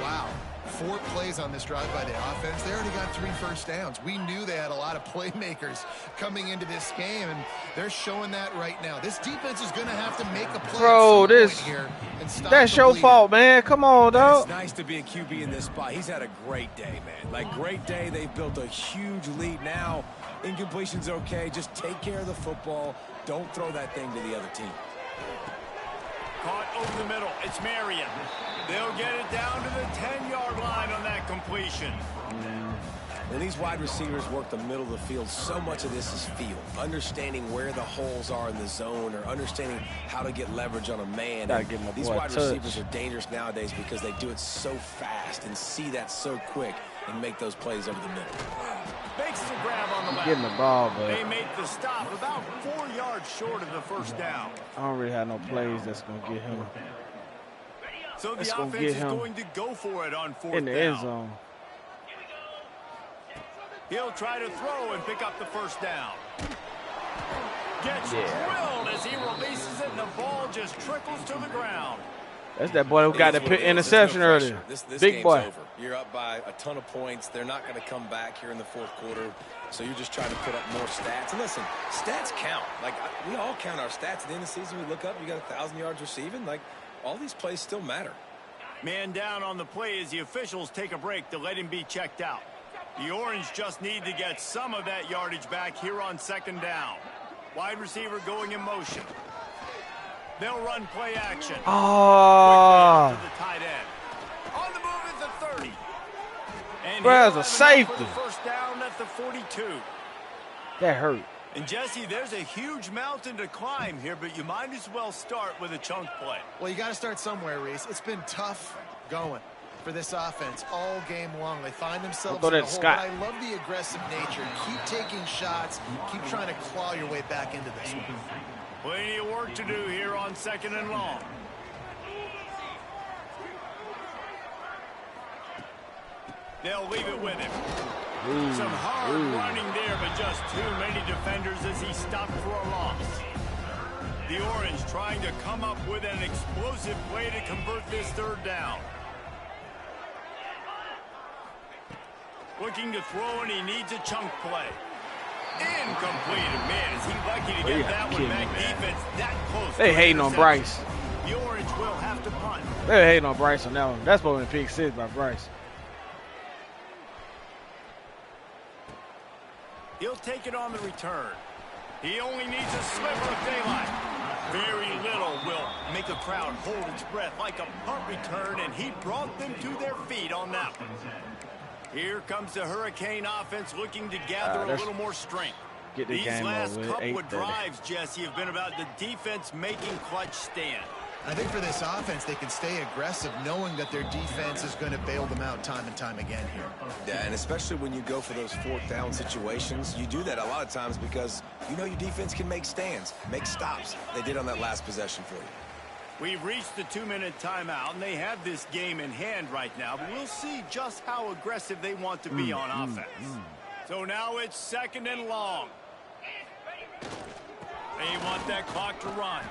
Wow. 4 plays on this drive by the offense. They already got 3 first downs. We knew they had a lot of playmakers coming into this game, and they're showing that right now. This defense is going to have to make a play Bro, at some this- point here and stop That's the your bleeding. fault, man. Come on, It's dog. nice to be a QB in this spot. He's had a great day, man. Like, great day. They've built a huge lead now. Incompletion's okay. Just take care of the football. Don't throw that thing to the other team. Caught over the middle. It's Marion. They'll get it down to the 10-yard line on that completion. When these wide receivers work the middle of the field, so much of this is feel. Understanding where the holes are in the zone or understanding how to get leverage on a man. Gotta And give my these boy a wide touch. receivers are dangerous nowadays because they do it so fast and see that so quick and make those plays over the middle. Makes the grab on the back. Getting the ball, but They make the stop about 4 yards short of the 1st down. I don't really have no plays that's gonna get him So the That's gonna offense get is him going to go for it on 4th in the down. end zone. He'll try to throw and pick up the 1st down. Gets Yeah. drilled as he releases it, and the ball just trickles to the ground. That's that boy who got that interception earlier. This Big game's boy. over. You're up by a ton of points. They're not going to come back here in the fourth quarter. So you're just trying to put up more stats. And listen, stats count. Like, we all count our stats at the end of the season. We look up, you got 1,000 yards receiving. Like, all these plays still matter. Man down on the play as the officials take a break to let him be checked out. The Orange just need to get some of that yardage back here on second down. Wide receiver going in motion. They'll run play action. Oh. To the tight end. On the move is the 30. And Where's a safety? for the first down at the 42. That hurt. And Jesse, there's a huge mountain to climb here, but you might as well start with a chunk play. Well, you got to start somewhere, Reese. It's been tough going for this offense all game long. They find themselves in the hole, but I love the aggressive nature. Keep taking shots. Keep trying to claw your way back into this one. Plenty of work to do here on second and long. They'll leave it with him. Some hard running there, but just too many defenders as he stopped for a loss. The Orange trying to come up with an explosive play to convert this third down. Looking to throw, and he needs a chunk play. Incomplete. Man, is he lucky to get that one back. Defense that close. They hating on Bryce. The Orange will have to punt. They're hating on Bryce on that one. That's supposed to be pick six by Bryce. He'll take it on the return. He only needs a sliver of daylight. Very little will make a crowd hold its breath like a punt return, and he brought them to their feet on that one. Here comes the Hurricane offense looking to gather a little more strength. These last couple of drives, Jesse, have been about the defense making clutch stand. I think for this offense, they can stay aggressive knowing that their defense is going to bail them out time and time again here. Yeah, and especially when you go for those fourth down situations, you do that a lot of times because you know your defense can make stands, make stops. They did on that last possession for you. We've reached the 2-minute timeout, and they have this game in hand right now, but we'll see just how aggressive they want to be on offense. So now it's second and long. They want that clock to run.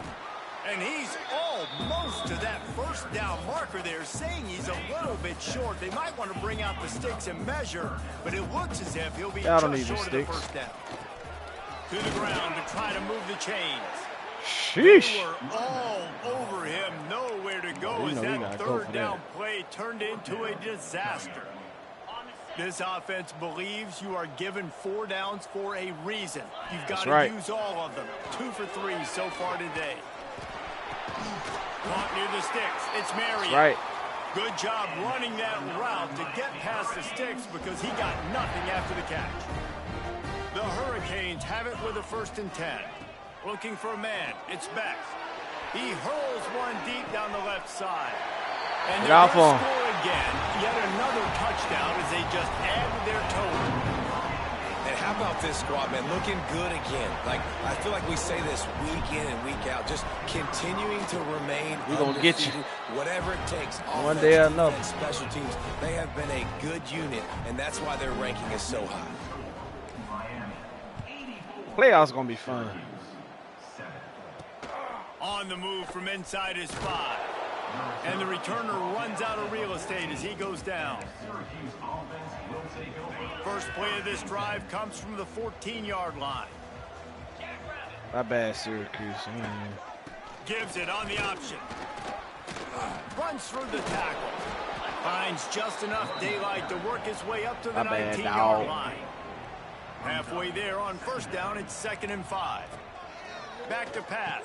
And he's almost to that first down marker there, saying he's a little bit short. They might want to bring out the sticks and measure, but it looks as if he'll be just short of the first down. To the ground to try to move the chains. Sheesh. They were all over him, nowhere to go as that third down play turned into a disaster. This offense believes you are given 4 downs for a reason. You've got to use all of them. 2 for 3 so far today. Caught near the sticks. It's Marion. Right. Good job running that route to get past the sticks because he got nothing after the catch. The Hurricanes have it with a 1st and 10. Looking for a man. It's Beck. He hurls one deep down the left side. And they're going to score again. Yet another touchdown as they just added their total. And how about this squad, man? Looking good again. Like, I feel like we say this week in and week out. Just continuing to remain We're going to get you. Whatever it takes. One day or another. Special teams, they have been a good unit, and that's why their ranking is so high. Playoffs going to be fun. On the move from inside his 5. And the returner runs out of real estate as he goes down. First play of this drive comes from the 14-yard line. My bad, Syracuse. Gives it on the option. Runs through the tackle. Finds just enough daylight to work his way up to the 19-yard line. Halfway there on first down, it's 2nd and 5. Back to pass.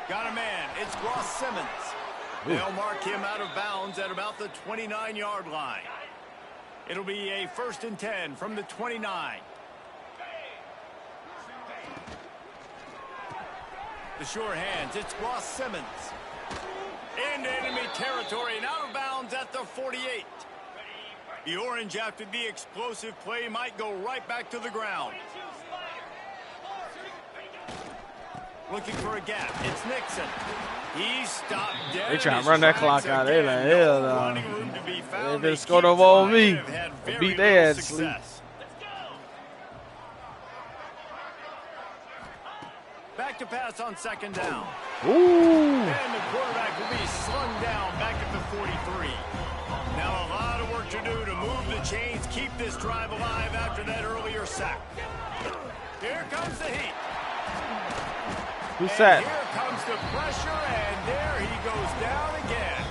Got a man. It's Ross Simmons. They'll mark him out of bounds at about the 29-yard line. It'll be a 1st and 10 from the 29. The sure hands. It's Ross Simmons. Into enemy territory and out of bounds at the 48. The Orange, after the explosive play, might go right back to the ground. Looking for a gap. It's Nixon. He stopped dead. They trying to run that clock out. They like, hell no. They just scored over on me. Beat their ass sleep. Back to pass pass on second down. Ooh. And the quarterback will be slung down back at the 43. Now a lot of work to do to move the chains, keep this drive alive after that earlier sack. Here comes the heat. Who's that? Here comes the pressure, and there he goes down again.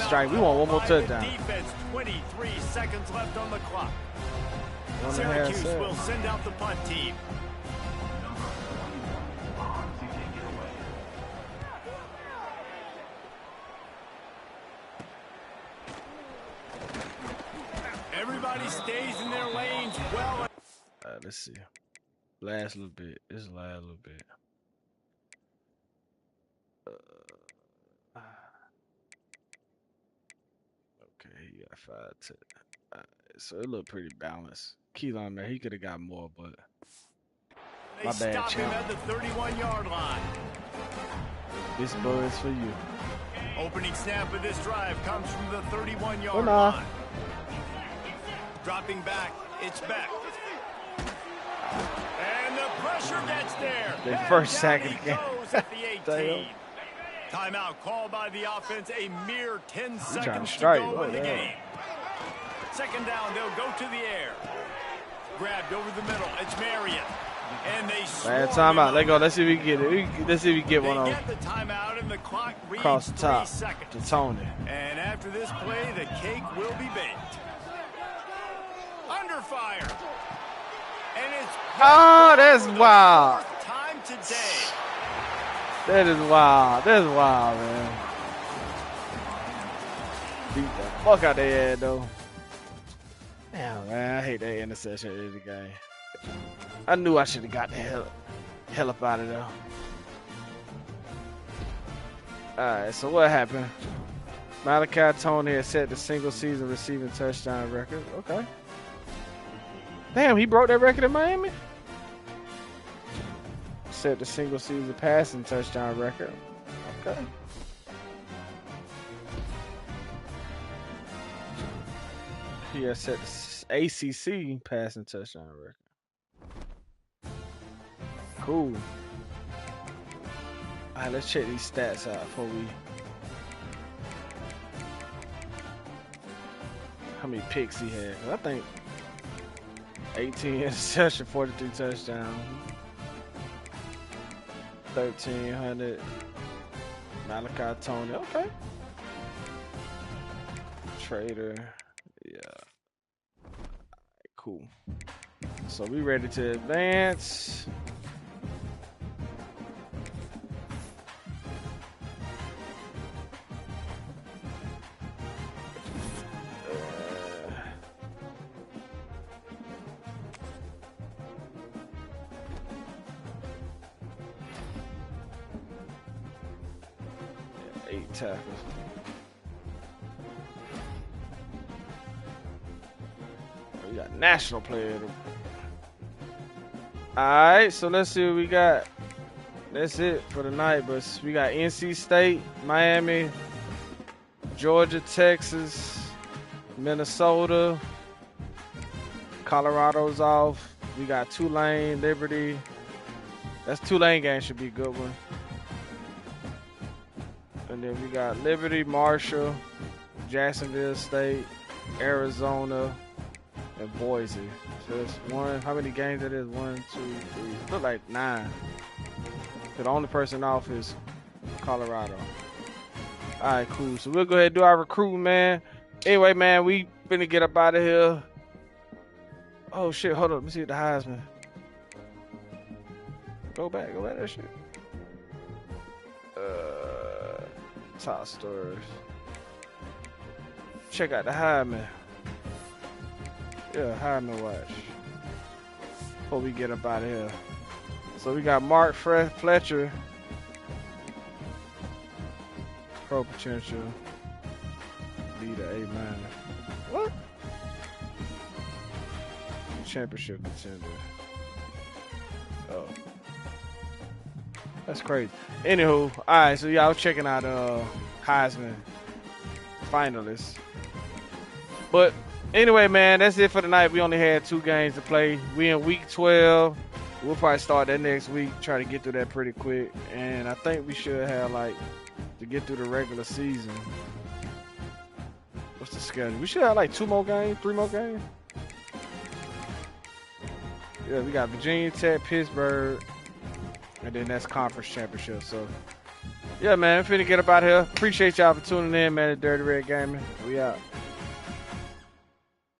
Strike. We want one more touchdown. Defense, 23 seconds left on the clock. 1.5 Syracuse seconds. will send out the punt team. Everybody stays in their lanes well. Let's see. Last little bit. This last little bit. Okay, he got 5 to. So it looked pretty balanced. Keelan there, he could have got more, but They my bad, stop him champ. at the 31-yard line. This buzz for you. Opening snap of this drive comes from the 31-yard Oh, nah. line. Dropping back, it's back. And the pressure gets there. The And first down sack he of the game. goes at the 18. Damn. Timeout called by the offense. A mere 10 trying to seconds to strike. go Oh, in the yeah. game. Second down, they'll go to the air. Grabbed over the middle. It's Marion. And they Man, swarm timeout. him Let's go. up. Let's see if we can get it. Let's see if we can get They one on get the timeout, and the clock reads across the 3 top seconds. to Tony. And after this play, the cake will be baked. Under fire. And it's Oh, that's for the wild. 4th time today. That is wild. That's wild, man. Beat the fuck out their head, though. Damn, man. I hate that interception in the game. I knew I should have got the hell up out of there. Alright, so what happened? Malachi Tony has set the single season receiving touchdown record. Okay. Damn, he broke that record in Miami? Set the single season passing touchdown record. Okay. He has set the ACC passing touchdown record. Cool. Alright, let's check these stats out before we. How many picks he had? I think 18 interception, 43 touchdowns. 1,300. Malachi Tony. Okay. Trader. Yeah. Cool. So we ready to advance. Yeah, 8 tackles. We got national player. Alright, so let's see what we got. That's it for the night, but we got NC State, Miami, Georgia, Texas, Minnesota, Colorado's off. We got Tulane, Liberty. That's Tulane game, should be a good one. And then we got Liberty, Marshall, Jacksonville State, Arizona, and Boise. So it's one. How many games it is? 1, 2, 3. Look like 9. The only person off is Colorado. All right, cool. So we'll go ahead and do our recruiting, man. Anyway, man, we finna get up out of here. Oh shit! Hold up. Let me see the Heisman. Go back. That shit. Top stories. Check out the Heisman. Yeah, Heisman watch. Before we get up out of here. So we got Mark Fletcher. Pro potential. Leader A-. What? Championship contender. Oh. That's crazy. Anywho, alright, so y'all checking out Heisman finalists. But anyway, man, that's it for tonight. We only had 2 games to play. We in week 12. We'll probably start that next week. Try to get through that pretty quick, and I think we should have like to get through the regular season. What's the schedule? We should have like 2 more games, 3 more games. Yeah, we got Virginia Tech, Pittsburgh, and then that's conference championship. So, yeah, man, I'm finna get up out here. Appreciate y'all for tuning in, man. At Dirty Red Gaming. We out.